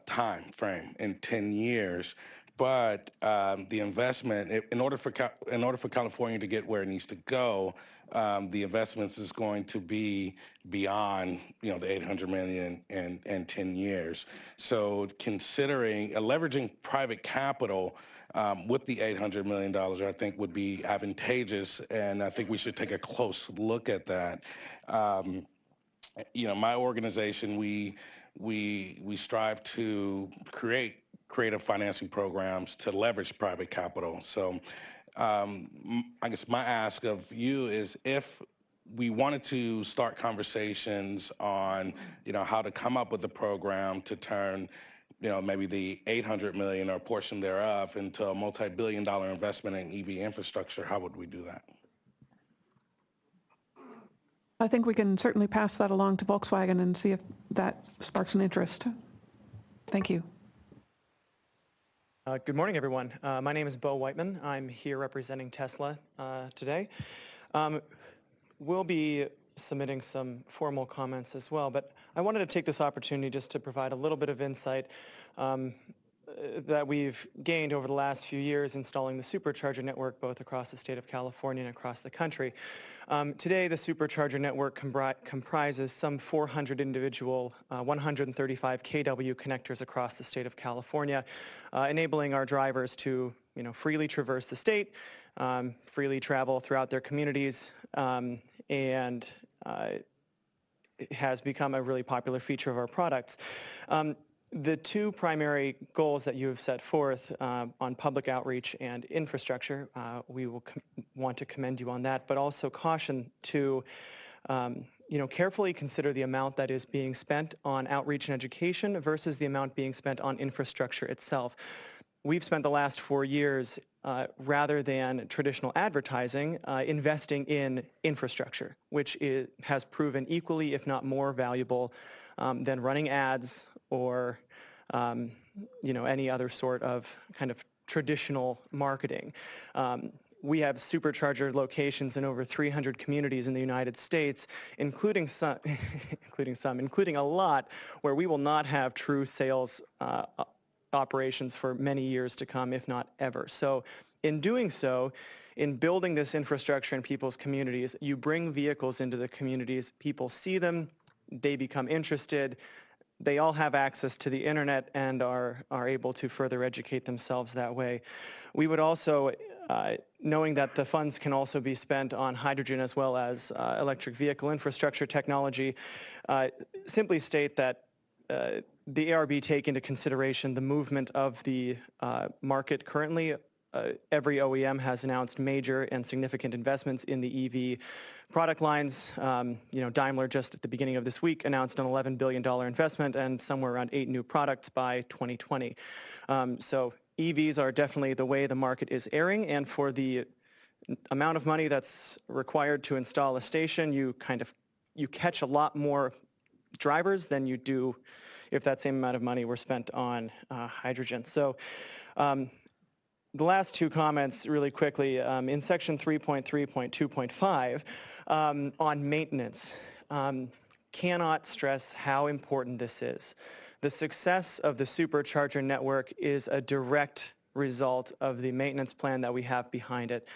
time frame in 10 years. But the investment, in order for California to get where it needs to go, the investments is going to be beyond, the $800 million in 10 years. So considering leveraging private capital with the $800 million, I think would be advantageous, and I think we should take a close look at that. My organization, we strive to create creative financing programs to leverage private capital. So I guess my ask of you is if we wanted to start conversations on, how to come up with a program to turn maybe the $800 million or a portion thereof into a multi-billion-dollar investment in EV infrastructure, how would we do that? I think we can certainly pass that along to Volkswagen and see if that sparks an interest. Thank you. Good morning, everyone. My name is Bo Whiteman. I'm here representing Tesla today. We'll be submitting some formal comments as well, but I wanted to take this opportunity just to provide a little bit of insight that we've gained over the last few years installing the supercharger network both across the state of California and across the country. Today, the supercharger network comprises some 400 individual 135 kW connectors across the state of California, enabling our drivers to freely traverse the state, freely travel throughout their communities, and it has become a really popular feature of our products. The two primary goals that you have set forth on public outreach and infrastructure, we will want to commend you on that, but also caution to carefully consider the amount that is being spent on outreach and education versus the amount being spent on infrastructure itself. We've spent the last 4 years, rather than traditional advertising, investing in infrastructure, which has proven equally, if not more valuable than running ads or any other sort of kind of traditional marketing. We have supercharger locations in over 300 communities in the United States, including a lot where we will not have true sales operations for many years to come, if not ever. So in doing so, in building this infrastructure in people's communities, you bring vehicles into the communities, people see them, they become interested, they all have access to the internet and are able to further educate themselves that way. We would also, knowing that the funds can also be spent on hydrogen as well as electric vehicle infrastructure technology, simply state that the ARB take into consideration the movement of the market currently. Every OEM has announced major and significant investments in the EV product lines. Daimler just at the beginning of this week announced an $11 billion investment and somewhere around 8 new products by 2020. So EVs are definitely the way the market is airing, and for the amount of money that's required to install a station, you catch a lot more drivers than you do if that same amount of money were spent on hydrogen. So the last two comments really quickly, in section 3.3.2.5 on maintenance, cannot stress how important this is. The success of the supercharger network is a direct result of the maintenance plan that we have behind it.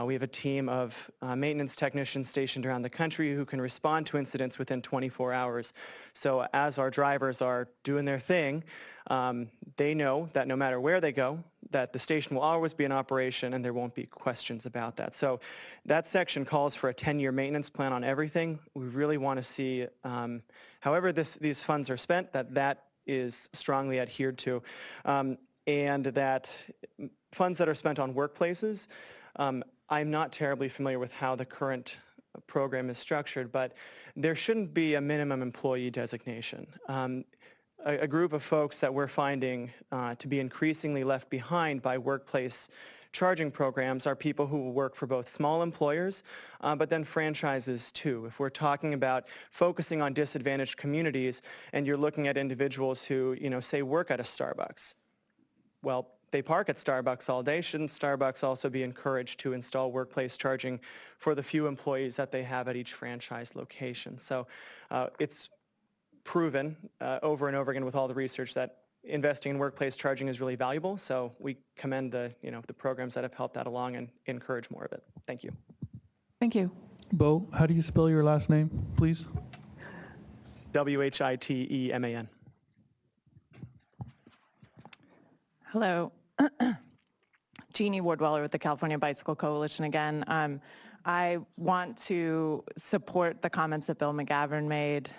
We have a team of maintenance technicians stationed around the country who can respond to incidents within 24 hours. So as our drivers are doing their thing, they know that no matter where they go, that the station will always be in operation and there won't be questions about that. So that section calls for a 10-year maintenance plan on everything. We really want to see, however these funds are spent, that is strongly adhered to. And that funds that are spent on workplaces, I'm not terribly familiar with how the current program is structured, but there shouldn't be a minimum employee designation. A group of folks that we're finding to be increasingly left behind by workplace charging programs are people who will work for both small employers, but then franchises too. If we're talking about focusing on disadvantaged communities and you're looking at individuals who, say work at a Starbucks, well, they park at Starbucks all day. Shouldn't Starbucks also be encouraged to install workplace charging for the few employees that they have at each franchise location? So it's proven over and over again with all the research that investing in workplace charging is really valuable. So we commend the programs that have helped that along and encourage more of it. Thank you. Thank you. Bo, how do you spell your last name, please? Whiteman. Hello. Jeannie Wardweller with the California Bicycle Coalition again. I want to support the comments that Bill McGavin made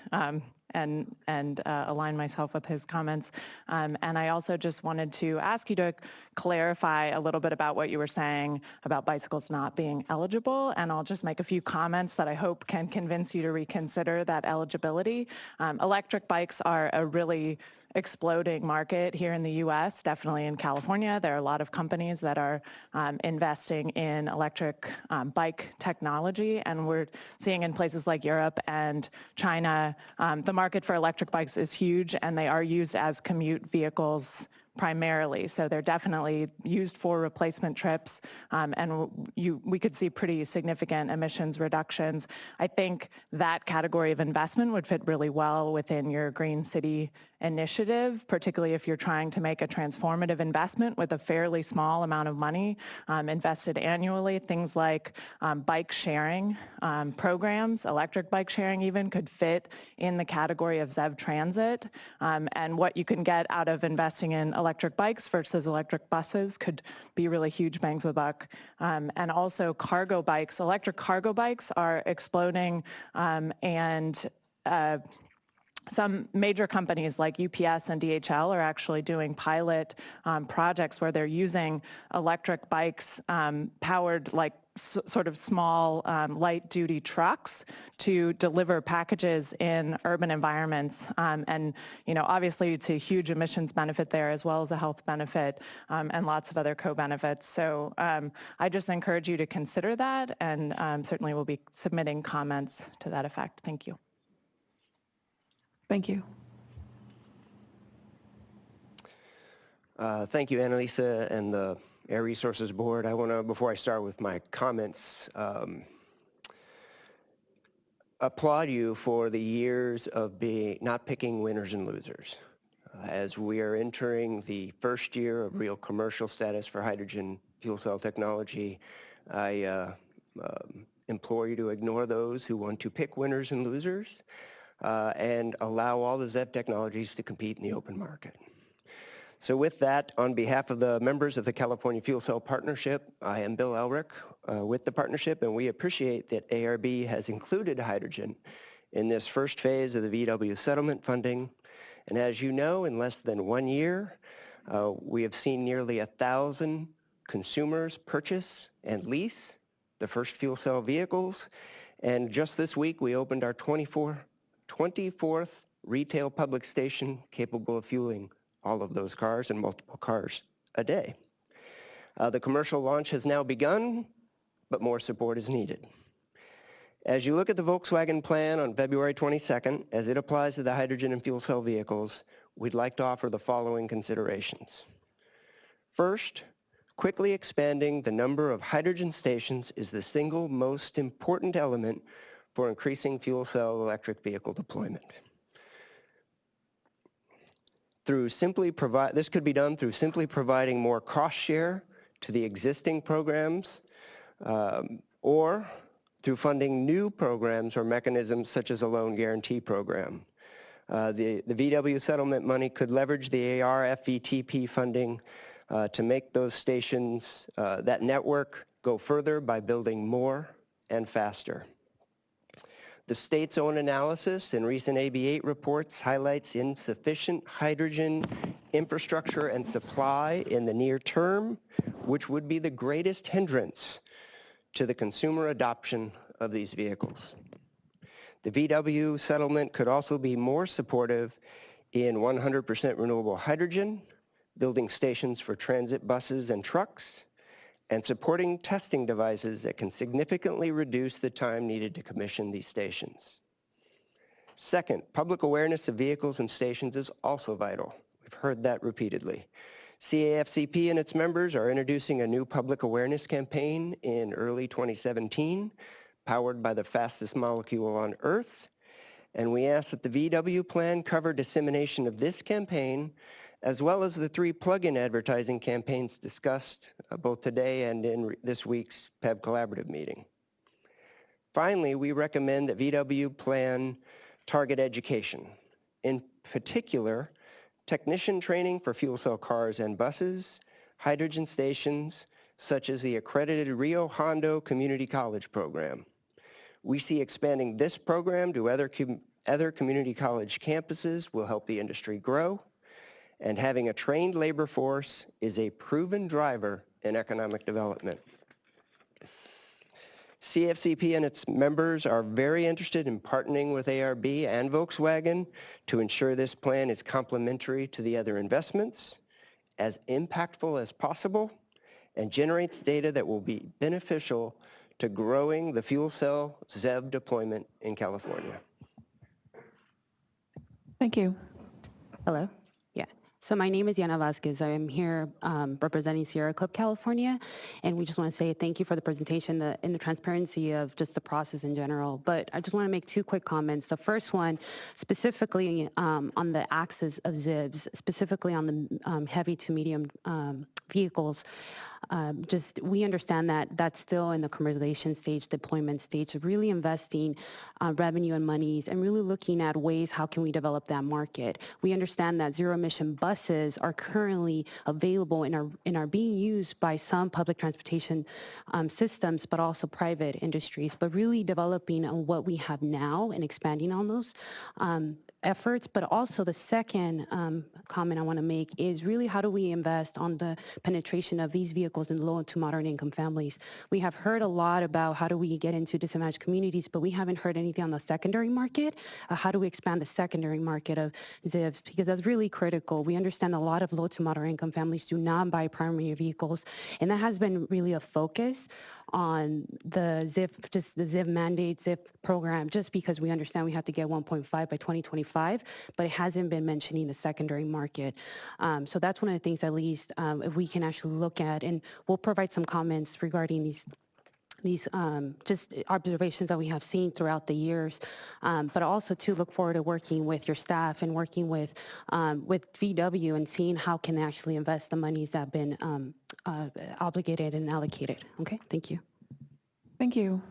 and align myself with his comments. And I also just wanted to ask you to clarify a little bit about what you were saying about bicycles not being eligible. And I'll just make a few comments that I hope can convince you to reconsider that eligibility. Electric bikes are a really exploding market here in the U.S., definitely in California. There are a lot of companies that are investing in electric bike technology, and we're seeing in places like Europe and China, the market for electric bikes is huge, and they are used as commute vehicles primarily. So they're definitely used for replacement trips, and we could see pretty significant emissions reductions. I think that category of investment would fit really well within your Green City initiative, particularly if you're trying to make a transformative investment with a fairly small amount of money invested annually. Things like bike sharing programs, electric bike sharing even, could fit in the category of ZEV Transit. And what you can get out of investing in electric bikes versus electric buses could be really huge bang for the buck. And also cargo bikes. Electric cargo bikes are exploding, and some major companies like UPS and DHL are actually doing pilot projects where they're using electric bikes powered like sort of small light-duty trucks to deliver packages in urban environments. And obviously it's a huge emissions benefit there as well as a health benefit and lots of other co-benefits. So I just encourage you to consider that, and certainly we'll be submitting comments to that effect. Thank you. Thank you. Thank you, Annalisa and the Air Resources Board. I want to, before I start with my comments, applaud you for the years of not picking winners and losers. As we are entering the first year of real commercial status for hydrogen fuel cell technology, I implore you to ignore those who want to pick winners and losers and allow all the ZEV technologies to compete in the open market. So with that, on behalf of the members of the California Fuel Cell Partnership, I am Bill Elrick with the partnership, and we appreciate that ARB has included hydrogen in this first phase of the VW settlement funding. And as you know, in less than 1 year, we have seen nearly 1,000 consumers purchase and lease the first fuel cell vehicles. And just this week, we opened our 24th retail public station capable of fueling all of those cars and multiple cars a day. The commercial launch has now begun, but more support is needed. As you look at the Volkswagen plan on February 22nd, as it applies to the hydrogen and fuel cell vehicles, we'd like to offer the following considerations. First, quickly expanding the number of hydrogen stations is the single most important element for increasing fuel cell electric vehicle deployment. This could be done through simply providing more cost share to the existing programs or through funding new programs or mechanisms such as a loan guarantee program. The VW settlement money could leverage the AR-FVTP funding to make those stations, that network, go further by building more and faster. The state's own analysis in recent AB8 reports highlights insufficient hydrogen infrastructure and supply in the near term, which would be the greatest hindrance to the consumer adoption of these vehicles. The VW settlement could also be more supportive in 100% renewable hydrogen, building stations for transit buses and trucks, and supporting testing devices that can significantly reduce the time needed to commission these stations. Second, public awareness of vehicles and stations is also vital. We've heard that repeatedly. CAFCP and its members are introducing a new public awareness campaign in early 2017, powered by the fastest molecule on Earth, and we ask that the VW plan cover dissemination of this campaign as well as the 3 plug-in advertising campaigns discussed both today and in this week's PEB Collaborative meeting. Finally, we recommend that VW plan target education, in particular, technician training for fuel cell cars and buses, hydrogen stations, such as the accredited Rio Hondo Community College program. We see expanding this program to other community college campuses will help the industry grow, and having a trained labor force is a proven driver in economic development. CFCP and its members are very interested in partnering with ARB and Volkswagen to ensure this plan is complementary to the other investments, as impactful as possible, and generates data that will be beneficial to growing the fuel cell ZEV deployment in California. Thank you. Hello. Yeah. So my name is Yana Vasquez. I am here representing Sierra Club California, and we just want to say thank you for the presentation and the transparency of just the process in general. But I just want to make 2 quick comments. The first one, specifically on the axis of ZEVs, specifically on the heavy to medium vehicles. We understand that that's still in the commercialization stage, deployment stage, of really investing revenue and monies and really looking at ways how can we develop that market. We understand that zero emission buses are currently available and are being used by some public transportation systems, but also private industries, but really developing on what we have now and expanding on those efforts. But also the second comment I want to make is really how do we invest on the penetration of these vehicles in low to moderate income families. We have heard a lot about how do we get into disadvantaged communities, but we haven't heard anything on the secondary market. How do we expand the secondary market of ZEVs? Because that's really critical. We understand a lot of low to moderate income families do not buy primary vehicles, and that has been really a focus on the ZEV, just the ZEV mandate, ZEV program, just because we understand we have to get 1.5 by 2025, but it hasn't been mentioning the secondary market. So that's one of the things, at least, if we can actually look at, and we'll provide some comments regarding these just observations that we have seen throughout the years, but also to look forward to working with your staff and working with VW and seeing how can they actually invest the monies that have been obligated and allocated. Okay, thank you. Thank you.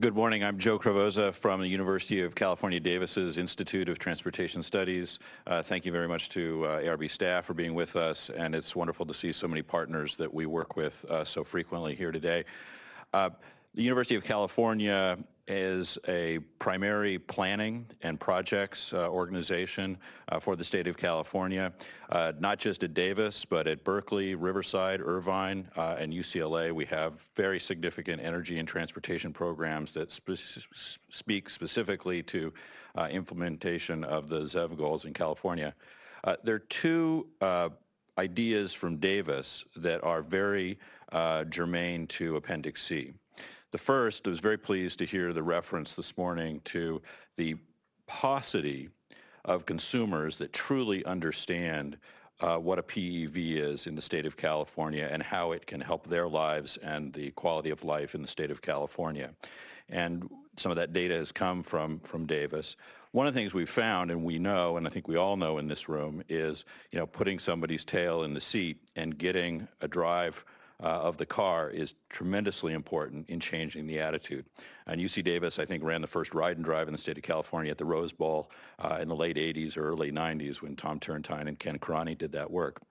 Good morning. I'm Joe Cravoza from the University of California, Davis's Institute of Transportation Studies. Thank you very much to ARB staff for being with us, and it's wonderful to see so many partners that we work with so frequently here today. The University of California is a primary planning and projects organization for the state of California, not just at Davis, but at Berkeley, Riverside, Irvine, and UCLA. We have very significant energy and transportation programs that speak specifically to implementation of the ZEV goals in California. There are two ideas from Davis that are very germane to Appendix C. The first, I was very pleased to hear the reference this morning to the paucity of consumers that truly understand what a PEV is in the state of California and how it can help their lives and the quality of life in the state of California. And some of that data has come from Davis. One of the things we've found, and we know, and I think we all know in this room, is putting somebody's tail in the seat and getting a drive of the car is tremendously important in changing the attitude. And UC Davis, I think, ran the first ride and drive in the state of California at the Rose Bowl in the late 80s or early 90s when Tom Turntine and Ken Karani did that work.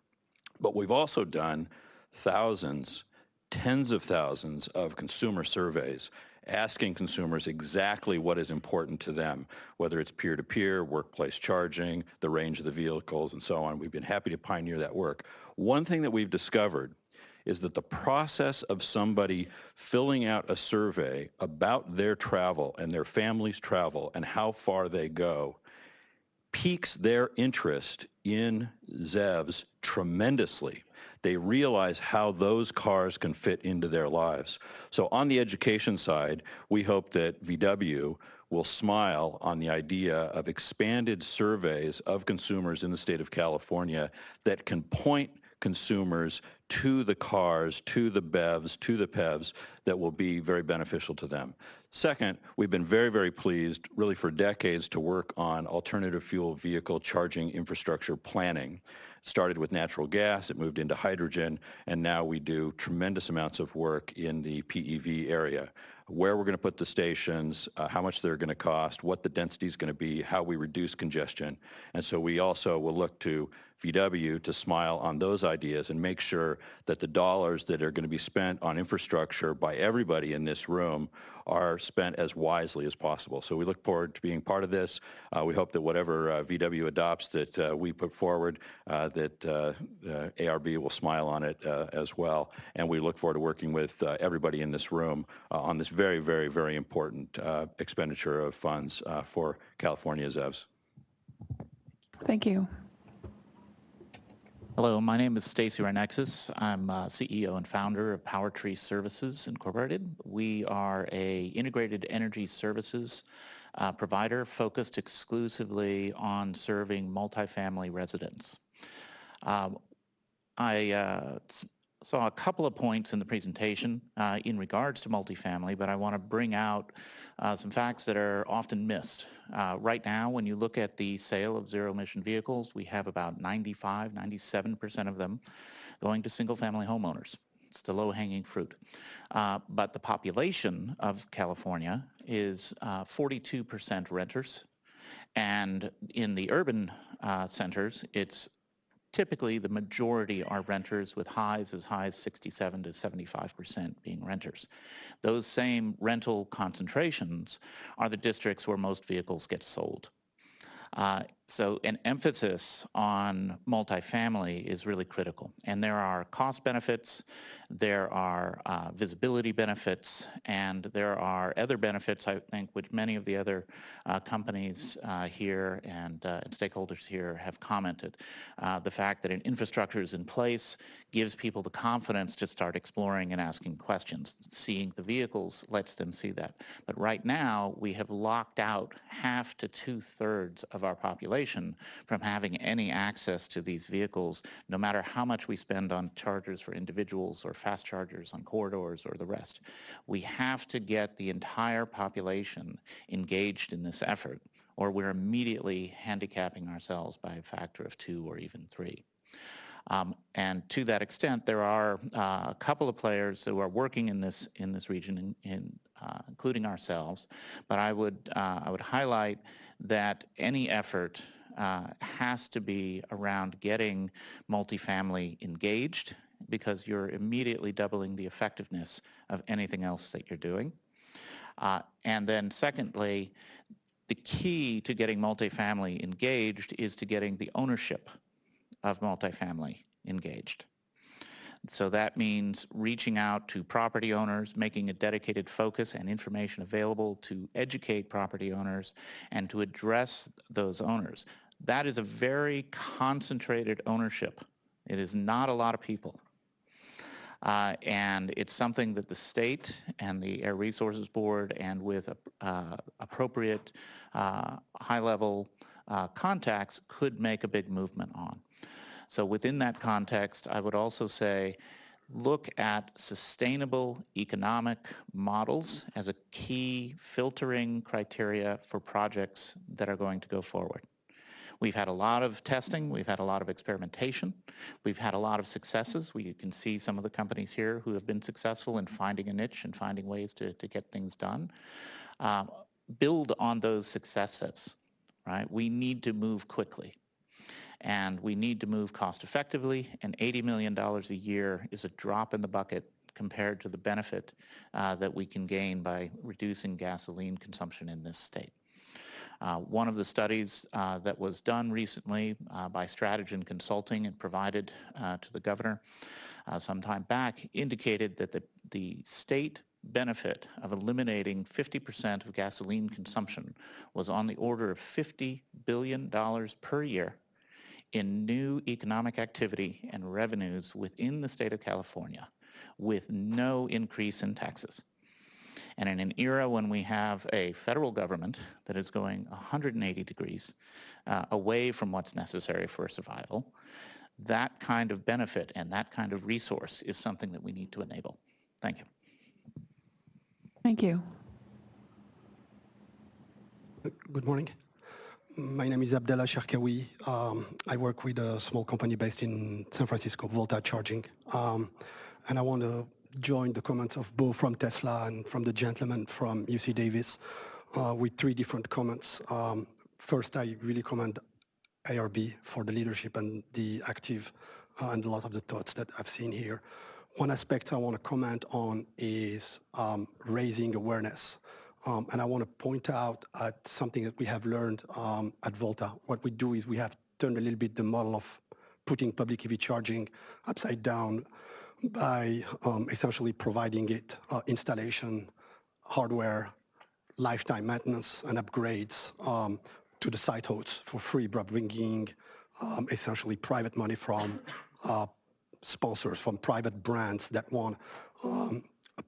But we've also done thousands, tens of thousands of consumer surveys asking consumers exactly what is important to them, whether it's peer-to-peer, workplace charging, the range of the vehicles, and so on. We've been happy to pioneer that work. One thing that we've discovered is that the process of somebody filling out a survey about their travel and their family's travel and how far they go piques their interest in ZEVs tremendously. They realize how those cars can fit into their lives. So on the education side, we hope that VW will smile on the idea of expanded surveys of consumers in the state of California that can point consumers to the cars, to the BEVs, to the PEVs that will be very beneficial to them. Second, we've been very, very pleased, really for decades, to work on alternative fuel vehicle charging infrastructure planning. It started with natural gas, it moved into hydrogen, and now we do tremendous amounts of work in the PEV area. Where we're going to put the stations, how much they're going to cost, what the density is going to be, how we reduce congestion. And so we also will look to VW to smile on those ideas and make sure that the dollars that are going to be spent on infrastructure by everybody in this room are spent as wisely as possible. So we look forward to being part of this. We hope that whatever VW adopts that we put forward, that ARB will smile on it as well. And we look forward to working with everybody in this room on this very, very, very important expenditure of funds for California ZEVs. Thank you. Hello, my name is Stacy Renexis. I'm CEO and founder of PowerTree Services Incorporated. We are a integrated energy services provider focused exclusively on serving multifamily residents. I saw a couple of points in the presentation in regards to multifamily, but I want to bring out some facts that are often missed. Right now, when you look at the sale of zero-emission vehicles, we have about 97% of them going to single-family homeowners. It's the low-hanging fruit. But the population of California is 42% renters, and in the urban centers, it's typically the majority are renters, with highs as high as 67 to 75% being renters. Those same rental concentrations are the districts where most vehicles get sold. So an emphasis on multifamily is really critical. And there are cost benefits, there are visibility benefits, and there are other benefits, I think, which many of the other companies here and stakeholders here have commented. The fact that an infrastructure is in place gives people the confidence to start exploring and asking questions. Seeing the vehicles lets them see that. But right now, we have locked out half to two-thirds of our population from having any access to these vehicles, no matter how much we spend on chargers for individuals or fast chargers on corridors or the rest. We have to get the entire population engaged in this effort, or we're immediately handicapping ourselves by a factor of 2 or even 3. And to that extent, there are a couple of players who are working in this region, including ourselves. But I would highlight that any effort has to be around getting multifamily engaged, because you're immediately doubling the effectiveness of anything else that you're doing. And then secondly, the key to getting multifamily engaged is to getting the ownership of multifamily engaged. So that means reaching out to property owners, making a dedicated focus and information available to educate property owners and to address those owners. That is a very concentrated ownership. It is not a lot of people. And it's something that the state and the Air Resources Board, and with appropriate high-level contacts, could make a big movement on. So within that context, I would also say, look at sustainable economic models as a key filtering criteria for projects that are going to go forward. We've had a lot of testing, we've had a lot of experimentation, we've had a lot of successes. You can see some of the companies here who have been successful in finding a niche and finding ways to get things done. Build on those successes, right? We need to move quickly, and we need to move cost effectively, and $80 million a year is a drop in the bucket compared to the benefit that we can gain by reducing gasoline consumption in this state. One of the studies that was done recently by Strategen Consulting and provided to the governor some time back indicated that the state benefit of eliminating 50% of gasoline consumption was on the order of $50 billion per year in new economic activity and revenues within the state of California, with no increase in taxes. And in an era when we have a federal government that is going 180 degrees away from what's necessary for survival, that kind of benefit and that kind of resource is something that we need to enable. Thank you. Thank you. Good morning. My name is Abdallah Sharkawi. I work with a small company based in San Francisco, Volta Charging. And I want to join the comments of both from Tesla and from the gentleman from UC Davis with three different comments. First, I really commend ARB for the leadership and the active and a lot of the thoughts that I've seen here. One aspect I want to comment on is raising awareness. And I want to point out at something that we have learned at Volta. What we do is we have turned a little bit the model of putting public EV charging upside down by essentially providing it installation, hardware, lifetime maintenance, and upgrades to the site hosts for free by bringing essentially private money from sponsors, from private brands that want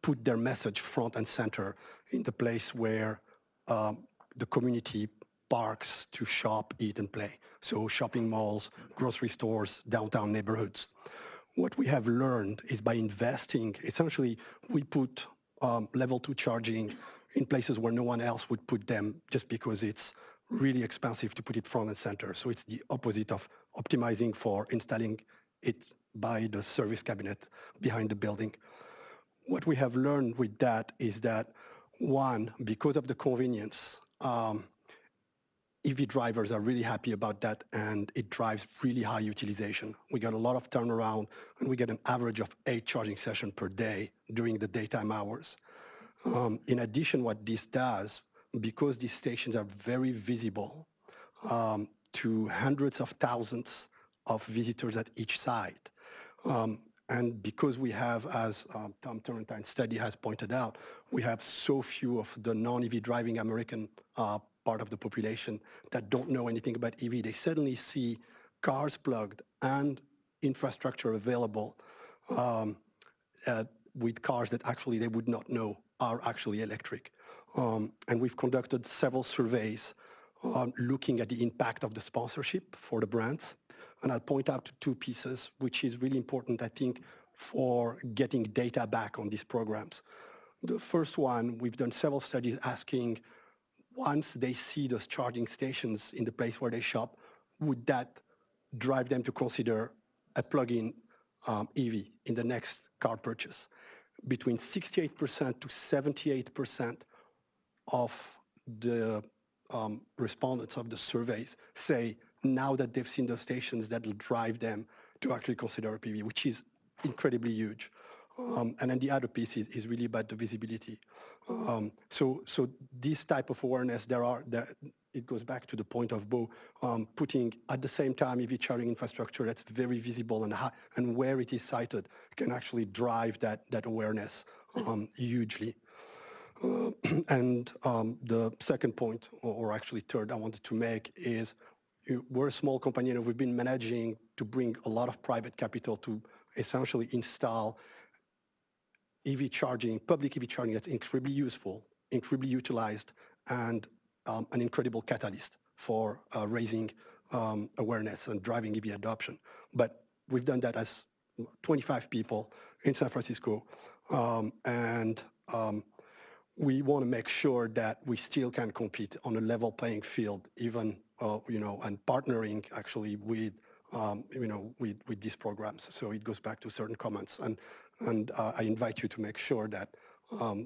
put their message front and center in the place where the community parks to shop, eat, and play. So shopping malls, grocery stores, downtown neighborhoods. What we have learned is by investing, essentially we put level 2 charging in places where no one else would put them just because it's really expensive to put it front and center. So it's the opposite of optimizing for installing it by the service cabinet behind the building. What we have learned with that is that, one, because of the convenience, EV drivers are really happy about that, and it drives really high utilization. We got a lot of turnaround, and we get an average of 8 charging sessions per day during the daytime hours. In addition, what this does, because these stations are very visible to hundreds of thousands of visitors at each site, and because we have, as Tom Turrentine's study has pointed out, we have so few of the non-EV driving American part of the population that don't know anything about EV, they suddenly see cars plugged and infrastructure available with cars that actually they would not know are actually electric. And we've conducted several surveys looking at the impact of the sponsorship for the brands. And I'll point out to 2 pieces, which is really important, I think, for getting data back on these programs. The first one, we've done several studies asking, once they see those charging stations in the place where they shop, would that drive them to consider a plug-in EV in the next car purchase. Between 68% to 78% of the respondents of the surveys say now that they've seen those stations that'll drive them to actually consider a PV, which is incredibly huge. And then the other piece is really about the visibility. So this type of awareness, it goes back to the point of Bo, putting at the same time EV charging infrastructure that's very visible and where it is sited can actually drive that awareness hugely. And the second point, or actually third, I wanted to make is we're a small company and we've been managing to bring a lot of private capital to essentially install EV charging, public EV charging that's incredibly useful, incredibly utilized, and an incredible catalyst for raising awareness and driving EV adoption. But we've done that as 25 people in San Francisco, and we want to make sure that we still can compete on a level playing field, even and partnering actually with with these programs. So it goes back to certain comments, and I invite you to make sure that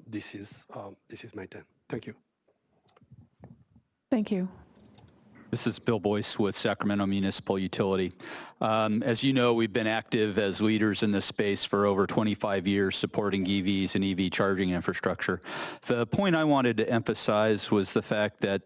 this is maintained. Thank you. Thank you. This is Bill Boyce with Sacramento Municipal Utility. As you know, we've been active as leaders in this space for over 25 years supporting EVs and EV charging infrastructure. The point I wanted to emphasize was the fact that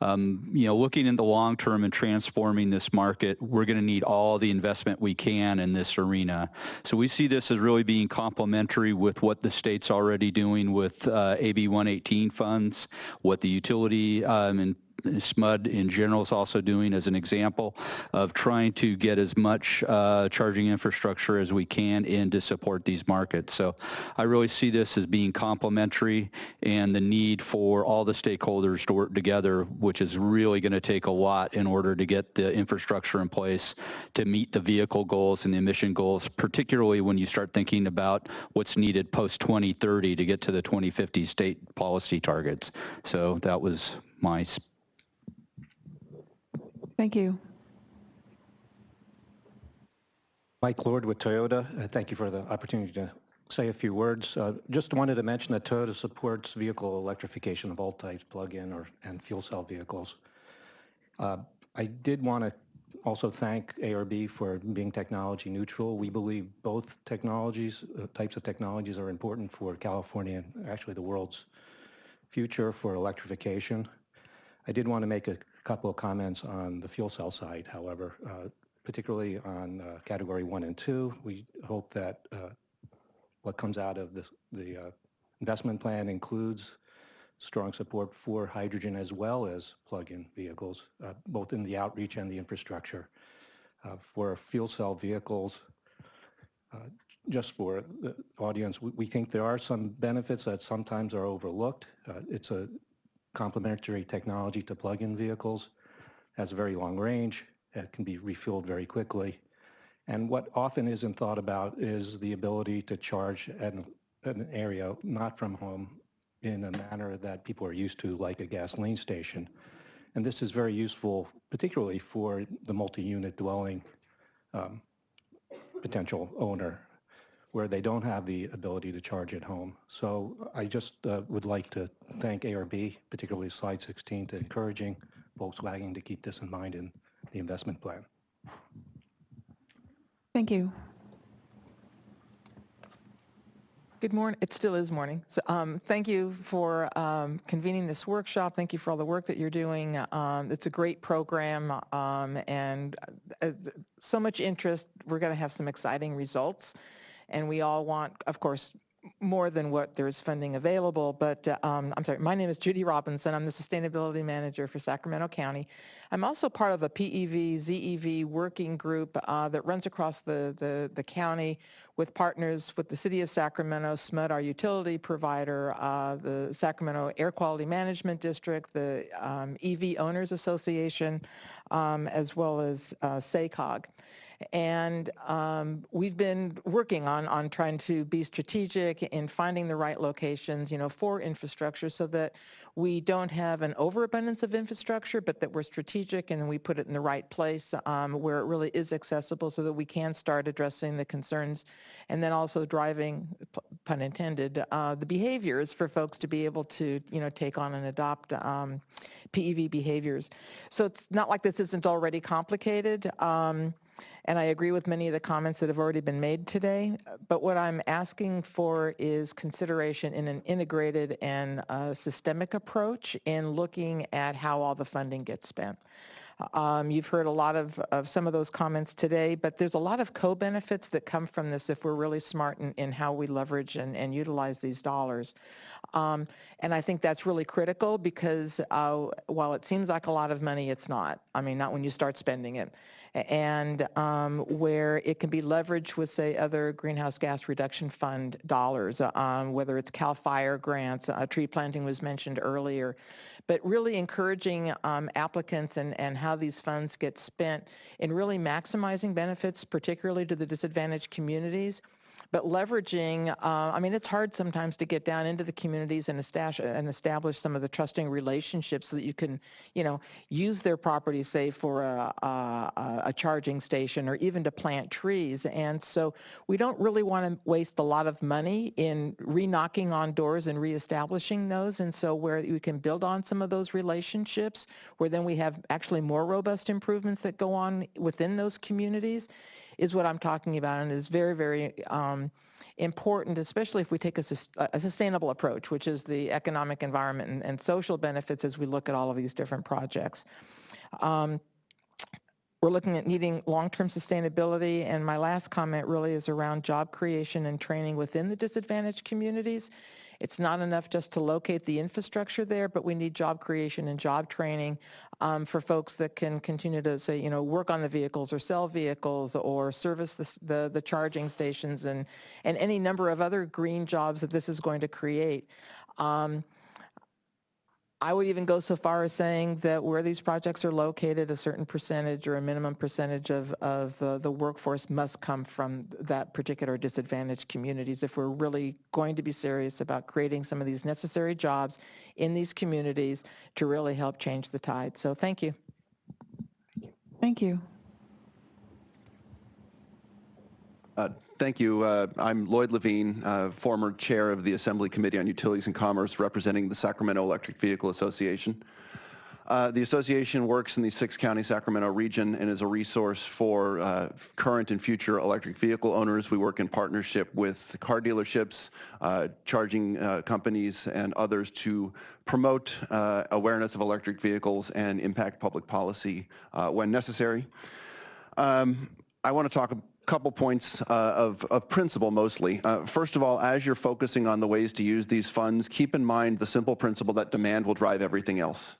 looking in the long term and transforming this market, we're going to need all the investment we can in this arena. So we see this as really being complementary with what the state's already doing with AB 118 funds, what the utility and SMUD in general is also doing as an example of trying to get as much charging infrastructure as we can in to support these markets. So I really see this as being complementary and the need for all the stakeholders to work together, which is really going to take a lot in order to get the infrastructure in place to meet the vehicle goals and the emission goals, particularly when you start thinking about what's needed post-2030 to get to the 2050 state policy targets. So that was my Thank you. Mike Lord with Toyota. Thank you for the opportunity to say a few words. Just wanted to mention that Toyota supports vehicle electrification of all types, plug-in and fuel cell vehicles. I did want to also thank ARB for being technology neutral. We believe both technologies, types of technologies are important for California and actually the world's future for electrification. I did want to make a couple of comments on the fuel cell side, however, particularly on category 1 and 2. We hope that what comes out of the investment plan includes strong support for hydrogen as well as plug-in vehicles, both in the outreach and the infrastructure. For fuel cell vehicles, just for the audience, we think there are some benefits that sometimes are overlooked. It's a complementary technology to plug-in vehicles, has a very long range, it can be refueled very quickly. And what often isn't thought about is the ability to charge at an area not from home in a manner that people are used to, like a gasoline station. And this is very useful, particularly for the multi-unit dwelling potential owner, where they don't have the ability to charge at home. So I just would like to thank ARB, particularly slide 16, to encouraging Volkswagen to keep this in mind in the investment plan. Thank you. Good morning. It still is morning. So thank you for convening this workshop. Thank you for all the work that you're doing. It's a great program and so much interest. We're going to have some exciting results. And we all want, of course, more than what there is funding available. But I'm sorry, my name is Judy Robinson. I'm the Sustainability Manager for Sacramento County. I'm also part of a PEV, ZEV working group that runs across the county with partners with the City of Sacramento, SMUD, our utility provider, the Sacramento Air Quality Management District, the EV Owners Association, as well as SACOG. And we've been working on trying to be strategic in finding the right locations, for infrastructure so that we don't have an overabundance of infrastructure, but that we're strategic and we put it in the right place where it really is accessible so that we can start addressing the concerns and then also driving, pun intended, the behaviors for folks to be able to, take on and adopt PEV behaviors. So it's not like this isn't already complicated. And I agree with many of the comments that have already been made today. But what I'm asking for is consideration in an integrated and systemic approach in looking at how all the funding gets spent. You've heard a lot of some of those comments today, but there's a lot of co-benefits that come from this if we're really smart in how we leverage and utilize these dollars. And I think that's really critical because while it seems like a lot of money, it's not. I mean, not when you start spending it. And where it can be leveraged with, say, other greenhouse gas reduction fund dollars, whether it's CAL FIRE grants, tree planting was mentioned earlier, but really encouraging applicants and how these funds get spent in really maximizing benefits, particularly to the disadvantaged communities. But leveraging, I mean, it's hard sometimes to get down into the communities and establish some of the trusting relationships so that you can, use their property, say, for a charging station or even to plant trees. And so we don't really want to waste a lot of money in re-knocking on doors and reestablishing those. And so where we can build on some of those relationships, where then we have actually more robust improvements that go on within those communities, is what I'm talking about, and is very, very important, especially if we take a sustainable approach, which is the economic, environment, and social benefits as we look at all of these different projects. We're looking at needing long-term sustainability, and my last comment really is around job creation and training within the disadvantaged communities. It's not enough just to locate the infrastructure there, but we need job creation and job training for folks that can continue to, say, work on the vehicles or sell vehicles or service the charging stations and any number of other green jobs that this is going to create. I would even go so far as saying that where these projects are located, a certain percentage or a minimum percentage of the workforce must come from that particular disadvantaged communities if we're really going to be serious about creating some of these necessary jobs in these communities to really help change the tide. So thank you. Thank you. Thank you. I'm Lloyd Levine, former chair of the Assembly Committee on Utilities and Commerce, representing the Sacramento Electric Vehicle Association. The association works in the 6-county Sacramento region and is a resource for current and future electric vehicle owners. We work in partnership with car dealerships, charging companies, and others to promote awareness of electric vehicles and impact public policy when necessary. I want to talk a couple points of principle mostly. First of all, as you're focusing on the ways to use these funds, keep in mind the simple principle that demand will drive everything else.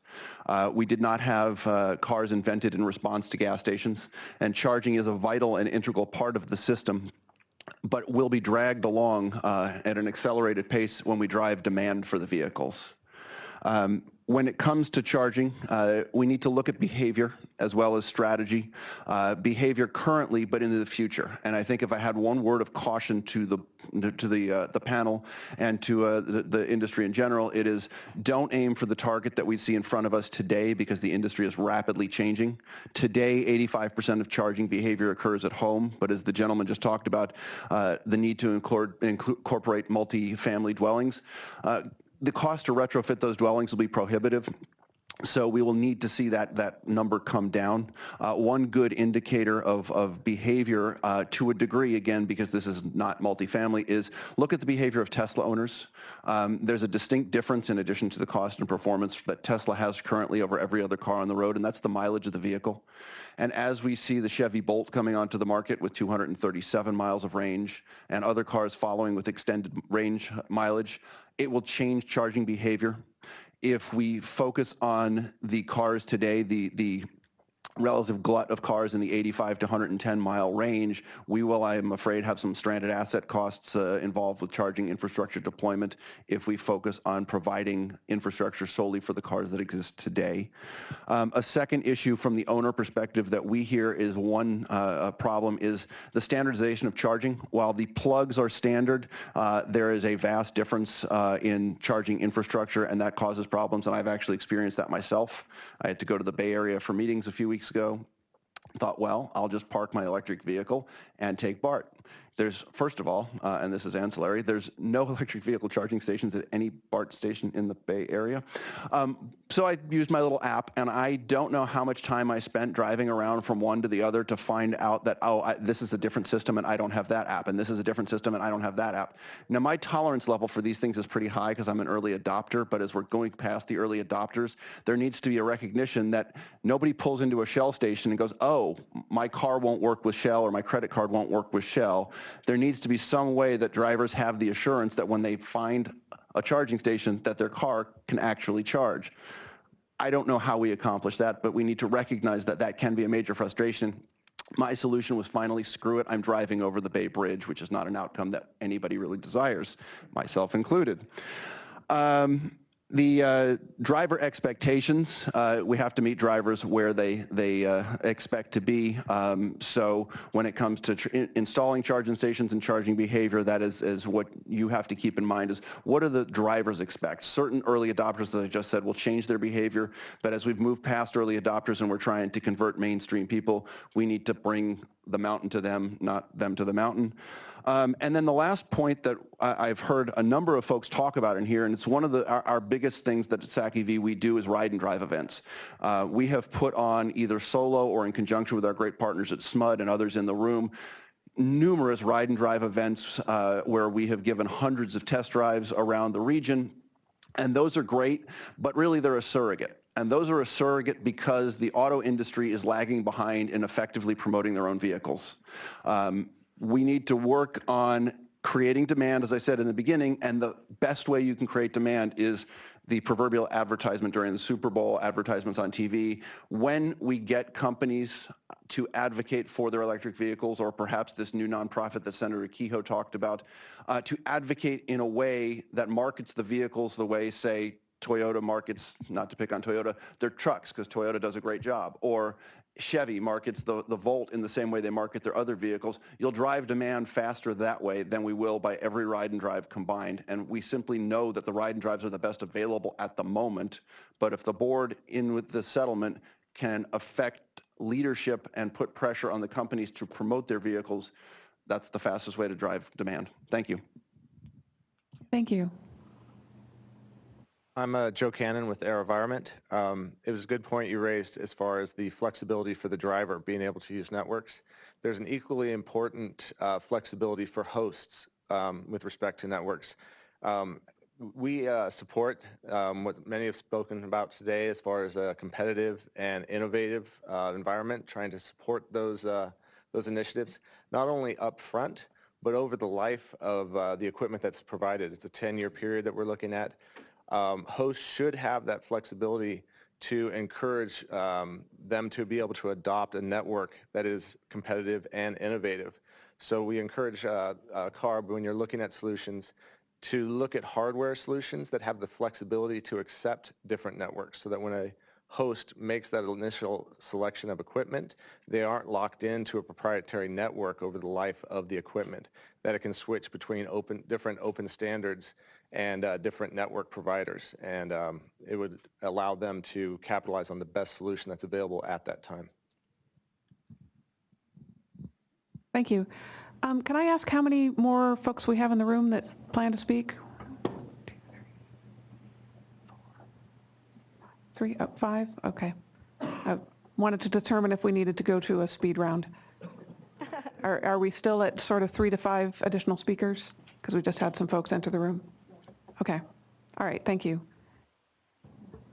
We did not have cars invented in response to gas stations, and charging is a vital and integral part of the system, but will be dragged along at an accelerated pace when we drive demand for the vehicles. When it comes to charging, we need to look at behavior as well as strategy. Behavior currently, but into the future. And I think if I had one word of caution to the panel and to the industry in general, it is don't aim for the target that we see in front of us today because the industry is rapidly changing. Today, 85% of charging behavior occurs at home, but as the gentleman just talked about, the need to incorporate multi-family dwellings. The cost to retrofit those dwellings will be prohibitive, so we will need to see that number come down. One good indicator of behavior to a degree, again, because this is not multifamily, is look at the behavior of Tesla owners. There's a distinct difference in addition to the cost and performance that Tesla has currently over every other car on the road, and that's the mileage of the vehicle. And as we see the Chevy Bolt coming onto the market with 237 miles of range and other cars following with extended range mileage, it will change charging behavior. If we focus on the cars today, the relative glut of cars in the 85 to 110 mile range, we will, I'm afraid, have some stranded asset costs involved with charging infrastructure deployment if we focus on providing infrastructure solely for the cars that exist today. A second issue from the owner perspective that we hear is one problem is the standardization of charging. While the plugs are standard, there is a vast difference in charging infrastructure, and that causes problems, and I've actually experienced that myself. I had to go to the Bay Area for meetings a few weeks ago. Thought, well, I'll just park my electric vehicle and take BART. There's, first of all, and this is ancillary, there's no electric vehicle charging stations at any BART station in the Bay Area. So I used my little app, and I don't know how much time I spent driving around from one to the other to find out that, oh, this is a different system and I don't have that app, and this is a different system and I don't have that app. Now, my tolerance level for these things is pretty high because I'm an early adopter, but as we're going past the early adopters, there needs to be a recognition that nobody pulls into a Shell station and goes, oh, my car won't work with Shell or my credit card won't work with Shell. There needs to be some way that drivers have the assurance that when they find a charging station that their car can actually charge. I don't know how we accomplish that, but we need to recognize that that can be a major frustration. My solution was finally, screw it, I'm driving over the Bay Bridge, which is not an outcome that anybody really desires, myself included. The driver expectations, we have to meet drivers where they expect to be. So when it comes to installing charging stations and charging behavior, that is what you have to keep in mind is what do the drivers expect? Certain early adopters, as I just said, will change their behavior, but as we've moved past early adopters and we're trying to convert mainstream people, we need to bring the mountain to them, not them to the mountain. And then the last point that I've heard a number of folks talk about in here, and it's one of our biggest things that at SAC-EV we do is ride and drive events. We have put on either solo or in conjunction with our great partners at SMUD and others in the room, numerous ride and drive events where we have given hundreds of test drives around the region. And those are great, but really they're a surrogate. And those are a surrogate because the auto industry is lagging behind in effectively promoting their own vehicles. We need to work on creating demand, as I said in the beginning, and the best way you can create demand is the proverbial advertisement during the Super Bowl, advertisements on TV. When we get companies to advocate for their electric vehicles, or perhaps this new nonprofit that Senator Kehoe talked about, to advocate in a way that markets the vehicles the way, say, Toyota markets, not to pick on Toyota, their trucks, because Toyota does a great job, or Chevy markets the Volt in the same way they market their other vehicles. You'll drive demand faster that way than we will by every ride and drive combined. And we simply know that the ride and drives are the best available at the moment. But if the board in with the settlement can affect leadership and put pressure on the companies to promote their vehicles, that's the fastest way to drive demand. Thank you. Thank you. I'm Joe Cannon with AeroVironment. It was a good point you raised as far as the flexibility for the driver being able to use networks. There's an equally important flexibility for hosts with respect to networks. We support what many have spoken about today as far as a competitive and innovative environment, trying to support those initiatives, not only up front, but over the life of the equipment that's provided. It's a 10-year period that we're looking at. Hosts should have that flexibility to encourage them to be able to adopt a network that is competitive and innovative. So we encourage CARB, when you're looking at solutions, to look at hardware solutions that have the flexibility to accept different networks, so that when a host makes that initial selection of equipment, they aren't locked into a proprietary network over the life of the equipment, that it can switch between different open standards and different network providers. And it would allow them to capitalize on the best solution that's available at that time. Thank you. Can I ask how many more folks we have in the room that plan to speak? 3, 5? Okay. I wanted to determine if we needed to go to a speed round. Are we still at sort of 3 to 5 additional speakers? Because we just had some folks enter the room. Okay. All right. Thank you.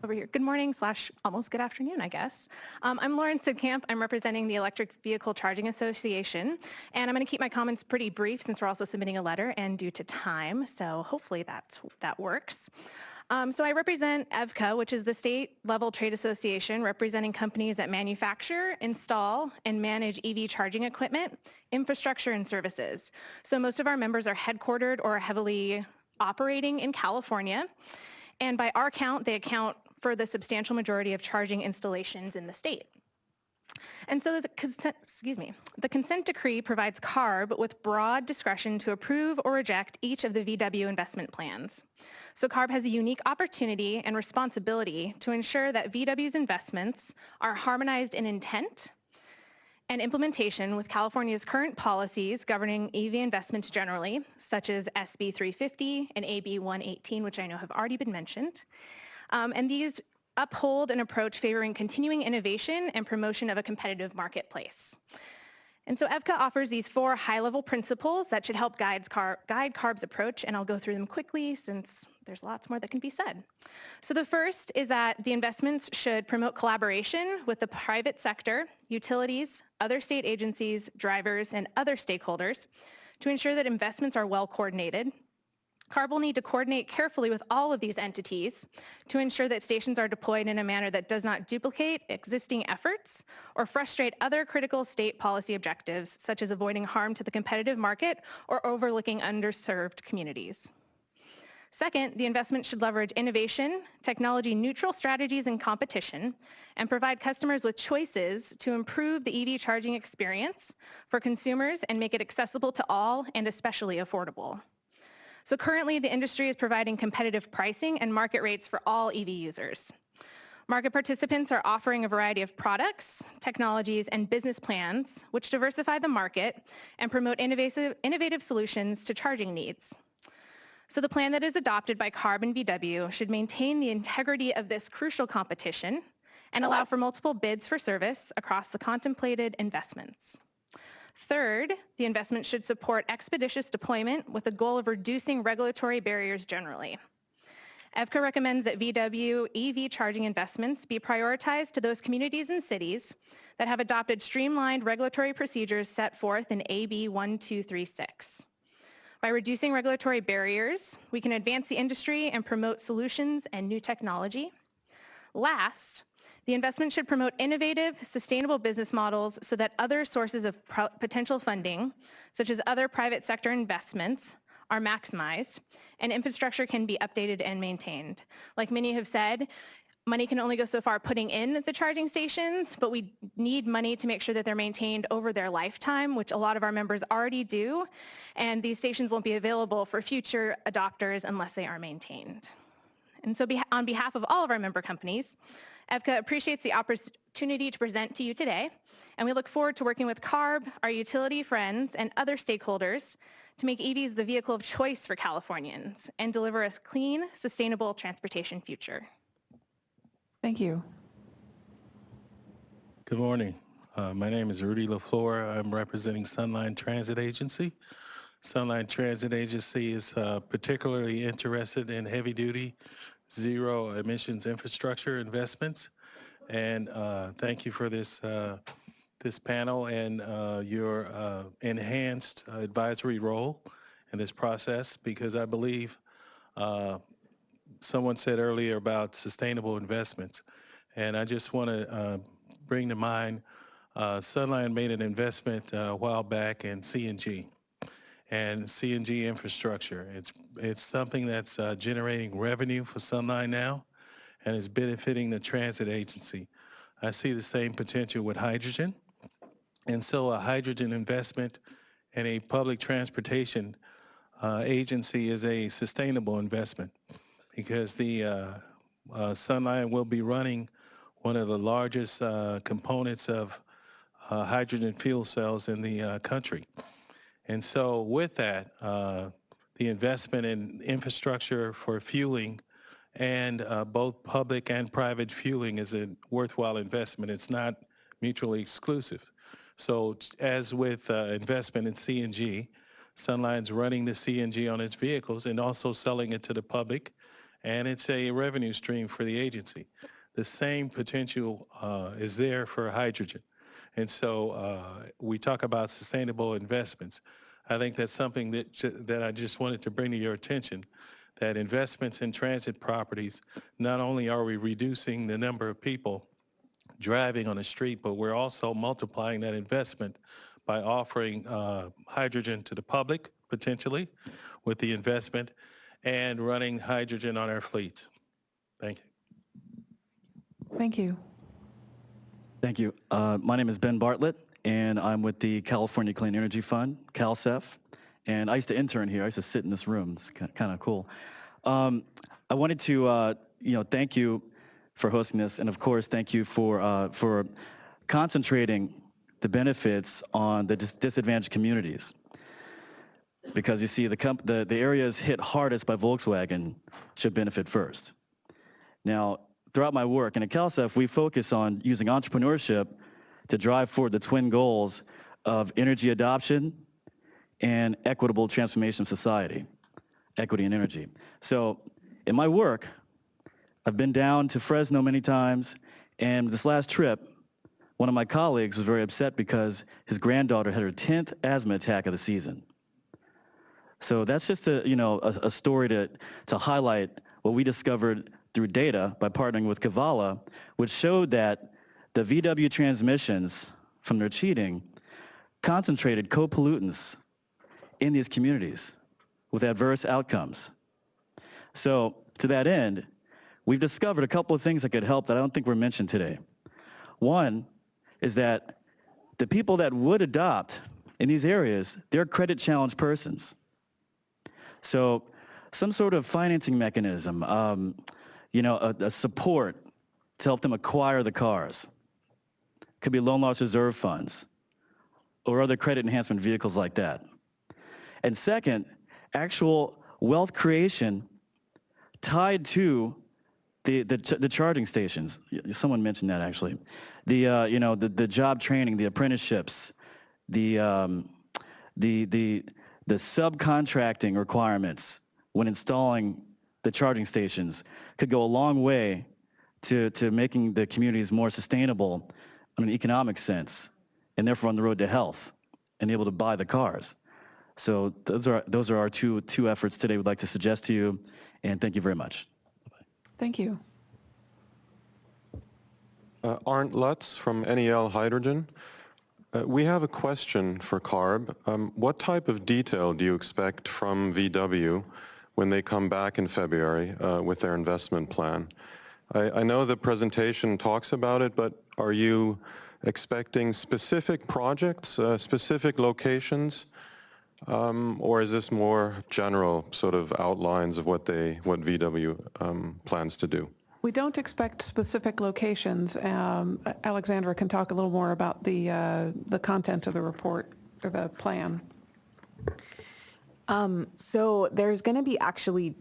Over here. Good morning / almost good afternoon, I guess. I'm Lauren Sidkamp. I'm representing the Electric Vehicle Charging Association, and I'm going to keep my comments pretty brief since we're also submitting a letter and due to time, so hopefully that works. So I represent EVCA, which is the state-level trade association representing companies that manufacture, install, and manage EV charging equipment, infrastructure, and services. So most of our members are headquartered or heavily operating in California, and by our count, they account for the substantial majority of charging installations in the state. And so the consent decree provides CARB with broad discretion to approve or reject each of the VW investment plans. So CARB has a unique opportunity and responsibility to ensure that VW's investments are harmonized in intent and implementation with California's current policies governing EV investments generally, such as SB 350 and AB 118, which I know have already been mentioned. And these uphold an approach favoring continuing innovation and promotion of a competitive marketplace. And so EVCA offers these 4 high-level principles that should help guide CARB's approach, and I'll go through them quickly since there's lots more that can be said. So the first is that the investments should promote collaboration with the private sector, utilities, other state agencies, drivers, and other stakeholders to ensure that investments are well coordinated. CARB will need to coordinate carefully with all of these entities to ensure that stations are deployed in a manner that does not duplicate existing efforts or frustrate other critical state policy objectives, such as avoiding harm to the competitive market or overlooking underserved communities. Second, the investment should leverage innovation, technology-neutral strategies and competition, and provide customers with choices to improve the EV charging experience for consumers and make it accessible to all and especially affordable. So currently, the industry is providing competitive pricing and market rates for all EV users. Market participants are offering a variety of products, technologies, and business plans which diversify the market and promote innovative solutions to charging needs. So the plan that is adopted by CARB and VW should maintain the integrity of this crucial competition and allow for multiple bids for service across the contemplated investments. Third, the investment should support expeditious deployment with the goal of reducing regulatory barriers generally. EVCA recommends that VW EV charging investments be prioritized to those communities and cities that have adopted streamlined regulatory procedures set forth in AB 1236. By reducing regulatory barriers, we can advance the industry and promote solutions and new technology. Last, the investment should promote innovative, sustainable business models so that other sources of potential funding, such as other private sector investments, are maximized, and infrastructure can be updated and maintained. Like many have said, money can only go so far putting in the charging stations, but we need money to make sure that they're maintained over their lifetime, which a lot of our members already do, and these stations won't be available for future adopters unless they are maintained. And so on behalf of all of our member companies, EVCA appreciates the opportunity to present to you today, and we look forward to working with CARB, our utility friends, and other stakeholders to make EVs the vehicle of choice for Californians and deliver a clean, sustainable transportation future. Thank you. Good morning. My name is Rudy LaFleur. I'm representing Sunline Transit Agency. Sunline Transit Agency is particularly interested in heavy-duty, zero emissions infrastructure investments. And thank you for this panel and your enhanced advisory role in this process, because I believe someone said earlier about sustainable investments. And I just want to bring to mind, Sunline made an investment a while back in CNG and CNG infrastructure. It's something that's generating revenue for Sunline now and is benefiting the transit agency. I see the same potential with hydrogen. And so a hydrogen investment in a public transportation agency is a sustainable investment, because the Sunline will be running one of the largest components of hydrogen fuel cells in the country. And so with that, the investment in infrastructure for fueling and both public and private fueling is a worthwhile investment. It's not mutually exclusive. So as with investment in CNG, Sunline's running the CNG on its vehicles and also selling it to the public and it's a revenue stream for the agency. The same potential is there for hydrogen. And so we talk about sustainable investments. I think that's something that I just wanted to bring to your attention, that investments in transit properties, not only are we reducing the number of people driving on the street, but we're also multiplying that investment by offering hydrogen to the public, potentially, with the investment, and running hydrogen on our fleets. Thank you. Thank you. Thank you. My name is Ben Bartlett, and I'm with the California Clean Energy Fund, CalCEF. And I used to intern here. I used to sit in this room. It's kind of cool. I wanted to, thank you for hosting this, and of course, thank you for concentrating the benefits on the disadvantaged communities. Because you see, the areas hit hardest by Volkswagen should benefit first. Now, throughout my work, and at CalCEF, we focus on using entrepreneurship to drive forward the twin goals of energy adoption and equitable transformation of society, equity and energy. So in my work, I've been down to Fresno many times, and this last trip, one of my colleagues was very upset because his granddaughter had her 10th asthma attack of the season. So that's just a story to highlight what we discovered through data by partnering with Kavala, which showed that the VW transmissions from their cheating concentrated co-pollutants in these communities with adverse outcomes. So to that end, we've discovered a couple of things that could help that I don't think were mentioned today. One is that the people that would adopt in these areas, they're credit challenged persons. So some sort of financing mechanism, a support to help them acquire the cars. Could be loan loss reserve funds or other credit enhancement vehicles like that. And second, actual wealth creation tied to the charging stations. Someone mentioned that actually. The job training, the apprenticeships, the subcontracting requirements when installing the charging stations could go a long way to making the communities more sustainable in an economic sense, and therefore on the road to health and able to buy the cars. So those are our two efforts today we'd like to suggest to you, and thank you very much. Thank you. Arndt Lutz from NEL Hydrogen. We have a question for CARB. What type of detail do you expect from VW when they come back in February with their investment plan? I know the presentation talks about it, but are you expecting specific projects, specific locations, or is this more general sort of outlines of what VW plans to do? We don't expect specific locations. Alexandra can talk a little more about the content of the report or the plan. So there's going to be actually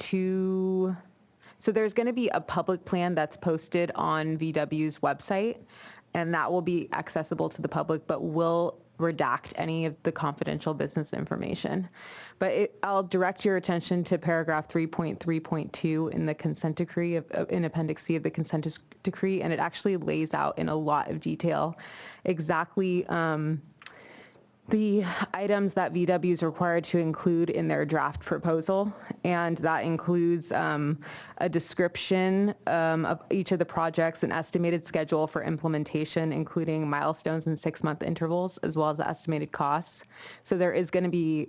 there's going to be a public plan that's posted on VW's website, and that will be accessible to the public, but will redact any of the confidential business information. But I'll direct your attention to paragraph 3.3.2 in the consent decree, in Appendix C of the consent decree, and it actually lays out in a lot of detail exactly the items that VW is required to include in their draft proposal, and that includes a description of each of the projects, an estimated schedule for implementation, including milestones and 6-month intervals, as well as the estimated costs. So there is going to be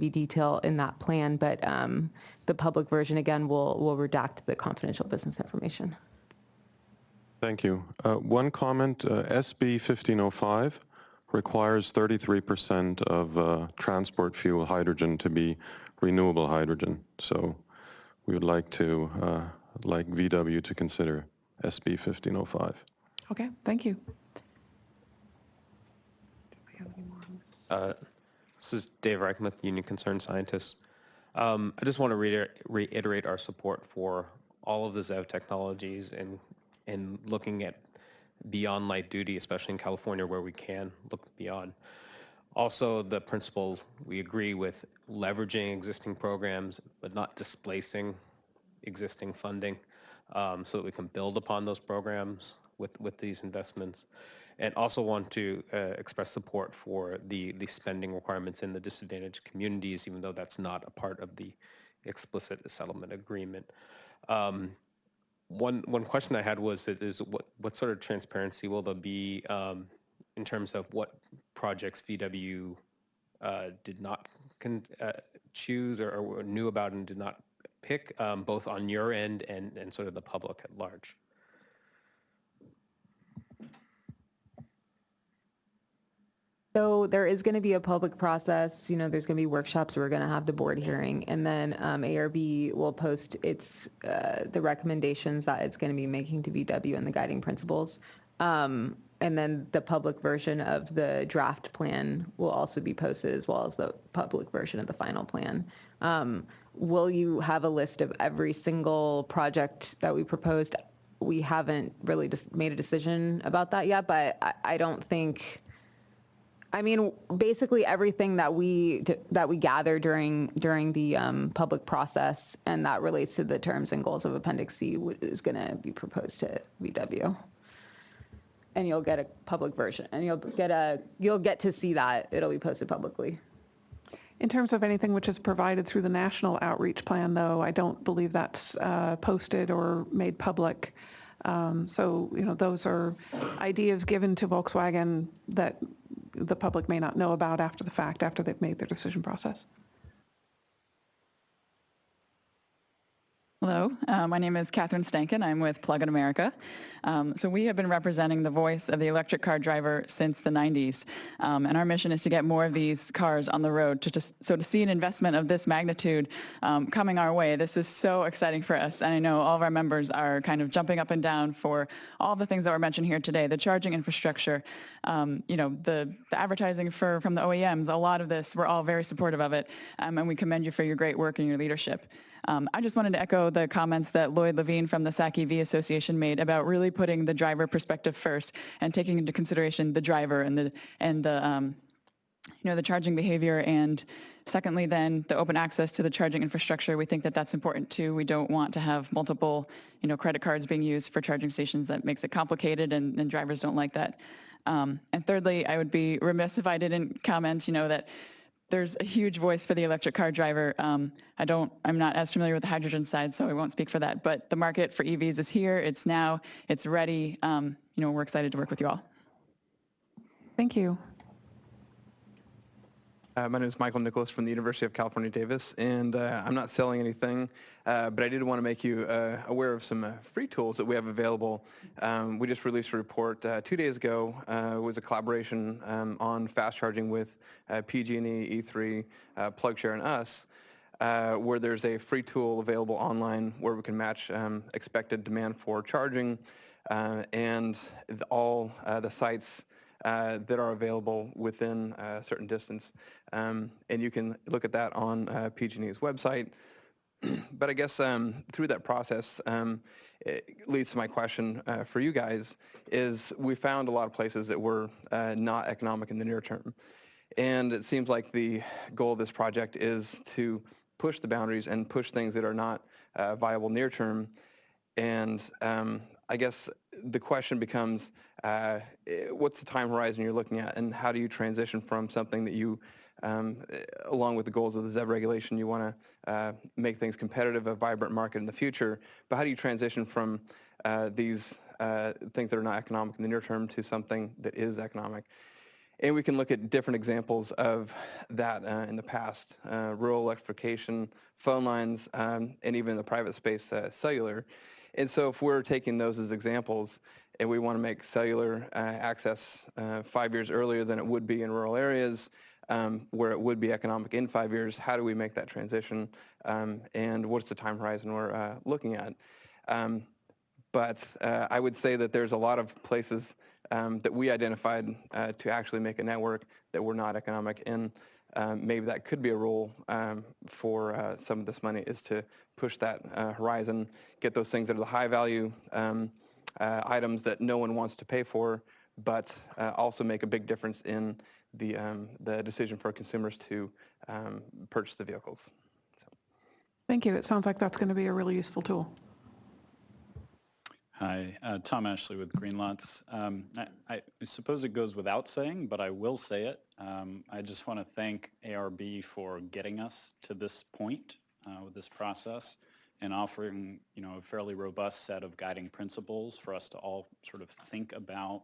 detail in that plan, but the public version again will redact the confidential business information. Thank you. One comment: SB 1505. Requires 33% of transport fuel hydrogen to be renewable hydrogen. So we would like VW to consider SB 1505. Okay, thank you. This is Dave Reichmuth, Union Concerned Scientist. I just want to reiterate our support for all of the ZEV technologies and looking at beyond light duty, especially in California where we can look beyond. Also, the principle we agree with leveraging existing programs, but not displacing existing funding so that we can build upon those programs with these investments. And also want to express support for the spending requirements in the disadvantaged communities, even though that's not a part of the explicit settlement agreement. One question I had was what sort of transparency will there be in terms of what projects VW did not choose or knew about and did not pick, both on your end and sort of the public at large? So there is going to be a public process. There's going to be workshops. We're going to have the board hearing, and then ARB will post the recommendations that it's going to be making to VW and the guiding principles. And then the public version of the draft plan will also be posted, as well as the public version of the final plan. Will you have a list of every single project that we proposed? We haven't really just made a decision about that yet, but I don't think. Basically everything that we gather during the public process, and that relates to the terms and goals of Appendix C, is going to be proposed to VW. And you'll get a public version, and you'll get to see that. It'll be posted publicly. In terms of anything which is provided through the national outreach plan, though, I don't believe that's posted or made public. So those are ideas given to Volkswagen that the public may not know about after the fact, after they've made their decision process. Hello, my name is Catherine Stankin. I'm with Plug in America. So we have been representing the voice of the electric car driver since the 90s. And our mission is to get more of these cars on the road. So to see an investment of this magnitude coming our way, this is so exciting for us. And I know all of our members are kind of jumping up and down for all the things that were mentioned here today, the charging infrastructure, the advertising from the OEMs, a lot of this, we're all very supportive of it. And we commend you for your great work and your leadership. I just wanted to echo the comments that Lloyd Levine from the ZEV Association made about really putting the driver perspective first and taking into consideration the driver and the charging behavior. And secondly, then the open access to the charging infrastructure. We think that that's important too. We don't want to have multiple, credit cards being used for charging stations. That makes it complicated, and drivers don't like that. And thirdly, I would be remiss if I didn't comment, that there's a huge voice for the electric car driver. I'm not as familiar with the hydrogen side, so I won't speak for that. But the market for EVs is here. It's now. It's ready. We're excited to work with you all. Thank you. My name is Michael Nicholas from the University of California, Davis, and I'm not selling anything, but I did want to make you aware of some free tools that we have available. We just released a report 2 days ago. It was a collaboration on fast charging with PG&E, E3, PlugShare, and us, where there's a free tool available online where we can match expected demand for charging and all the sites that are available within a certain distance. And you can look at that on PG&E's website. But I guess through that process, it leads to my question for you guys, is we found a lot of places that were not economic in the near term. And it seems like the goal of this project is to push the boundaries and push things that are not viable near term. And I guess the question becomes, what's the time horizon you're looking at, and how do you transition from something that you, along with the goals of the ZEV regulation, you want to make things competitive, a vibrant market in the future, but how do you transition from these things that are not economic in the near term to something that is economic? And we can look at different examples of that in the past, rural electrification, phone lines, and even in the private space, cellular. And so if we're taking those as examples and we want to make cellular access 5 years earlier than it would be in rural areas, where it would be economic in 5 years, how do we make that transition? And what's the time horizon we're looking at? But I would say that there's a lot of places that we identified to actually make a network that were not economic, and maybe that could be a role for some of this money, is to push that horizon, get those things that are the high value items that no one wants to pay for, but also make a big difference in the decision for consumers to purchase the vehicles. So. Thank you. It sounds like that's going to be a really useful tool. Hi, Tom Ashley with Greenlots. I suppose it goes without saying, but I will say it. I just want to thank ARB for getting us to this point with this process and offering, a fairly robust set of guiding principles for us to all sort of think about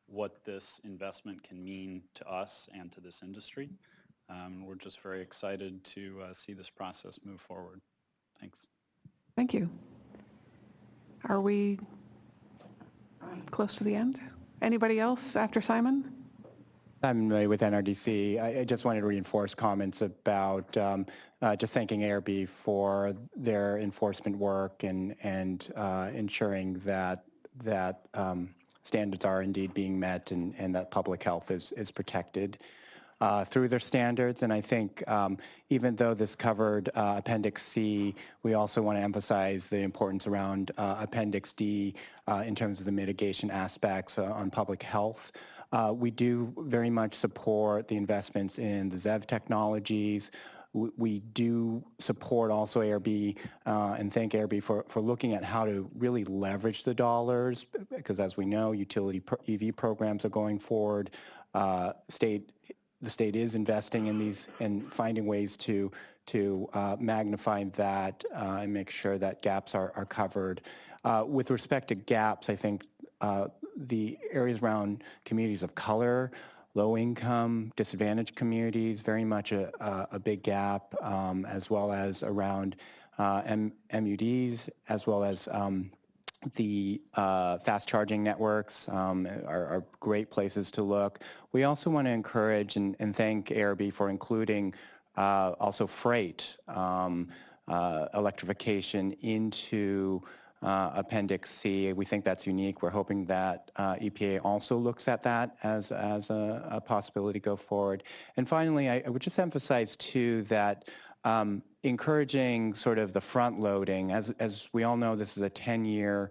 what this investment can mean to us and to this industry. We're just very excited to see this process move forward. Thanks. Thank you. Are we close to the end? Anybody else after Simon? I'm Ray with NRDC. I just wanted to reinforce comments about just thanking ARB for their enforcement work and ensuring that standards are indeed being met and that public health is protected through their standards. And I think even though this covered Appendix C, we also want to emphasize the importance around Appendix D in terms of the mitigation aspects on public health. We do very much support the investments in the ZEV technologies. We do support also ARB and thank ARB for looking at how to really leverage the dollars, because as we know, utility EV programs are going forward. The state is investing in these and finding ways to magnify that and make sure that gaps are covered. With respect to gaps, I think the areas around communities of color, low income, disadvantaged communities, very much a big gap, as well as around MUDs, as well as the fast charging networks are great places to look. We also want to encourage and thank ARB for including also freight electrification into Appendix C. We think that's unique. We're hoping that EPA also looks at that as a possibility to go forward. And finally, I would just emphasize too that encouraging sort of the front loading, as we all know, this is a 10-year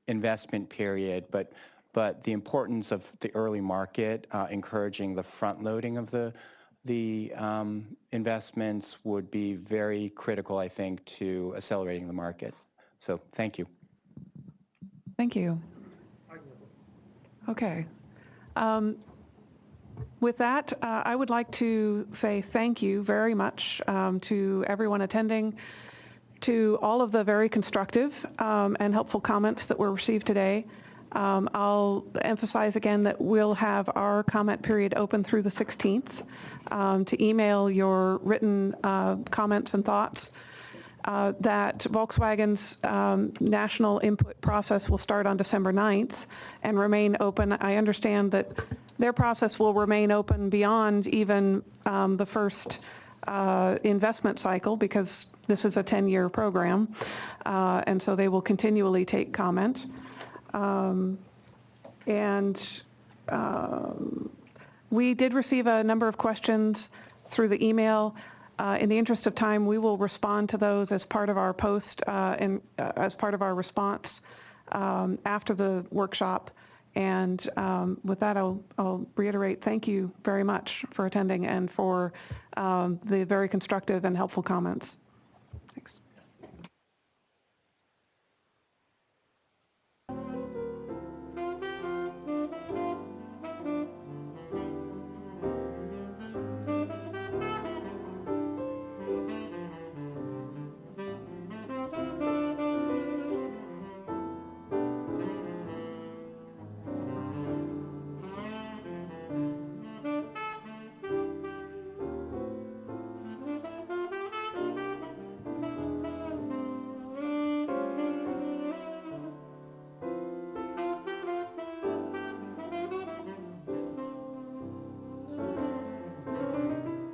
investment period, but the importance of the early market, encouraging the front loading of the investments would be very critical, I think, to accelerating the market. So thank you. Thank you. Okay. With that, I would like to say thank you very much to everyone attending, to all of the very constructive and helpful comments that were received today. I'll emphasize again that we'll have our comment period open through the 16th to email your written comments and thoughts. That Volkswagen's national input process will start on December 9th and remain open. I understand that their process will remain open beyond even the first investment cycle, because this is a 10-year program, and so they will continually take comment. We did receive a number of questions through the email. In the interest of time, we will respond to those as part of our post and as part of our response after the workshop. And with that, I'll reiterate thank you very much for attending and for the very constructive and helpful comments. Thanks.